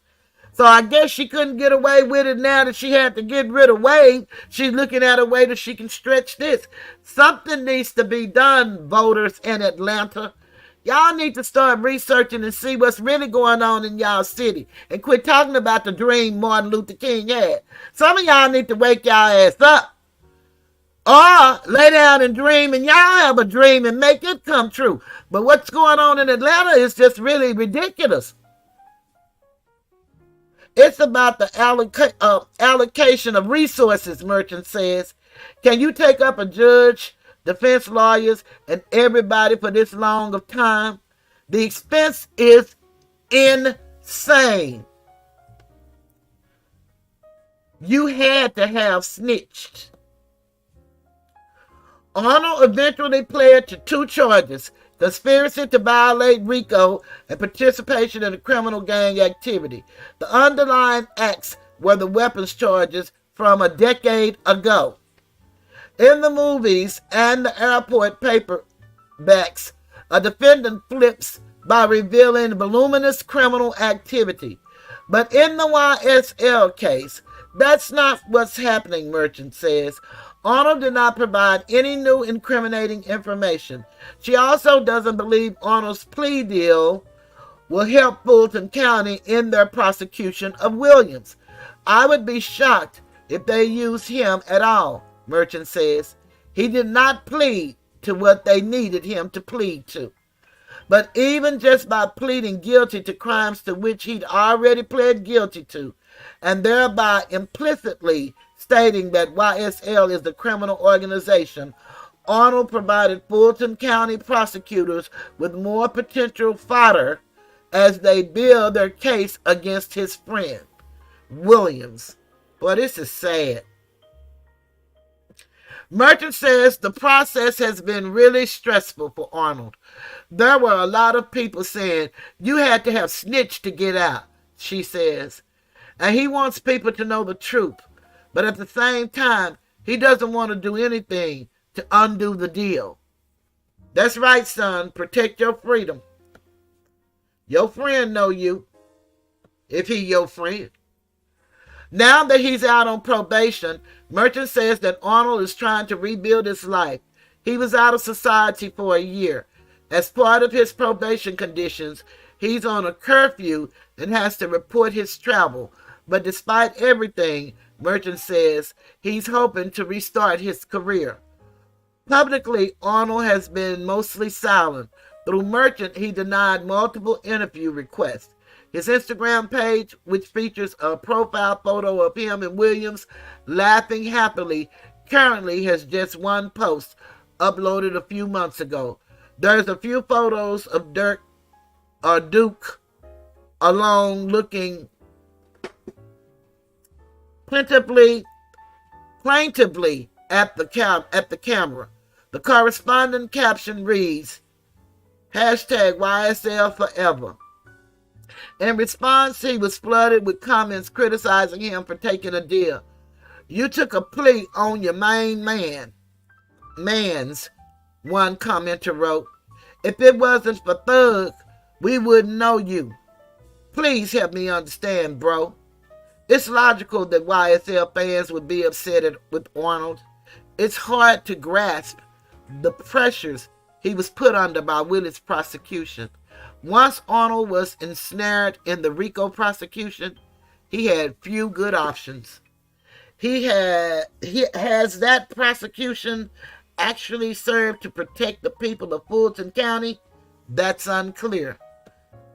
[SPEAKER 1] So I guess she couldn't get away with it now that she had to get rid of Wade. She's looking at a way that she can stretch this. Something needs to be done, voters in Atlanta. Y'all need to start researching and see what's really going on in y'all city. And quit talking about the dream Martin Luther King had. Some of y'all need to wake y'all ass up. Or lay down and dream, and y'all have a dream and make it come true. But what's going on in Atlanta is just really ridiculous. It's about the allocation of resources, Merchant says. Can you take up a judge, defense lawyers, and everybody for this long of time? The expense is insane. You had to have snitched. Arnold eventually pled to 2 charges: conspiracy to violate Rico and participation in a criminal gang activity. The underlying acts were the weapons charges from a decade ago. In the movies and the airport paperbacks, a defendant flips by revealing voluminous criminal activity. But in the YSL case, that's not what's happening, Merchant says. Arnold did not provide any new incriminating information. She also doesn't believe Arnold's plea deal will help Fulton County in their prosecution of Williams. I would be shocked if they use him at all, Merchant says. He did not plead to what they needed him to plead to. But even just by pleading guilty to crimes to which he'd already pled guilty to, and thereby implicitly stating that YSL is the criminal organization, Arnold provided Fulton County prosecutors with more potential fodder as they build their case against his friend, Williams. Boy, this is sad. Merchant says the process has been really stressful for Arnold. There were a lot of people saying, you had to have snitched to get out, she says. And he wants people to know the truth. But at the same time, he doesn't want to do anything to undo the deal. That's right, son. Protect your freedom. Your friend know you, if he your friend. Now that he's out on probation, Merchant says that Arnold is trying to rebuild his life. He was out of society for a year. As part of his probation conditions, he's on a curfew and has to report his travel. But despite everything, Merchant says he's hoping to restart his career. Publicly, Arnold has been mostly silent. Through Merchant, he denied multiple interview requests. His Instagram page, which features a profile photo of him and Williams laughing happily, currently has just one post uploaded a few months ago. There's a few photos of Duke alone looking plaintively at the camera. The corresponding caption reads, #YSL forever. In response, he was flooded with comments criticizing him for taking a deal. You took a plea on your man's, one commenter wrote. If it wasn't for thugs, we wouldn't know you. Please help me understand, bro. It's logical that YSL fans would be upset with Arnold. It's hard to grasp the pressures he was put under by Willis prosecution. Once Arnold was ensnared in the Rico prosecution, he had few good options. Has that prosecution actually served to protect the people of Fulton County? That's unclear.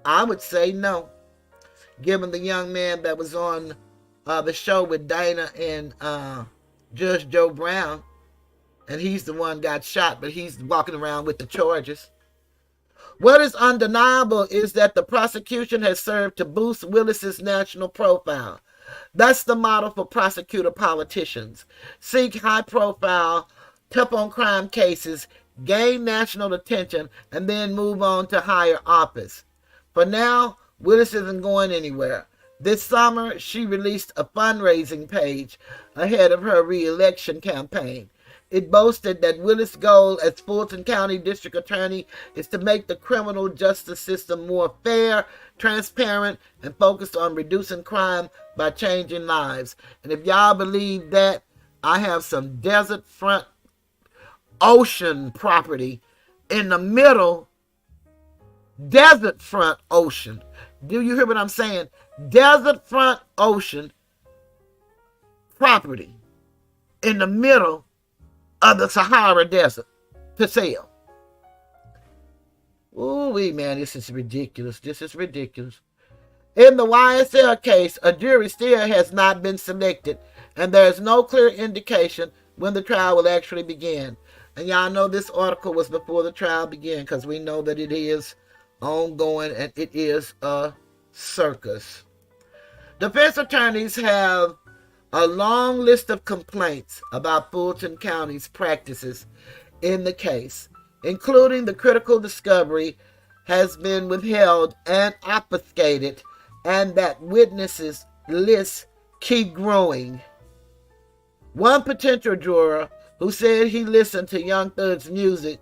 [SPEAKER 1] I would say no, given the young man that was on the show with Dana and Judge Joe Brown, and he's the one got shot, but he's walking around with the charges. What is undeniable is that the prosecution has served to boost Willis's national profile. That's the model for prosecutor politicians. Seek high-profile, tough-on-crime cases, gain national attention, and then move on to higher office. For now, Willis isn't going anywhere. This summer, she released a fundraising page ahead of her re-election campaign. It boasted that Willis' goal as Fulton County District Attorney is to make the criminal justice system more fair, transparent, and focused on reducing crime by changing lives. And if y'all believe that, I have some desert front ocean property in the middle, desert front ocean. Do you hear what I'm saying? Desert front ocean property in the middle of the Sahara Desert to sell. Ooh, man, this is ridiculous. This is ridiculous. In the YSL case, a jury still has not been selected, and there is no clear indication when the trial will actually begin. And y'all know this article was before the trial began, because we know that it is ongoing and it is a circus. Defense attorneys have a long list of complaints about Fulton County's practices in the case, including the critical discovery has been withheld and obfuscated, and that witnesses lists keep growing. One potential juror who said he listened to Young Thug's music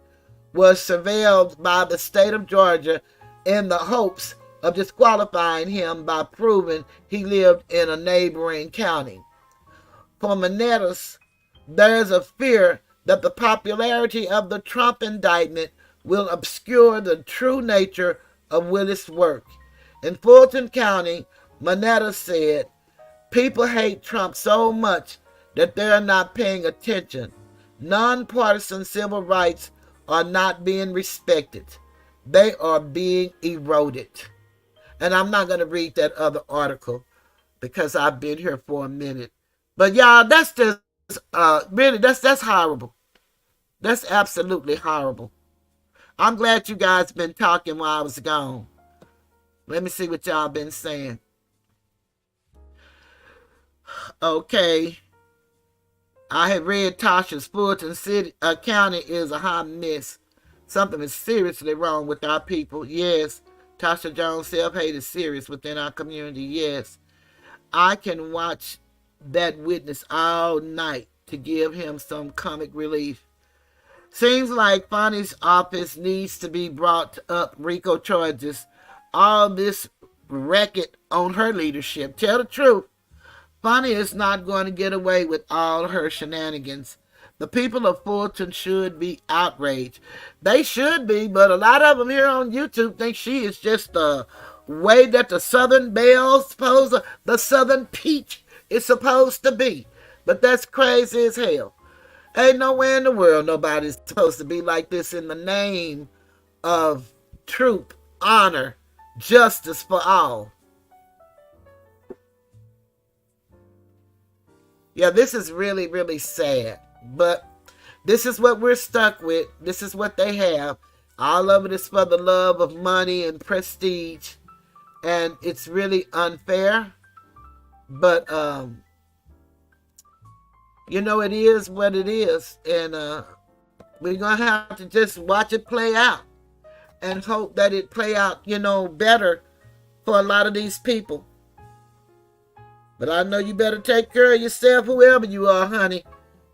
[SPEAKER 1] was surveilled by the state of Georgia in the hopes of disqualifying him by proving he lived in a neighboring county. For Manetas, there is a fear that the popularity of the Trump indictment will obscure the true nature of Willis' work. In Fulton County, Manetta said, people hate Trump so much that they're not paying attention. Nonpartisan civil rights are not being respected. They are being eroded. And I'm not going to read that other article because I've been here for a minute. But y'all, that's just, really, that's horrible. That's absolutely horrible. I'm glad you guys been talking while I was gone. Let me see what y'all been saying. Okay. I have read Tasha's Fulton County is a hot mess. Something is seriously wrong with our people. Yes. Tasha Jones' self-hate is serious within our community. Yes. I can watch that witness all night to give him some comic relief. Seems like Fani's office needs to be brought up Rico charges. All this racket on her leadership. Tell the truth. Fani is not going to get away with all her shenanigans. The people of Fulton should be outraged. They should be, but a lot of them here on YouTube think she is just the way that the Southern Belle, the Southern Peach is supposed to be. But that's crazy as hell. Ain't nowhere in the world nobody's supposed to be like this in the name of truth, honor, justice for all. Yeah, this is really, really sad. But this is what we're stuck with. This is what they have. All of it is for the love of money and prestige. And it's really unfair. But you know, it is what it is. And we're going to have to just watch it play out and hope that it play out, you know, better for a lot of these people. But I know you better take care of yourself, whoever you are, honey.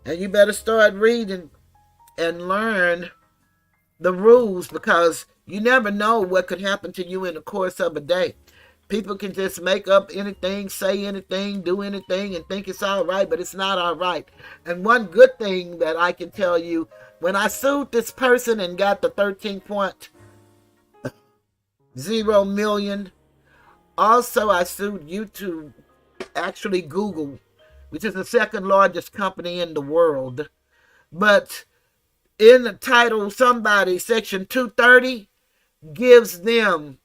[SPEAKER 1] And you better start reading and learn the rules, because you never know what could happen to you in the course of a day. People can just make up anything, say anything, do anything, and think it's all right, but it's not all right. And one good thing that I can tell you, when I sued this person and got the 13.0 million, also I sued YouTube, actually Google, which is the second largest company in the world. But in the title, somebody, Section 230, gives them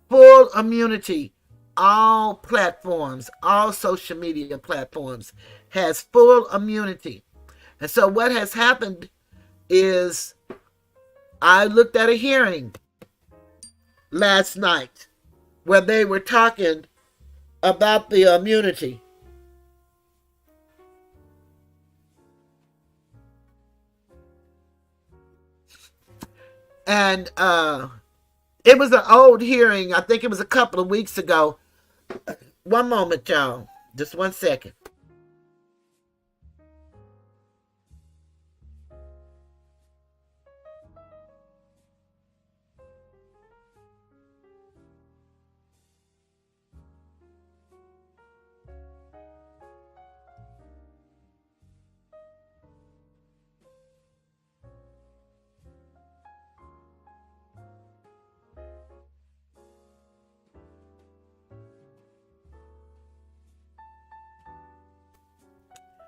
[SPEAKER 1] full immunity. All platforms, all social media platforms has full immunity. And so what has happened is I looked at a hearing last night where they were talking about the immunity. And it was an old hearing. I think it was a couple of weeks ago. One moment, y'all. Just 1 second.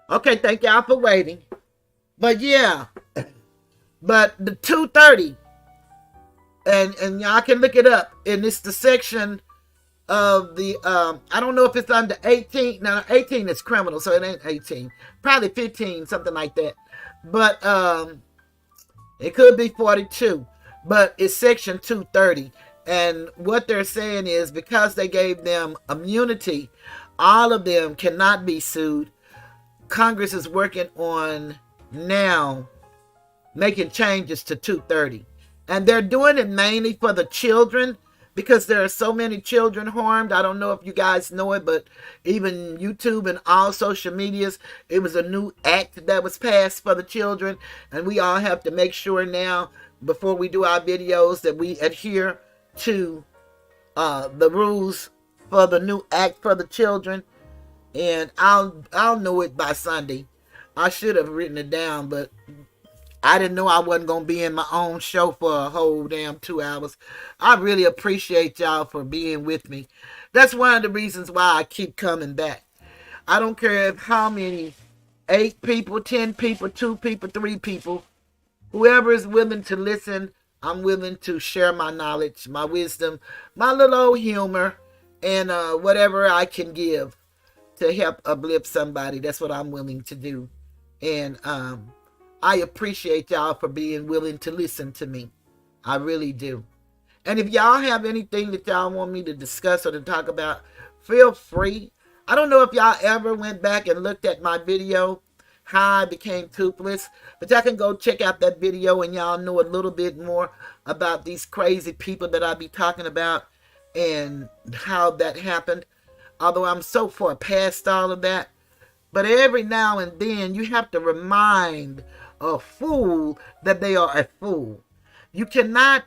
[SPEAKER 1] Okay, thank y'all for waiting. But yeah, but the 230, and y'all can look it up, and it's the section of the, I don't know if it's under 18. Now, 18 is criminal, so it ain't 18. Probably 15, something like that. But it could be 42, but it's section 230. And what they're saying is, because they gave them immunity, all of them cannot be sued. Congress is working on now making changes to 230. And they're doing it mainly for the children, because there are so many children harmed. I don't know if you guys know it, but even YouTube and all social medias, it was a new act that was passed for the children. And we all have to make sure now, before we do our videos, that we adhere to the rules for the new act for the children. And I'll know it by Sunday. I should have written it down, but I didn't know I wasn't going to be in my own show for a whole damn 2 hours. I really appreciate y'all for being with me. That's one of the reasons why I keep coming back. I don't care if how many, 8 people, 10 people, 2 people, 3 people, whoever is willing to listen, I'm willing to share my knowledge, my wisdom, my little old humor, and whatever I can give to help uplift somebody. That's what I'm willing to do. And I appreciate y'all for being willing to listen to me. I really do. And if y'all have anything that y'all want me to discuss or to talk about, feel free. I don't know if y'all ever went back and looked at my video, How I Became Toothless, but y'all can go check out that video and y'all know a little bit more about these crazy people that I be talking about and how that happened. Although I'm so far past all of that. But every now and then you have to remind a fool that they are a fool. You cannot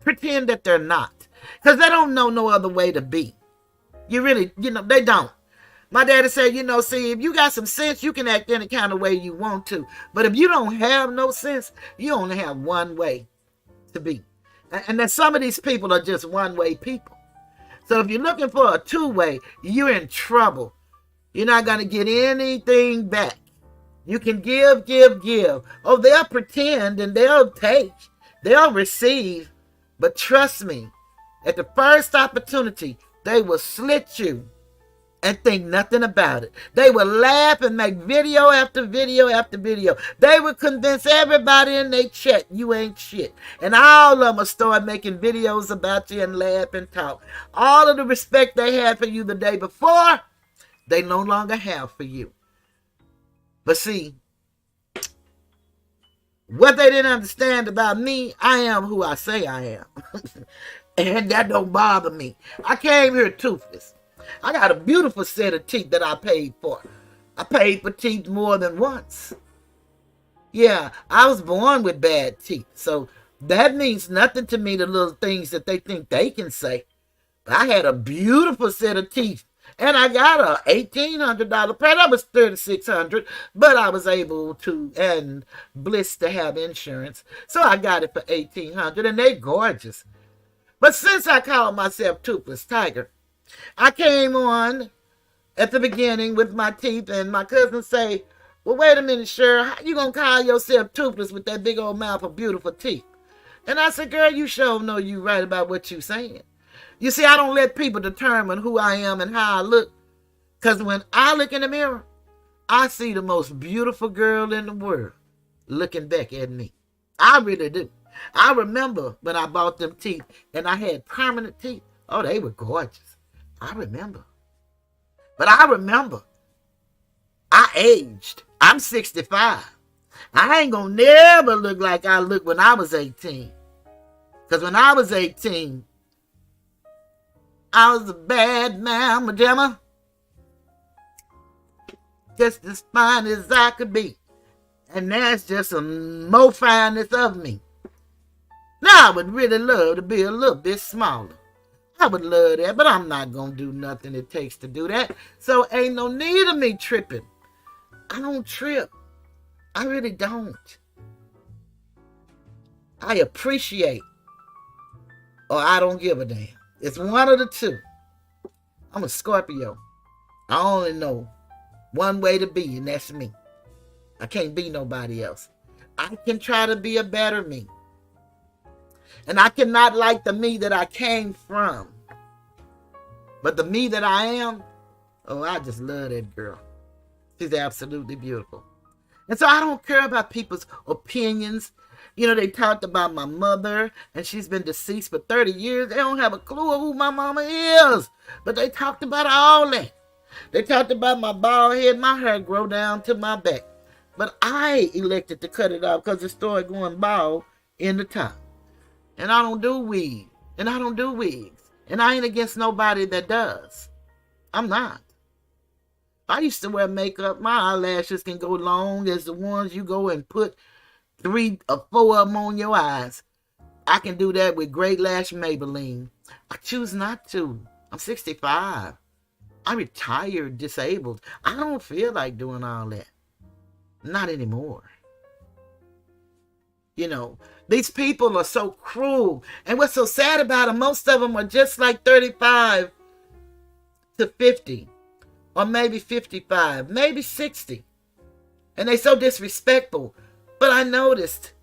[SPEAKER 1] pretend that they're not. Because they don't know no other way to be. You really, they don't. My daddy said, see, if you got some sense, you can act any kind of way you want to. But if you don't have no sense, you only have one way to be. And then some of these people are just one-way people. So if you're looking for a two-way, you're in trouble. You're not going to get anything back. You can give. Oh, they'll pretend and they'll take. They'll receive. But trust me, at the first opportunity, they will slit you and think nothing about it. They will laugh and make video after video after video. They will convince everybody in their chat you ain't shit. And all of them will start making videos about you and laugh and talk. All of the respect they had for you the day before, they no longer have for you. But see, what they didn't understand about me, I am who I say I am. And that don't bother me. I came here toothless. I got a beautiful set of teeth that I paid for. I paid for teeth more than once. Yeah, I was born with bad teeth. So that means nothing to me, the little things that they think they can say. But I had a beautiful set of teeth. And I got a $1,800 pair. That was $3,600, but I was able to and blessed to have insurance, so I got it for $1,800, and they're gorgeous. But since I called myself Toothless Tiger, I came on at the beginning with my teeth, and my cousins say, "Well, wait a minute, Cheryl, how you gonna call yourself toothless with that big old mouth of beautiful teeth?" And I said, "Girl, you sure know you right about what you saying." You see, I don't let people determine who I am and how I look. Because when I look in the mirror, I see the most beautiful girl in the world looking back at me. I really do. I remember when I bought them teeth and I had permanent teeth. Oh, they were gorgeous. I remember. But I remember I aged. I'm 65. I ain't going to never look like I looked when I was 18. Because when I was 18, I was a bad mamma jamma, just as fine as I could be. And that's just a more fineness of me. Now, I would really love to be a little bit smaller. I would love that, but I'm not going to do nothing it takes to do that. So ain't no need of me tripping. I don't trip. I really don't. I appreciate, or I don't give a damn. It's one of the two. I'm a Scorpio. I only know one way to be, and that's me. I can't be nobody else. I can try to be a better me. And I cannot like the me that I came from. But the me that I am, oh, I just love that girl. She's absolutely beautiful. And so I don't care about people's opinions. You know, they talked about my mother, and she's been deceased for 30 years. They don't have a clue of who my mama is. But they talked about all that. They talked about my bald head, my hair grow down to my back. But I elected to cut it off because it started going bald in the top. And I don't do weave. And I don't do wigs. And I ain't against nobody that does. I'm not. I used to wear makeup. My eyelashes can go long as the ones you go and put 3 or 4 of them on your eyes. I can do that with Great Lash Maybelline. I choose not to. I'm 65. I'm retired, disabled. I don't feel like doing all that. Not anymore. You know, these people are so cruel. And what's so sad about them, most of them are just like 35 to 50. Or maybe 55, maybe 60. And they so disrespectful. But I noticed,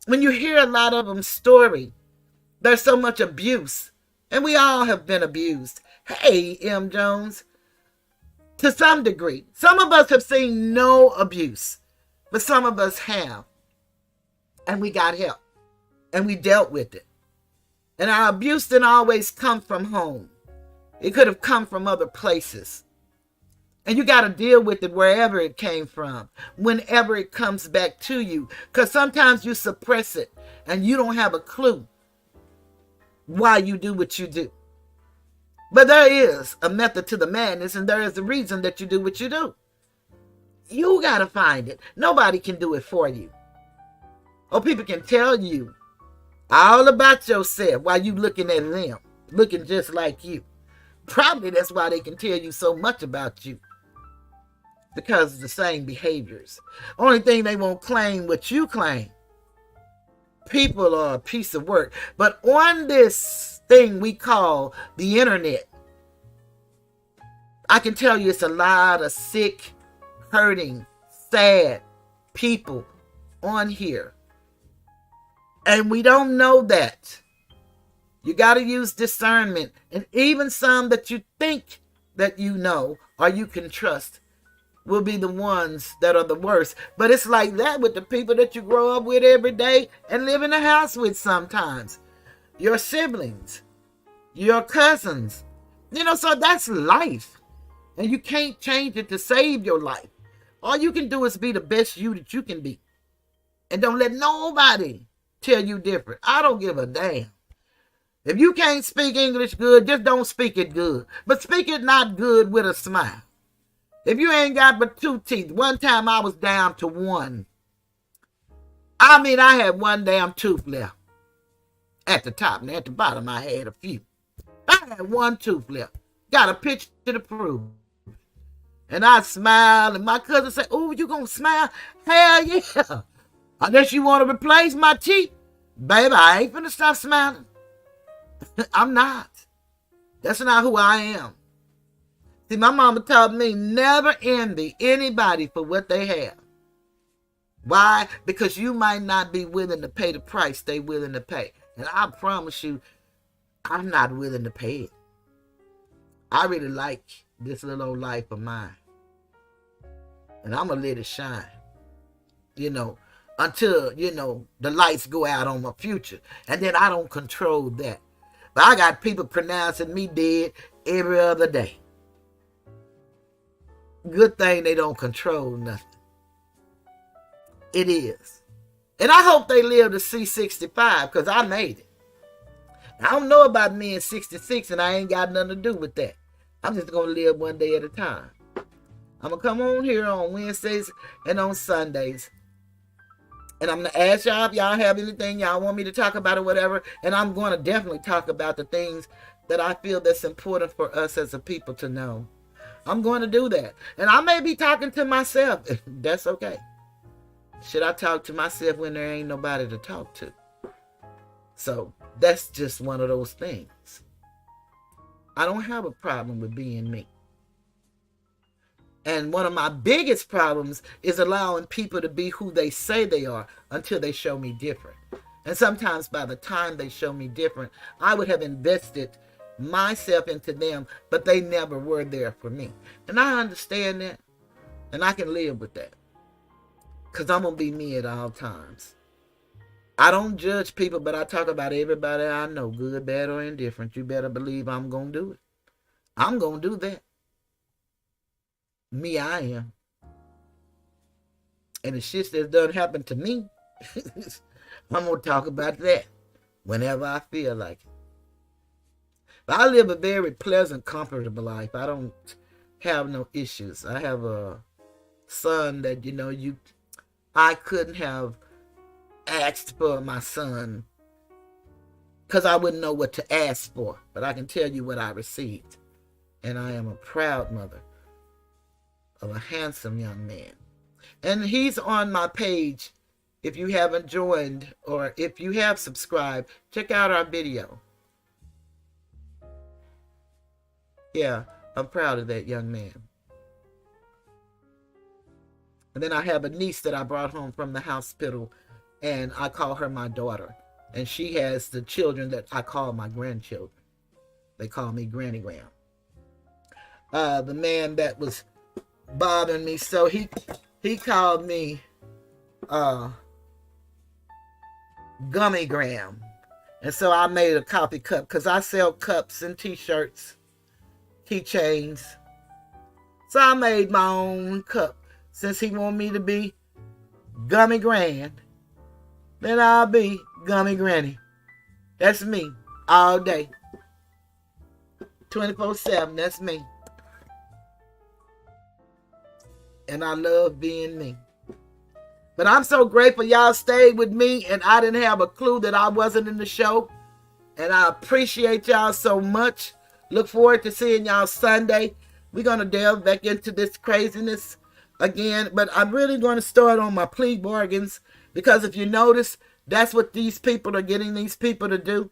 [SPEAKER 1] when you hear a lot of them's story, there's so much abuse. And we all have been abused. Hey, M. Jones, to some degree. Some of us have seen no abuse, but some of us have. And we got help. And we dealt with it. And our abuse didn't always come from home. It could have come from other places. And you got to deal with it wherever it came from, whenever it comes back to you. Because sometimes you suppress it and you don't have a clue why you do what you do. But there is a method to the madness, and there is a reason that you do what you do. You got to find it. Nobody can do it for you. Or people can tell you all about yourself while you looking at them, looking just like you. Probably that's why they can tell you so much about you. Because of the same behaviors. Only thing they won't claim what you claim. People are a piece of work. But on this thing we call the internet, I can tell you it's a lot of sick, hurting, sad people on here. And we don't know that. You got to use discernment. And even some that you think that you know or you can trust will be the ones that are the worst. But it's like that with the people that you grow up with every day and live in a house with sometimes. Your siblings, your cousins. You know, so that's life. And you can't change it to save your life. All you can do is be the best you that you can be. And don't let nobody tell you different. I don't give a damn. If you can't speak English good, just don't speak it good. But speak it not good with a smile. If you ain't got but 2 teeth, one time I was down to 1. I mean, I had 1 damn tooth left. At the top, and at the bottom I had a few. I had 1 tooth left. Got a picture to prove. And I smiled, and my cousin said, "Oh, you gonna smile? Hell yeah. Unless you want to replace my teeth, baby, I ain't finna stop smiling." I'm not. That's not who I am. See, my mama taught me never envy anybody for what they have. Why? Because you might not be willing to pay the price they willing to pay. And I promise you, I'm not willing to pay it. I really like this little old life of mine. And I'm going to let it shine. Until, the lights go out on my future. And then I don't control that. But I got people pronouncing me dead every other day. Good thing they don't control nothing. It is. And I hope they live to see 65 because I made it. I don't know about me in 66 and I ain't got nothing to do with that. I'm just going to live one day at a time. I'm going to come on here on Wednesdays and on Sundays. And I'm going to ask y'all if y'all have anything y'all want me to talk about or whatever. And I'm going to definitely talk about the things that I feel that's important for us as a people to know. I'm going to do that. And I may be talking to myself. That's okay. Should I talk to myself when there ain't nobody to talk to? So that's just one of those things. I don't have a problem with being me. And one of my biggest problems is allowing people to be who they say they are until they show me different. And sometimes by the time they show me different, I would have invested myself into them, but they never were there for me. And I understand that. And I can live with that. Because I'm going to be me at all times. I don't judge people, but I talk about everybody I know, good, bad, or indifferent. You better believe I'm going to do it. I'm going to do that. Me, I am. And the shit that done happened to me, I'm going to talk about that whenever I feel like it. But I live a very pleasant, comfortable life. I don't have no issues. I have a son that, I couldn't have asked for my son because I wouldn't know what to ask for. But I can tell you what I received. And I am a proud mother of a handsome young man. And he's on my page. If you haven't joined or if you have subscribed, check out our video. Yeah, I'm proud of that young man. And then I have a niece that I brought home from the hospital, and I call her my daughter. And she has the children that I call my grandchildren. They call me Granny Graham. The man that was bothering me, so he called me Gummy Graham. And so I made a coffee cup because I sell cups and t-shirts, keychains. So I made my own cup. Since he want me to be Gummy Grand, then I'll be Gummy Granny. That's me all day. 24/7, that's me. And I love being me. But I'm so grateful y'all stayed with me and I didn't have a clue that I wasn't in the show. And I appreciate y'all so much. Look forward to seeing y'all Sunday. We're going to delve back into this craziness again, but I'm really going to start on my plea bargains because if you notice, that's what these people are getting these people to do.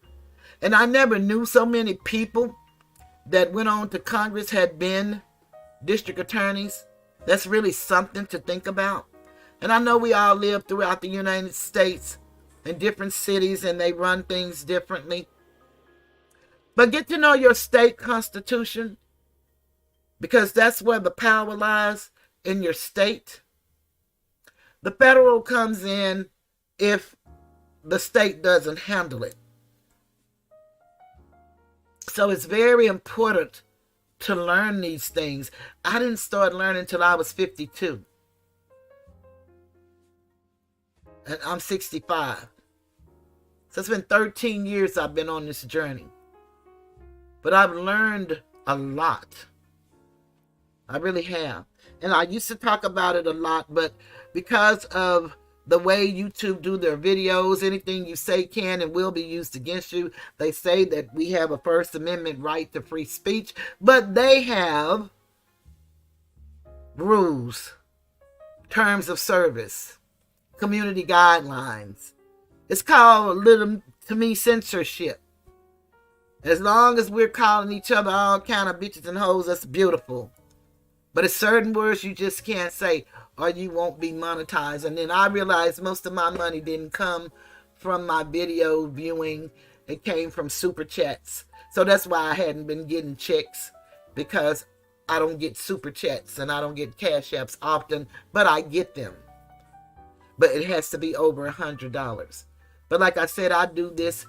[SPEAKER 1] And I never knew so many people that went on to Congress had been district attorneys. That's really something to think about. And I know we all live throughout the United States in different cities and they run things differently. But get to know your state constitution because that's where the power lies. In your state. The federal comes in if the state doesn't handle it. So it's very important to learn these things. I didn't start learning until I was 52. And I'm 65. So it's been 13 years I've been on this journey. But I've learned a lot. I really have. And I used to talk about it a lot, but because of the way YouTube do their videos, anything you say can and will be used against you. They say that we have a First Amendment right to free speech, but they have rules, terms of service, community guidelines. It's called, little to me, censorship. As long as we're calling each other all kind of bitches and hoes, that's beautiful. But it's certain words you just can't say or you won't be monetized. And then I realized most of my money didn't come from my video viewing. It came from super chats. So that's why I hadn't been getting checks, because I don't get super chats and I don't get cash apps often, but I get them. But it has to be over $100. But like I said, I do this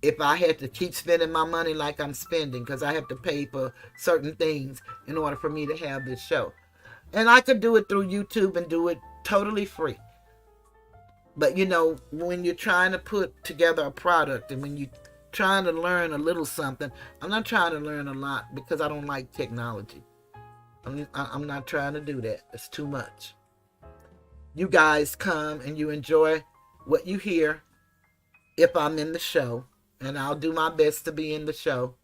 [SPEAKER 1] if I had to keep spending my money like I'm spending, because I have to pay for certain things in order for me to have this show. And I could do it through YouTube and do it totally free. But you know, when you're trying to put together a product and when you're trying to learn a little something, I'm not trying to learn a lot because I don't like technology. I'm not trying to do that. It's too much. You guys come and you enjoy what you hear if I'm in the show. And I'll do my best to be in the show.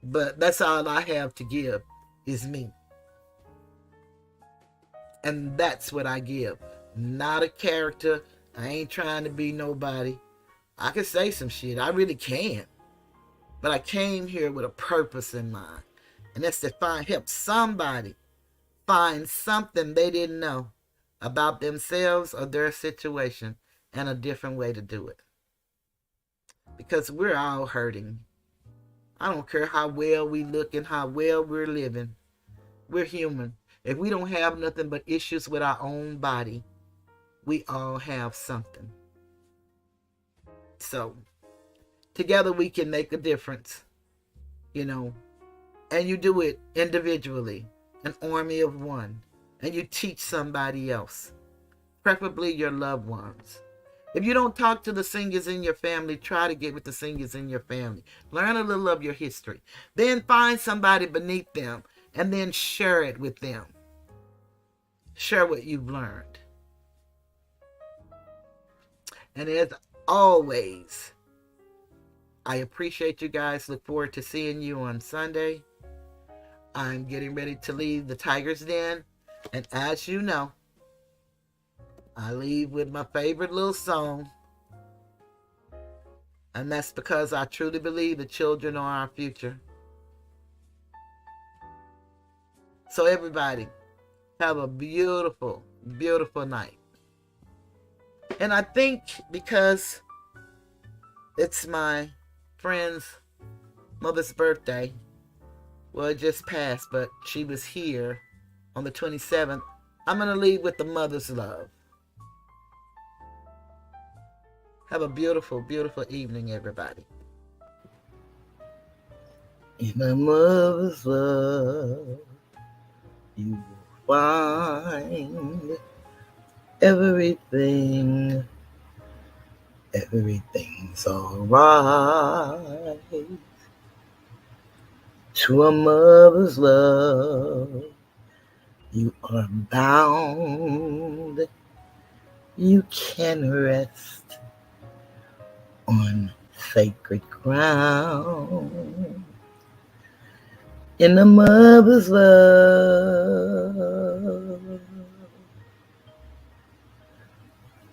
[SPEAKER 1] But that's all I have to give is me. And that's what I give. Not a character. I ain't trying to be nobody. I can say some shit. I really can. But I came here with a purpose in mind. And that's to help somebody find something they didn't know about themselves or their situation, and a different way to do it. Because we're all hurting. I don't care how well we look and how well we're living. We're human. If we don't have nothing but issues with our own body, we all have something. So, together we can make a difference, you know. And you do it individually, an army of one. And you teach somebody else, preferably your loved ones. If you don't talk to the singers in your family, try to get with the singers in your family. Learn a little of your history. Then find somebody beneath them and then share it with them. Share what you've learned. And as always, I appreciate you guys. Look forward to seeing you on Sunday. I'm getting ready to leave the Tiger's Den. And as you know, I leave with my favorite little song. And that's because I truly believe the children are our future. So everybody, have a beautiful, beautiful night. And I think because it's my friend's mother's birthday, well, it just passed, but she was here on the 27th, I'm going to leave with the mother's love. Have a beautiful, beautiful evening, everybody. In a mother's love, you will find everything. Everything's alright. To a mother's love, you are bound. You can rest on sacred ground. In a mother's love,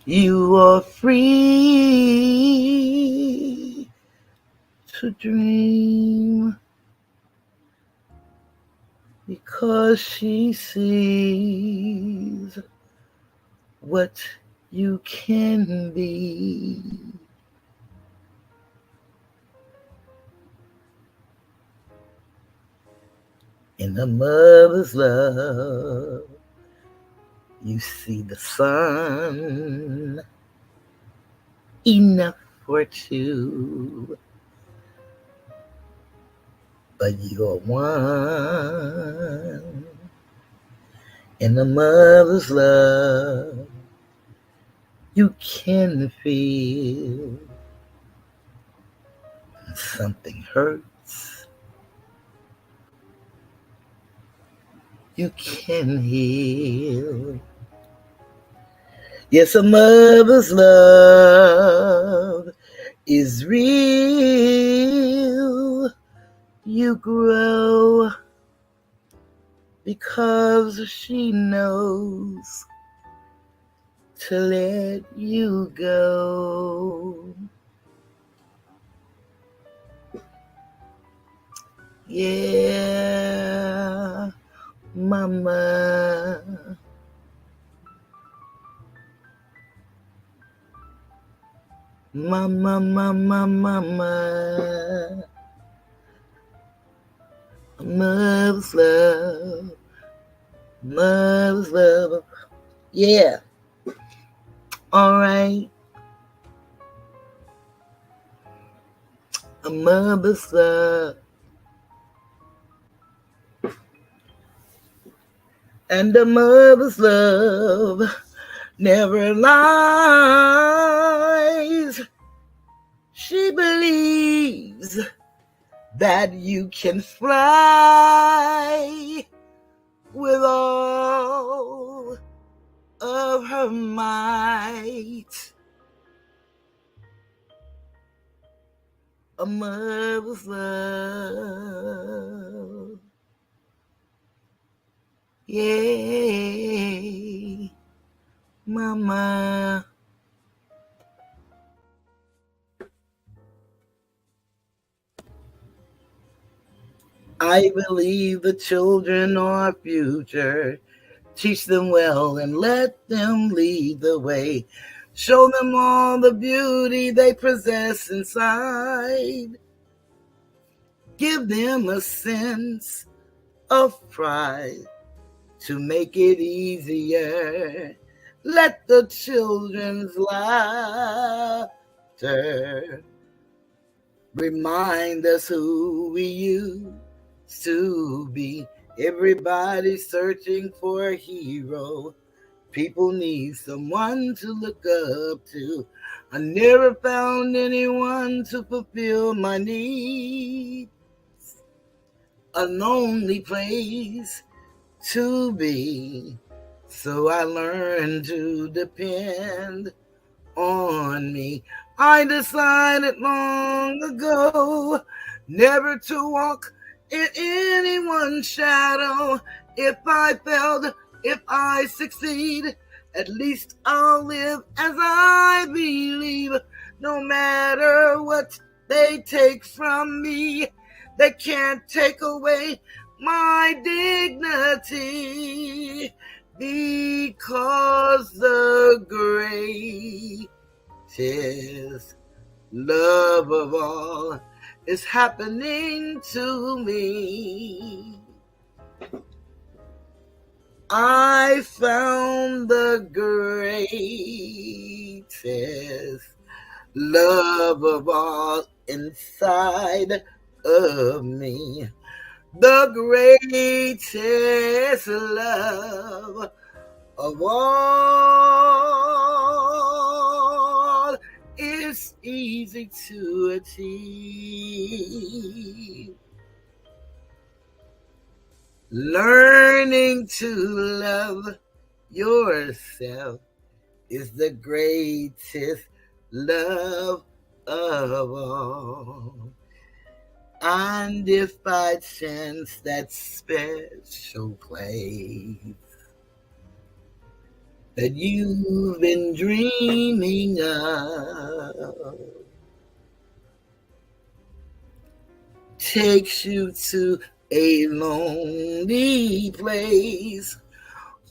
[SPEAKER 1] you are free to dream, because she sees what you can be. In a mother's love, you see the sun, enough for two. but you're one in a mother's love. You can feel something hurts. You can heal. Yes, a mother's love is real. You grow because she knows to let you go. Yeah, mama. Mama, mama, mama. Mother's love. Mother's love. Yeah. All right. A mother's love. And a mother's love never lies. She believes that you can fly with all of her might. A mother's love. Yay, mama. I believe the children are our future. Teach them well and let them lead the way. Show them all the beauty they possess inside. Give them a sense of pride to make it easier. Let the children's laughter remind us who we used to be. Everybody's searching for a hero. People need someone to look up to. I never found anyone to fulfill my needs. A lonely place to be. So I learned to depend on me. I decided long ago never to walk in anyone's shadow. If I failed, if I succeed, at least I'll live as I believe. No matter what they take from me, they can't take away my dignity, because the greatest love of all is happening to me. I found the greatest love of all inside of me. The greatest love of all is easy to achieve. Learning to love yourself is the greatest love of all. And if by chance that special place that you've been dreaming of takes you to a lonely place,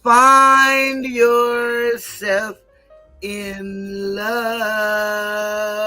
[SPEAKER 1] find yourself in love.